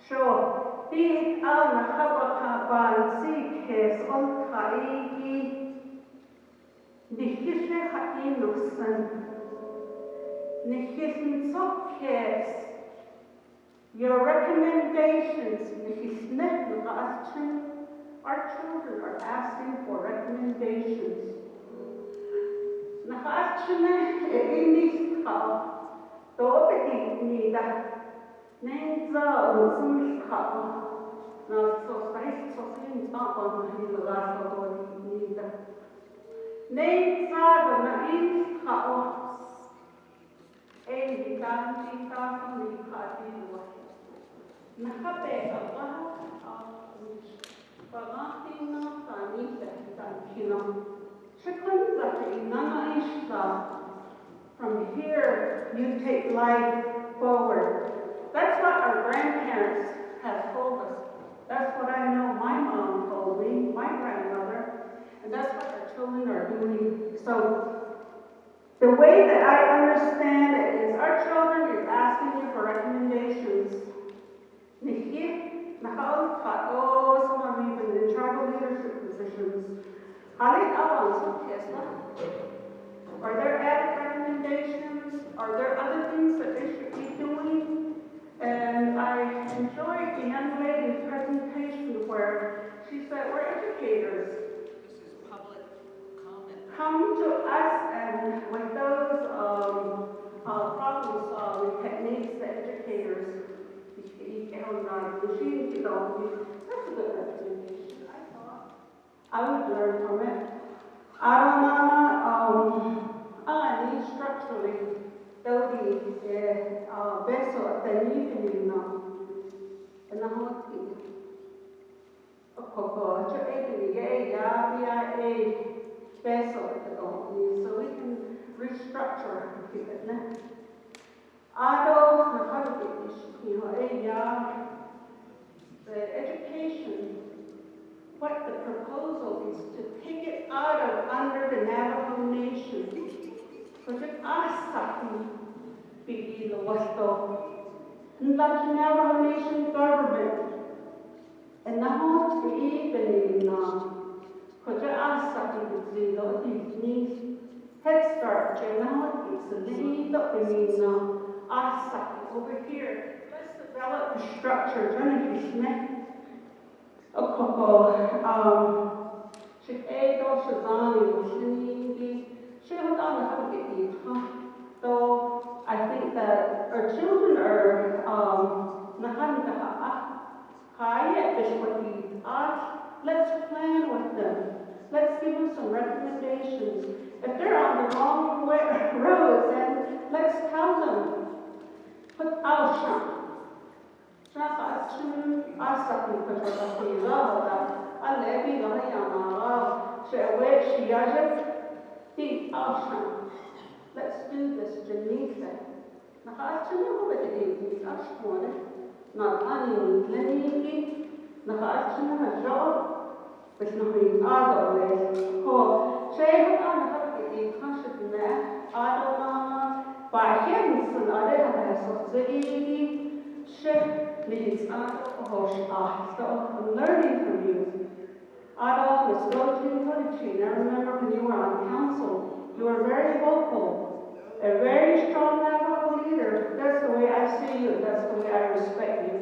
sure, these are Nahabakan case on Kaigi, the Hishe Hainusan, the Hisin Sok case. Your recommendations, our children are asking for recommendations. From here, you take life forward. That's what our grandparents have told us. That's what I know my mom told me, my grandmother, and that's what our children are doing. So the way that I understand it is our children is asking you for recommendations. Some of even in tribal leadership positions. Are there added recommendations? Are there other things that they should be doing? And I enjoyed the young lady's presentation where she said, we're educators. This is public comment. Come to us and with those problem-solving techniques, the educators, that's a good recommendation, I thought. I would learn from it. Structurally, beso so we can restructure it. The education, what the proposal is to take it out of under the Navajo Nation. Because it asking be the Wasto. And like the Navajo Nation government. And now to even now. Because it asking be the these Head Start, now it's a lead up in over here. Let's develop the structure. Jennifer Smith. So I think that our children are let's plan with them. Let's give them some recommendations. If they're on the wrong road, then let's tell them. Put out let's do this, Janita. Not only Lenny, Nahachana, job, but no other way. Shave on the conscious in there, by him, son, I have a shift leads out of so I'm learning from you. Otto was floating poetry. I remember when you were on council, you were very vocal, a very strong Navajo leader. That's the way I see you, that's the way I respect you.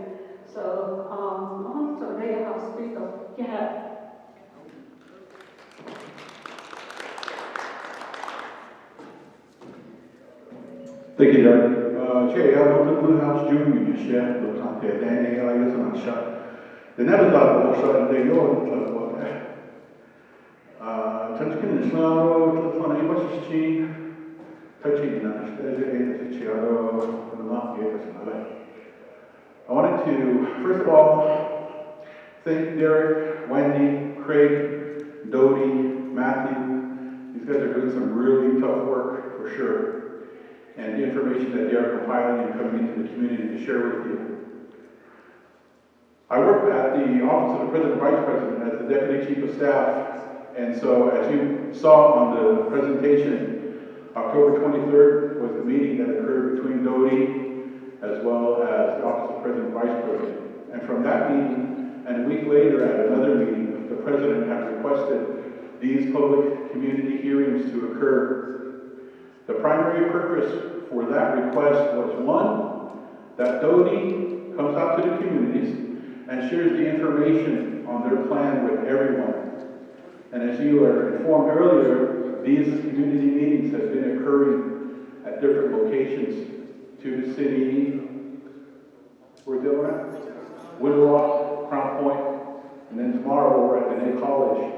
So, so they have to speak of, yeah. Thank you, Doug. House Junior chef, the content, and I guess I'm shot. The never thought also they go Tanzkin is now 20 bucks. touching I wanted to, first of all, thank Derek, Wendy, Craig, Dodie, Matthew. These guys are doing some really tough work, for sure. And the information that they are compiling and coming into the community to share with you. I work at the Office of the President Vice President as the Deputy Chief of Staff. And so, as you saw on the presentation, October 23rd was the meeting that occurred between Dodie as well as the Office of President Vice President. And from that meeting, and a week later at another meeting, the President had requested these public community hearings to occur. The primary purpose for that request was, one, that Dodie comes out to the communities and shares the information on their plan with everyone. And as you were informed earlier, these community meetings have been occurring at different locations. To the city, where's the other one? Little Rock, Crown Point, and then tomorrow we're at the Nate College.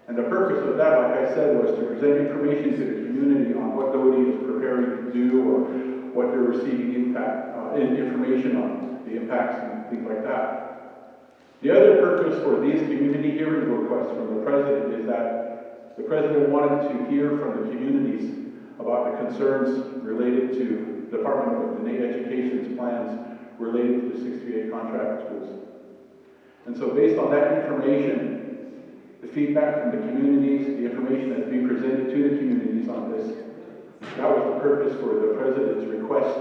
And the purpose of that, like I said, was to present information to the community on what Dodie is preparing to do or what they're receiving information on, the impacts and things like that. The other purpose for these community hearing requests from the President is that the President wanted to hear from the communities about the concerns related to Department of Education's plans related to the 638 contract schools. And so based on that information, the feedback from the communities, the information that's being presented to the communities on this, that was the purpose for the President's request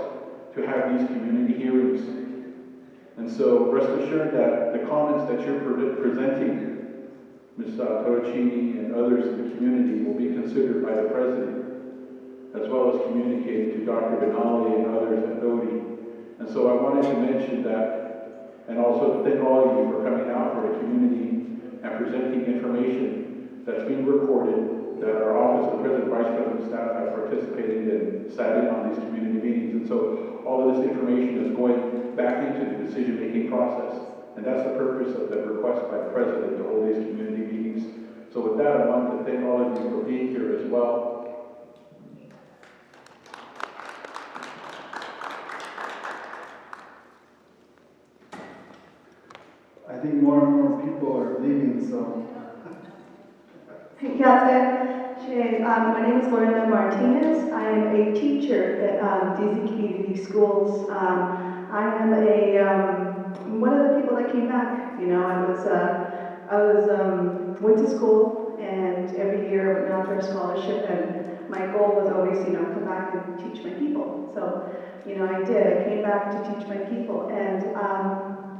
to have these community hearings. And so rest assured that the comments that you're presenting, Ms. Torricini and others in the community, will be considered by the President, as well as communicated to Dr. Benali and others at Dodie. And so I wanted to mention that, and also to thank all of you for coming out for the community and presenting information that's being recorded, that our Office of the President Vice President staff have participated and sat in on these community meetings. And so all of this information is going back into the decision-making process. And that's the purpose of the request by the President to hold these community meetings. So with that, I wanted to thank all of you for being here as well. I think more and more people are leaving, so. My name is Lorena Martinez. I am a teacher at DEC Community Schools. I am one of the people that came back. You know, went to school, and every year I went out for a scholarship, and my goal was always, come back and teach my people. So, I did. I came back to teach my people, and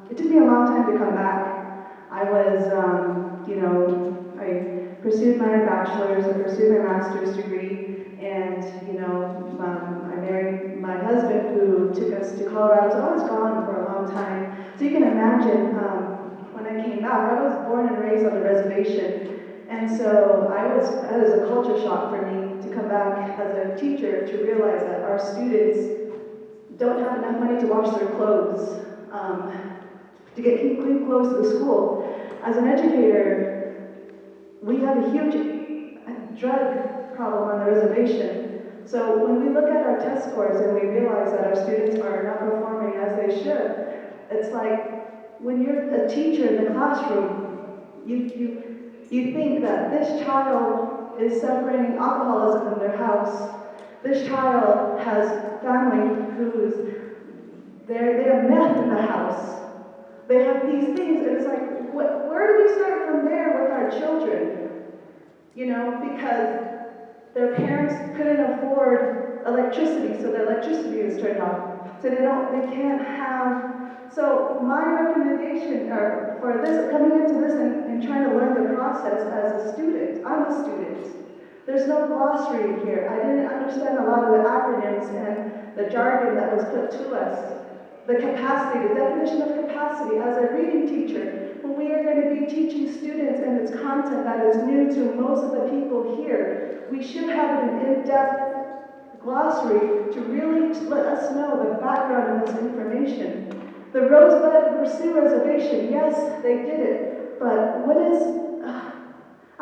it took me a long time to come back. I was, I pursued my bachelor's, I pursued my master's degree, and, I married my husband who took us to Colorado. So I was gone for a long time. So you can imagine, when I came back, I was born and raised on the reservation. And so that was a culture shock for me to come back as a teacher to realize that our students don't have enough money to wash their clothes, to get clean clothes to the school. As an educator, we have a huge drug problem on the reservation. So when we look at our test scores and we realize that our students are not performing as they should, it's like when you're a teacher in the classroom, you think that this child is suffering alcoholism in their house. This child has family they have meth in the house. They have these things, and it's like, where do we start from there with our children? Because their parents couldn't afford electricity, so their electricity is turned off. So they can't have. So my recommendation for this, coming into this and trying to learn the process as a student, I'm a student. There's no glossary in here. I didn't understand a lot of the acronyms and the jargon that was put to us. The capacity, the definition of capacity as a reading teacher, when we are going to be teaching students and it's content that is new to most of the people here, we should have an in-depth glossary to really let us know the background of this information. The Rosebud Sioux Reservation, yes, they did it, but I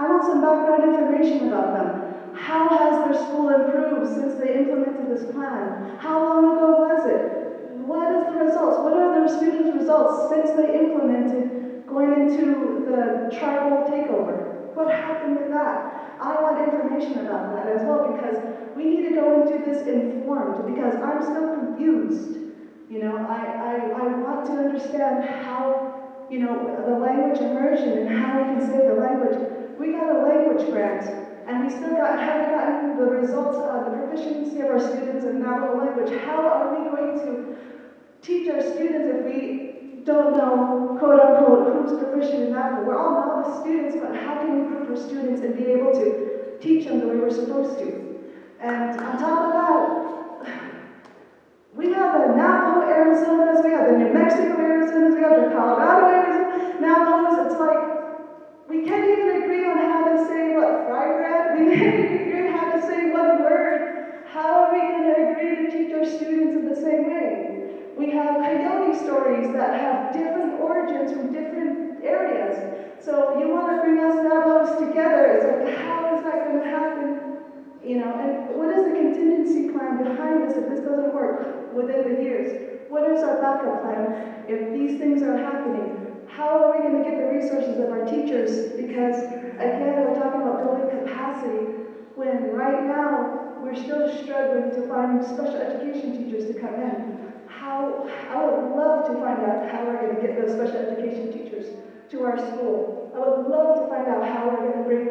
want some background information about them. How has their school improved since they implemented this plan? How long ago was it? What is the results? What are their students' results since they implemented going into the tribal takeover? What happened with that? I want information about that as well, because we need to go into this informed, because I'm still confused. You know, I want to understand how, you know, the language immersion and how we can save the language. We got a language grant, and we still haven't gotten the results of the proficiency of our students in Navajo language. How are we going to teach our students if we don't know, quote unquote, who's proficient in Navajo? We're all novice students, but how can we prep our students and be able to teach them the way we're supposed to? And on top of that, we have the Navajo Arizonas, we have the New Mexico Arizonas, we have the Colorado Arizonas, Navajos. It's like, we can't even agree on how to say what, fry bread? We can't even agree on how to say one word. How are we going to agree to teach our students in the same way? We have coyote stories that have different origins from different areas. So you want to bring us Navajos together. It's like, how is that going to happen? You know, and what is the contingency plan behind this if this doesn't work within the years? What is our backup plan if these things are happening? How are we going to get the resources of our teachers? Because, again, we're talking about building capacity when right now we're still struggling to find special education teachers to come in. I would love to find out how we're going to get those special education teachers to our school. I would love to find out how we're going to bring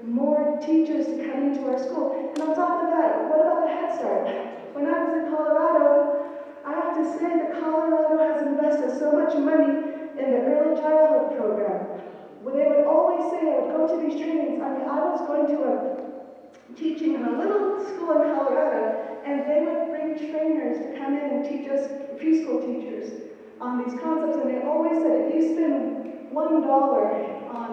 more teachers to come into our school. And on top of that, what about the Head Start? When I was in Colorado, I have to say that Colorado has invested so much money in the early childhood program. When they would always say, I would go to these trainings. I mean, I was going to teaching in a little school in Colorado, and they would bring trainers to come in and teach us preschool teachers on these concepts. And they always said, if you spend $1 on,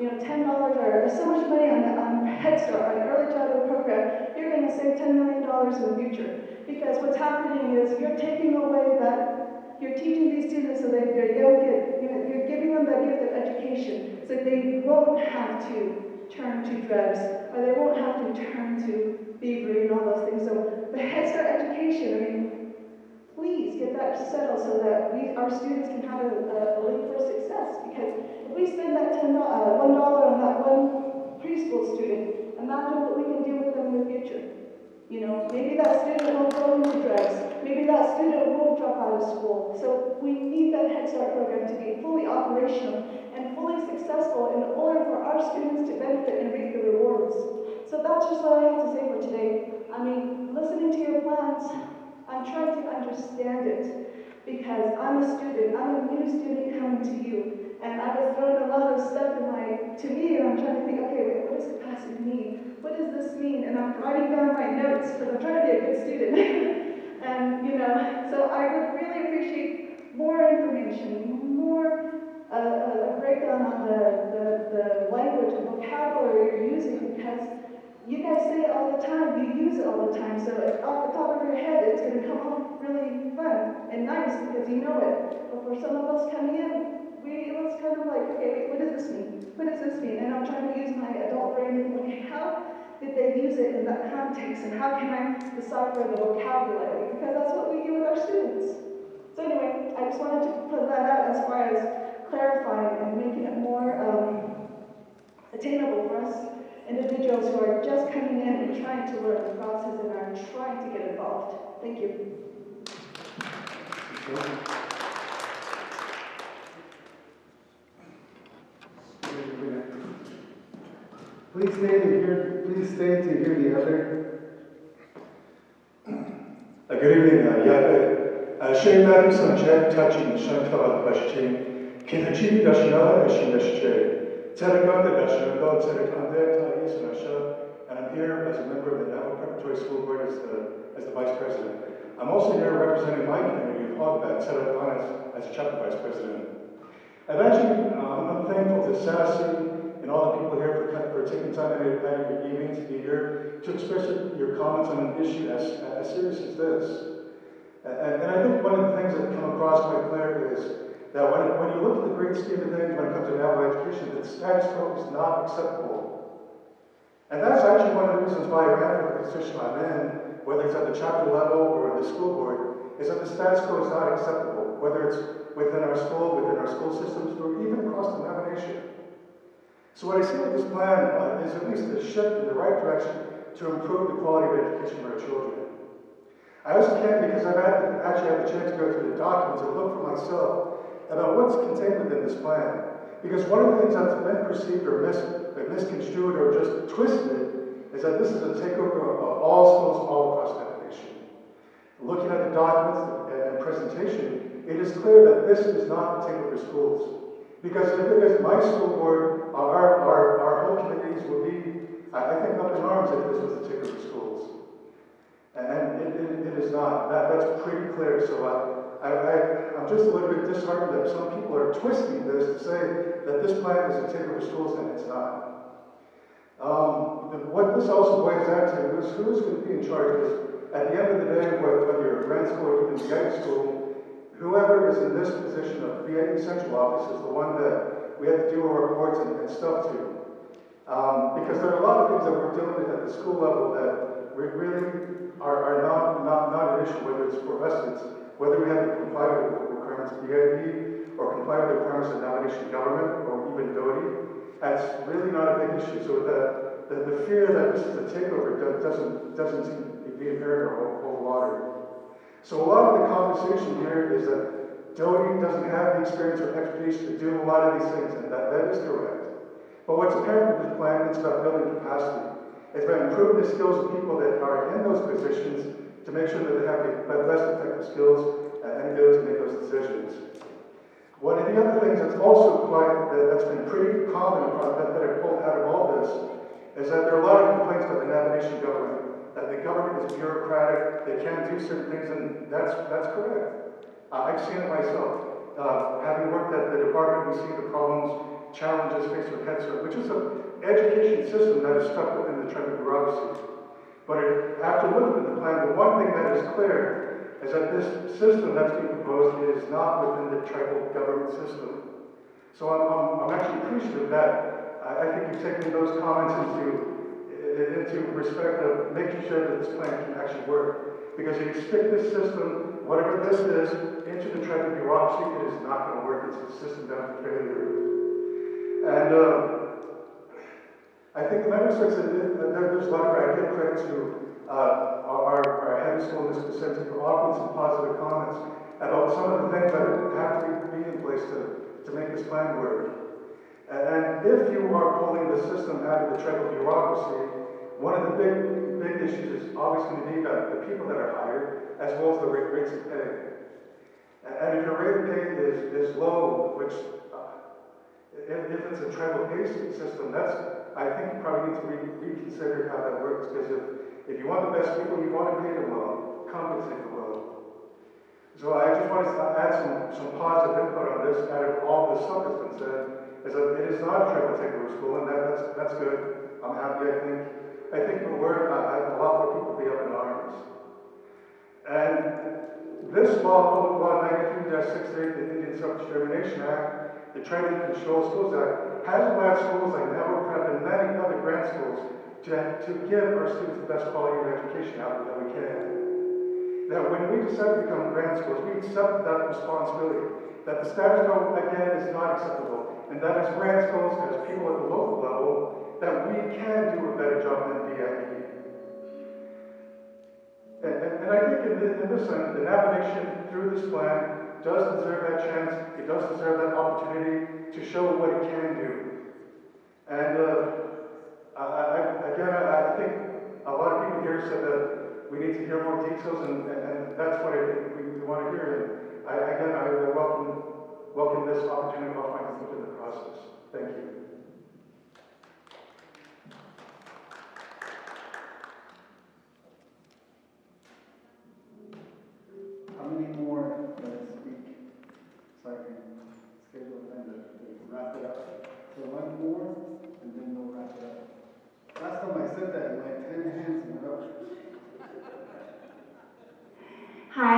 you know, $10 or so much money on Head Start, on the early childhood program, you're going to save $10 million in the future. Because what's happening is you're taking away that, you're teaching these students so that you're giving them that gift of education, so they won't have to turn to drugs, or they won't have to turn to thievery and all those things. So the Head Start education, I mean, please get that settled so that our students can have a leap for success. Because if we spend that $1 on that one preschool student, imagine what we can do with them in the future. You know, maybe that student won't go into drugs. Maybe that student won't drop out of school. So we need that Head Start program to be fully operational and fully successful in order for our students to benefit and reap the rewards. So that's just what I have to say for today. I mean, listening to your plans, I'm trying to understand it because I'm a student. I'm a new student coming to you. And I was throwing a lot of stuff to me, and I'm trying to think, okay, wait, what does capacity mean? What does this mean? And I'm writing down my notes because I'm trying to be a good student. And, you know, so I would really appreciate more information, more a breakdown on the language and vocabulary you're using, because you guys say it all the time, you use it all the time, so off the top of your head, it's going to come off really fun and nice because you know it. But for some of us coming in, it was kind of like, okay, what does this mean? What does this mean? And I'm trying to use my adult brain and think, how did they use it in that context? And how can I decipher the vocabulary? Because that's what we do with our students. So anyway, I just wanted to put that out as far as clarifying and making it more attainable for us individuals who are just coming in and trying to learn the process and are trying to get involved. Thank you. Please stay to hear the other. Good evening, Shane Matthews, Jack Touching, Shantava Bashchin, Kinachi Dashna, Shinashche, Terakanda Dashna, Terakanda, Thais Nasha, and I'm here as a member of the Navajo Preparatory School Board as the Vice President. I'm also here representing my community of Hogbat, Terakanda, as Chapter Vice President. I'm thankful to Sassy and all the people here for taking time out of your evening to be here to express your comments on an issue as serious as this. And I think one of the things that come across quite clear is that when you look at the great scheme of things when it comes to Navajo education, that status quo is not acceptable. And that's actually one of the reasons why I ran for the position I'm in, whether it's at the chapter level or in the school board, is that the status quo is not acceptable, whether it's within our school systems, or even across the nation. So what I see with this plan is at least a shift in the right direction to improve the quality of education for our children. I also can because I've actually had the chance to go through the documents and look for myself about what's contained within this plan. Because one of the things that's been perceived or misconstrued or just twisted is that this is a takeover of all schools all across the nation. Looking at the documents and presentation, it is clear that this is not a takeover of schools. Because if it is my school board, our whole communities would be, I think, up in arms if this was a takeover of schools. And it is not. That's pretty clear. So I'm just a little bit disheartened that some people are twisting this to say that this plan is a takeover of schools, and it's not. What this also boils down to is who's going to be in charge. Because at the end of the day, whether you're a grant school or even VA school, whoever is in this position of VA central office is the one that we have to do our reports and stuff to. Because there are a lot of things that we're dealing with at the school level that we really are not an issue, whether it's for us, it's whether we have to comply with the requirements of DIP or comply with the requirements of nomination government or even DOTI. That's really not a big issue. So the fear that this is a takeover doesn't seem to be apparent or hold water. So a lot of the conversation here is that DOTI doesn't have the experience or expertise to do a lot of these things, and that is correct. But what's apparent with this plan is about building capacity. It's about improving the skills of people that are in those positions to make sure that they have the best effective skills and ability to make those decisions. One of the other things that's also that's been pretty common that I've pulled out of all this is that there are a lot of complaints about the navigation government, that the government is bureaucratic, they can't do certain things, and that's correct. I've seen it myself. Having worked at the department, we see the problems, challenges faced with Head Start, which is an education system that is stuck within the tribal bureaucracy. But after looking at the plan, the one thing that is clear is that this system that's being proposed is not within the tribal government system. So I'm actually appreciative that I think you've taken those comments into respect of making sure that this plan can actually work. Because if you stick this system, whatever this is, into the tribal bureaucracy, it is not going to work. It's a system down to failure. And I think the member says that there's a lot of I give credit to our head of school, Mr. Vicente, for offering some positive comments about some of the things that have to be in place to make this plan work. And if you are pulling the system out of the tribal bureaucracy, one of the big issues is obviously going to be the people that are hired, as well as the rates of pay. And if your rate of pay is low, which if it's a tribal-based system, I think you probably need to reconsider how that works, because if you want the best people, you want to pay them well, compensate them well. So I just want to add some positive input on this out of all the stuff that's been said, is that it is not a tribal takeover school, and that's good. I'm happy, I think the word, a lot more people will be up in arms. And this law, Public Law 93-68, the Indian Self-Determination Act, the Training and Control Schools Act, has allowed schools like Navajo Prep and many other grant schools to give our students the best quality of education out that we can. Now, when we decide to become grant schools, we accept that responsibility, that the status quo, again, is not acceptable, and that as grant schools, as people at the local level, that we can do a better job than DIE. And I think in this end, the navigation through this plan does deserve that chance, it does deserve that opportunity to show what it can do. And I think a lot of people here said that we need to hear more details, and that's what I think we want to hear. And I welcome this opportunity to offer my input in the process. Thank you. How many more speak so I can schedule them to wrap it up? So one more, and then we'll wrap it up. Last time I said that, like 10 hands in a row. Hi,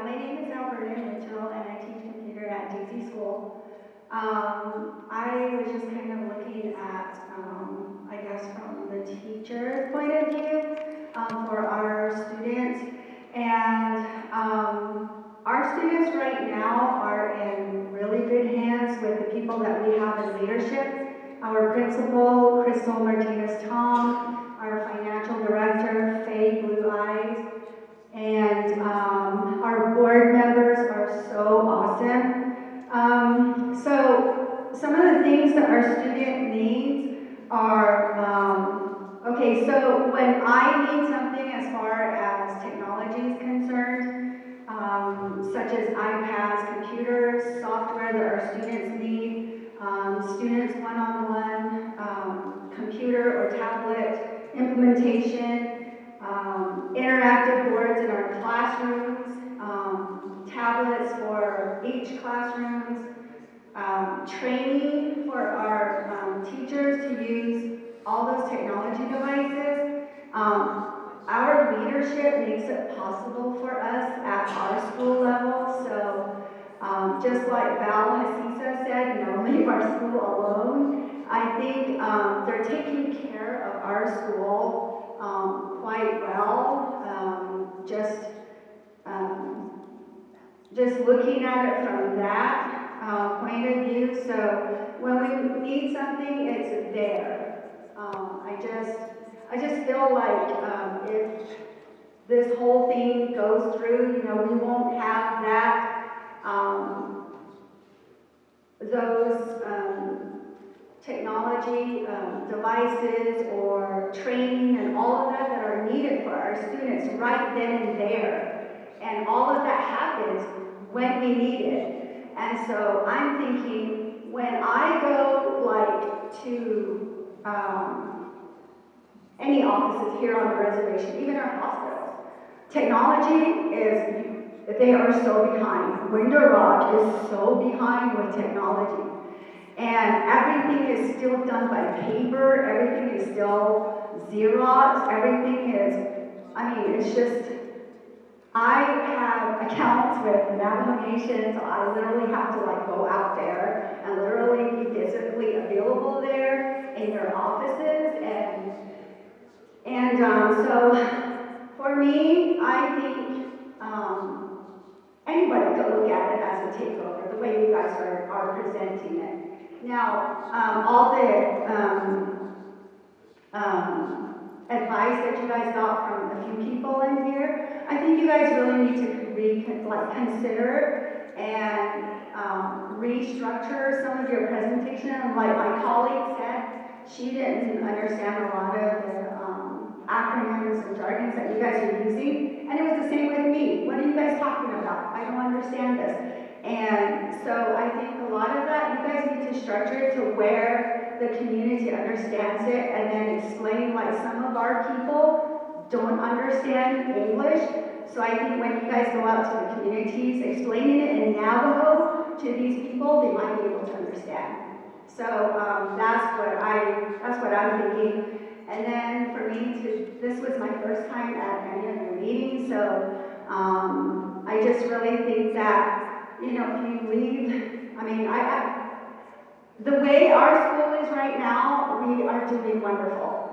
my name is Alberta Mitchell, and I teach computer at DEC school. I was just kind of looking at students right now are in really good hands with the people that we have in leadership. Our principal, Crystal Martinez-Tom, our financial director, Faye Blue Eyes, and our board members are so awesome. So some of the things that our student needs are, okay, so when I need something as far as technology is concerned, such as iPads, computers, software that our students need, students one-on-one, computer or tablet implementation, interactive boards in our classrooms, tablets for each classrooms, training for our teachers to use all those technology devices. Our leadership makes it possible for us at our school level. So just like Val Hasisa said, no, leave our school alone. I think they're taking care of our school quite well. Just looking at it from that point of view. So when we need something, it's there. I just feel like if this whole thing goes through, you know, we won't have that, those technology devices or training and all of that that are needed for our students right then and there. And all of that happens when we need it. And so I'm thinking, when I go like to any offices here on the reservation, even our hospitals, technology is, they are so behind. Window Rock is so behind with technology. And everything is still done by paper, everything is still Xerox, everything is, I mean, it's just, I have accounts with Navajo Nation, so I literally have to like go out there and literally be physically available there in their offices. And so for me, I think anybody could look at it as a takeover, the way you guys are presenting it. Now, all the advice that you guys got from a few people in here, I think you guys really need to consider and restructure some of your presentation. Like my colleague said, she didn't understand a lot of the acronyms and jargons that you guys are using, and it was the same with me. What are you guys talking about? I don't understand this. And so I think a lot of that, you guys need to structure it to where the community understands it, and then explain, like some of our people don't understand English. So I think when you guys go out to the communities, explaining it in Navajo to these people, they might be able to understand. So that's what I'm thinking. And then for me, this was my first time at any of your meetings, so I just really think that, you know, if you leave, I mean, the way our school is right now, we are doing wonderful.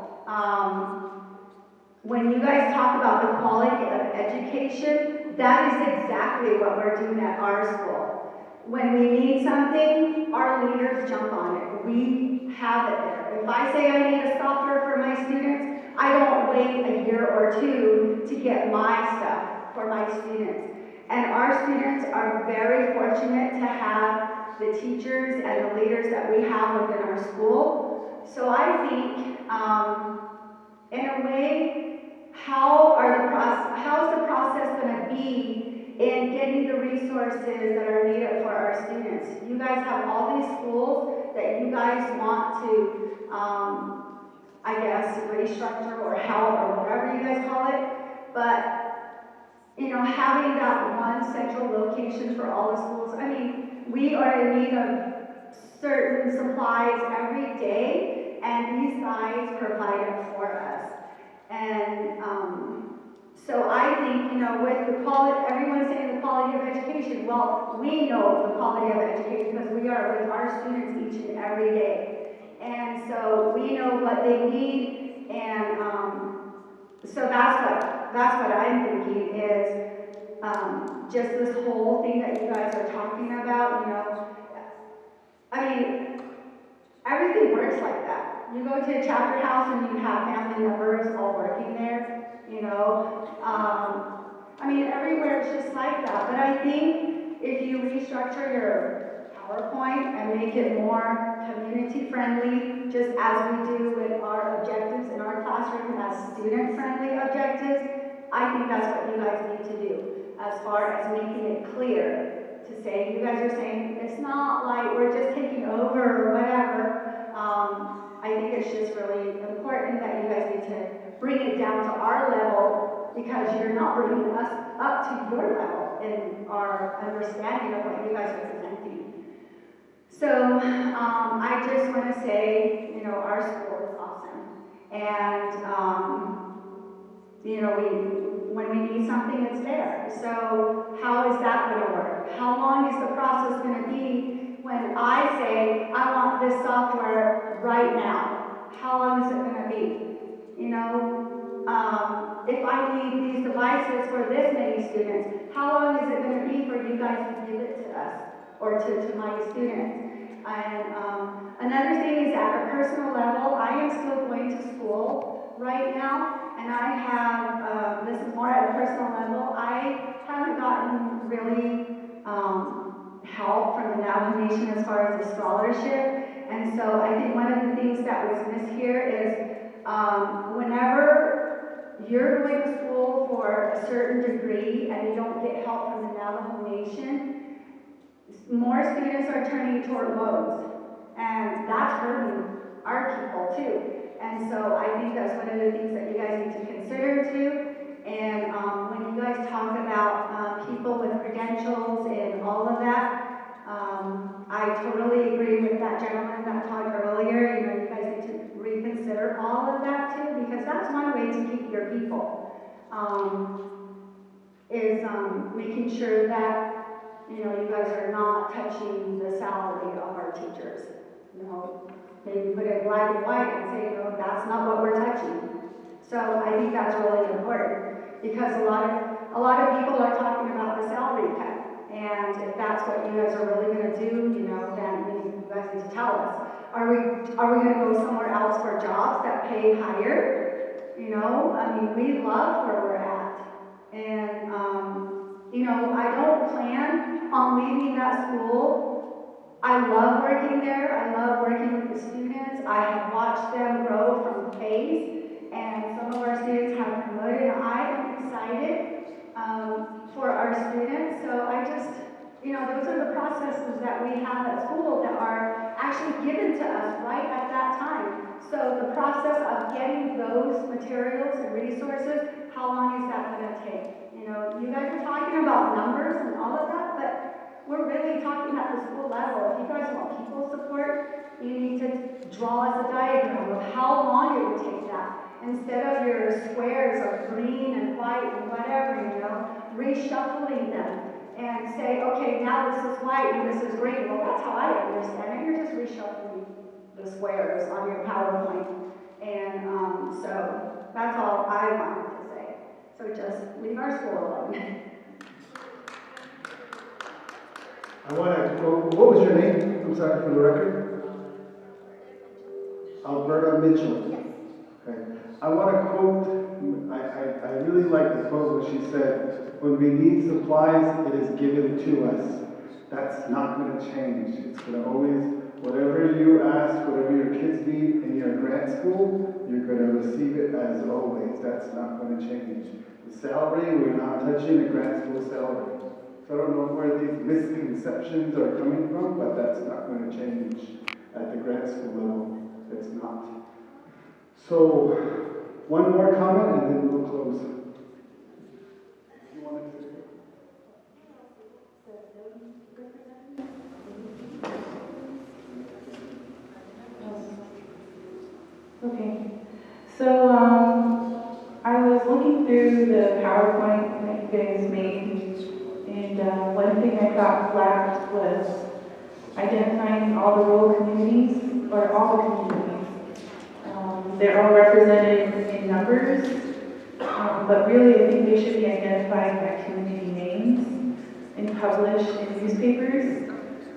When you guys talk about the quality of education, that is exactly what we're doing at our school. When we need something, our leaders jump on it. We have it there. If I say I need a software for my students, I don't wait a year or two to get my stuff for my students. And our students are very fortunate to have the teachers and the leaders that we have within our school. So I think, in a way, how is the process going to be in getting the resources that are needed for our students? You guys have all these schools that you guys want to, I guess, restructure or help or whatever you guys call it, but you know, having that one central location for all the schools, I mean, we are in need of certain supplies every day, and these guys provide it for us. And so I think, you know, with the quality, everyone's saying the quality of education. Well, we know the quality of education because we are with our students each and every day. And so we know what they need, and so that's what I'm thinking is, just this whole thing that you guys are talking about, you know, I mean, everything works like that. You go to a chapter house and you have family members all working there, you know. I mean, everywhere it's just like that. But I think if you restructure your PowerPoint and make it more community friendly, just as we do with our objectives in our classroom as student friendly objectives, I think that's what you guys need to do as far as making it clear to say, you guys are saying, it's not like we're just taking over or whatever. I think it's just really important that you guys need to bring it down to our level because you're not bringing us up to your level in our understanding of what you guys are presenting. So I just want to say, you know, our school is awesome. And, you know, when we need something, it's there. So how is that going to work? How long is the process going to be when I say, I want this software right now? How long is it going to be? You know, if I need these devices for this many students, how long is it going to be for you guys to give it to us or to my students? And another thing is at a personal level, I am still going to school right now, and I have, this is more at a personal level, I haven't gotten really help from the Navajo Nation as far as a scholarship, and so I think one of the things that was missed here is whenever you're going to school for a certain degree and you don't get help from the Navajo Nation, more students are turning toward loans, and that's hurting our people too. And so I think that's one of the things that you guys need to consider too. And when you guys talk about people with credentials and all of that, I totally agree with that gentleman that talked earlier. You know, you guys need to reconsider all of that too, because that's one way to keep your people, is making sure that, you know, you guys are not touching the salary of our teachers. You know, maybe put it black and white and say, no, that's not what we're touching. So I think that's really important because a lot of people are talking about the salary cut. And if that's what you guys are really going to do, you know, then you guys need to tell us. Are we going to go somewhere else for jobs that pay higher? You know, I mean, we love where we're at. And, you know, I don't plan on leaving that school. I love working there. I love working with the students. I have watched them grow from phase, and some of our students have promoted. And I am excited for our students. So I just, you know, those are the processes that we have at school that are actually given to us right at that time. So the process of getting those materials and resources, how long is that going to take? You know, you guys are talking about numbers and all of that, but we're really talking at the school level. If you guys want people support, you need to draw us a diagram of how long it would take that. Instead of your squares of green and white and whatever, you know, reshuffling them and say, okay, now this is white and this is green. Well, that's how I understand it. You're just reshuffling the squares on your PowerPoint. And so that's all I wanted to say. So just leave our school alone. I want to quote, what was your name? I'm sorry, for the record. Alberta Mitchell. Okay. I want to quote, I really like the quote where she said, when we need supplies, it is given to us. That's not going to change. It's going to always, whatever you ask, whatever your kids need in your grant school, you're going to receive it as always. That's not going to change. The salary, we're not touching the grant school salary. So I don't know where these misconceptions are coming from, but that's not going to change at the grant school level. It's not. So, one more comment and then we'll close. You want to Okay. So, I was looking through the PowerPoint that you guys made, and one thing I thought lacked was identifying all the rural communities, or all the communities. They're all represented in numbers, but really I think they should be identified by community name. and published in newspapers,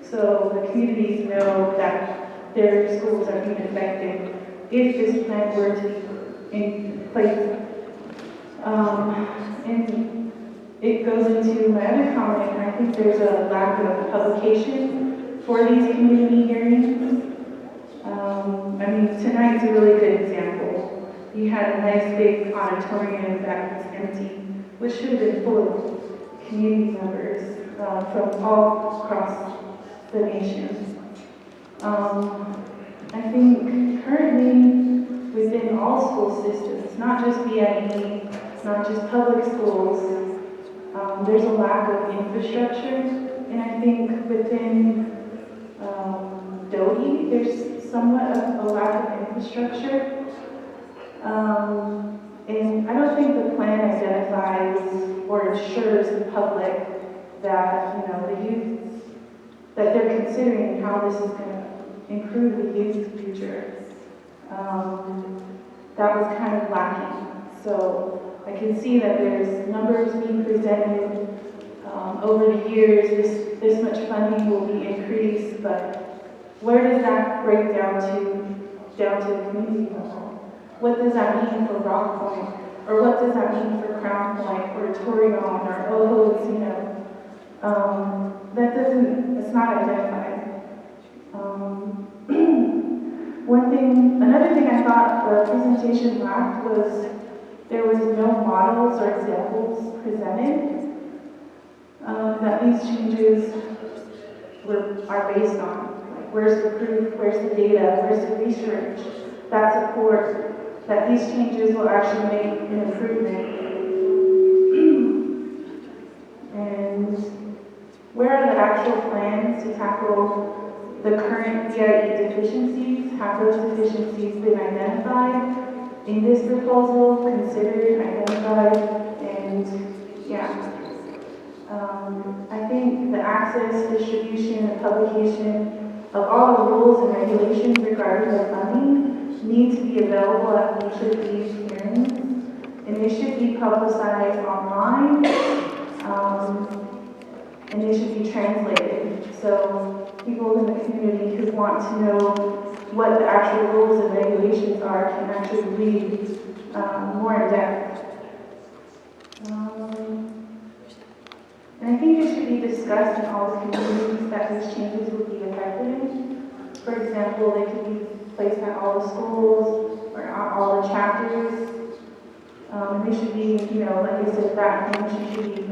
so the communities know that their schools are being affected if this plan were to be in place. And it goes into my other comment. I think there's a lack of publication for these community hearings. I mean, tonight's a really good example. You had a nice big auditorium that was empty, which should have been full of community members from all across the nation. I think currently within all school systems, not just BIE, not just public schools, there's a lack of infrastructure, and I think within DOE, there's somewhat of a lack of infrastructure. And I don't think the plan identifies or assures the public that, you know, the youth, that they're considering how this is going to improve the youth's future. That was kind of lacking. So I can see that there's numbers being presented over the years, this much funding will be increased, but where does that break down to the community level? What does that mean for Rock Point? Or what does that mean for Crown Point or Torreon or Ojo, you know? That doesn't, it's not identified. Another thing I thought the presentation lacked was there was no models or examples presented that these changes are based on. Like, where's the proof, where's the data, where's the research that support that these changes will actually make an improvement? And where are the actual plans to tackle the current DIE deficiencies? Have those deficiencies been identified in this proposal, considered, identified, and yeah. I think the access, distribution, and publication of all the rules and regulations regarding the funding need to be available at each of these hearings, and they should be publicized online, and they should be translated. So people in the community who want to know what the actual rules and regulations are can actually read more in depth. And I think it should be discussed in all the communities that these changes would be effective in. For example, they could be placed at all the schools or at all the chapters. And they should be, you know, like I said, that information should be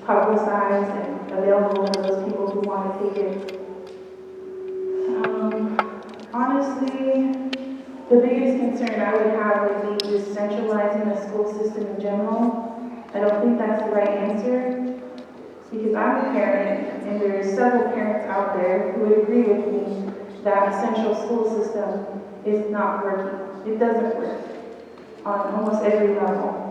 publicized and available for those people who want to take it. Honestly, the biggest concern I would have would be just centralizing the school system in general. I don't think that's the right answer, because I'm a parent, and there are several parents out there who would agree with me that a central school system is not working. It doesn't work on almost every level.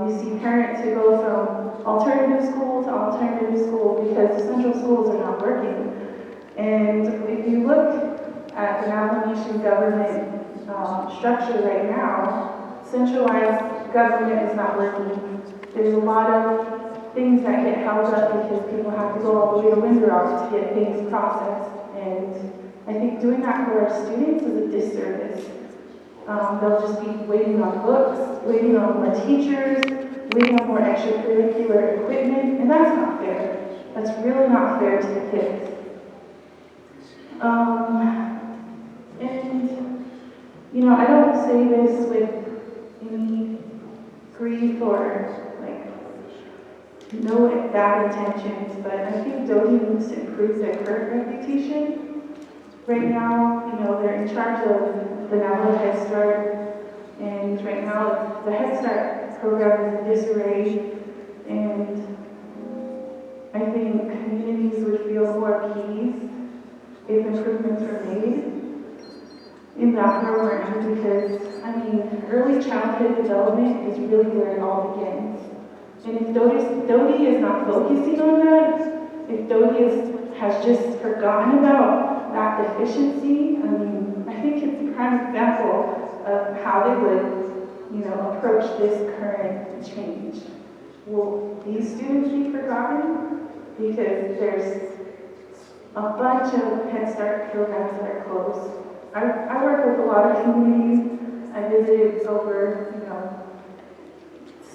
We see parents who go from alternative school to alternative school because the central schools are not working. And if you look at the Navajo Nation government structure right now, centralized government is not working. There's a lot of things that get held up because people have to go all the way to Winter Rock to get things processed. And I think doing that for our students is a disservice. They'll just be waiting on books, waiting on more teachers, waiting on more extracurricular equipment, and that's not fair. That's really not fair to the kids. And, you know, I don't say this with any grief or, like, no bad intentions, but I think DOE needs to improve their current reputation. Right now, you know, they're in charge of the Navajo Head Start, and right now the Head Start program is in disarray, and I think communities would feel more at ease if improvements were made in that program, because, I mean, early childhood development is really where it all begins. And if DOE is not focusing on that, if DOE has just forgotten about that deficiency, I mean, I think it's a prime example of how they would, you know, approach this current change. Will these students be forgotten? because there's a bunch of Head Start programs that are closed. I work with a lot of communities. I visited over,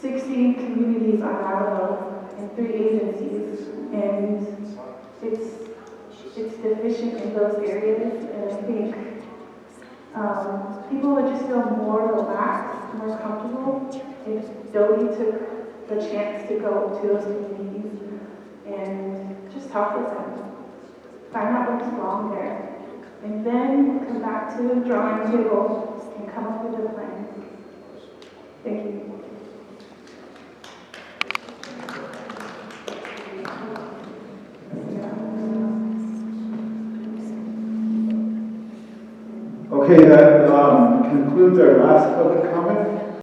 60 communities on Navajo in 3 agencies, and it's deficient in those areas, and I think people would just feel more relaxed, more comfortable if Dodie took the chance to go to those communities and just talk with them, find out what's wrong there, and then come back to the drawing table and come up with a plan. Thank you. Okay, that concludes our last public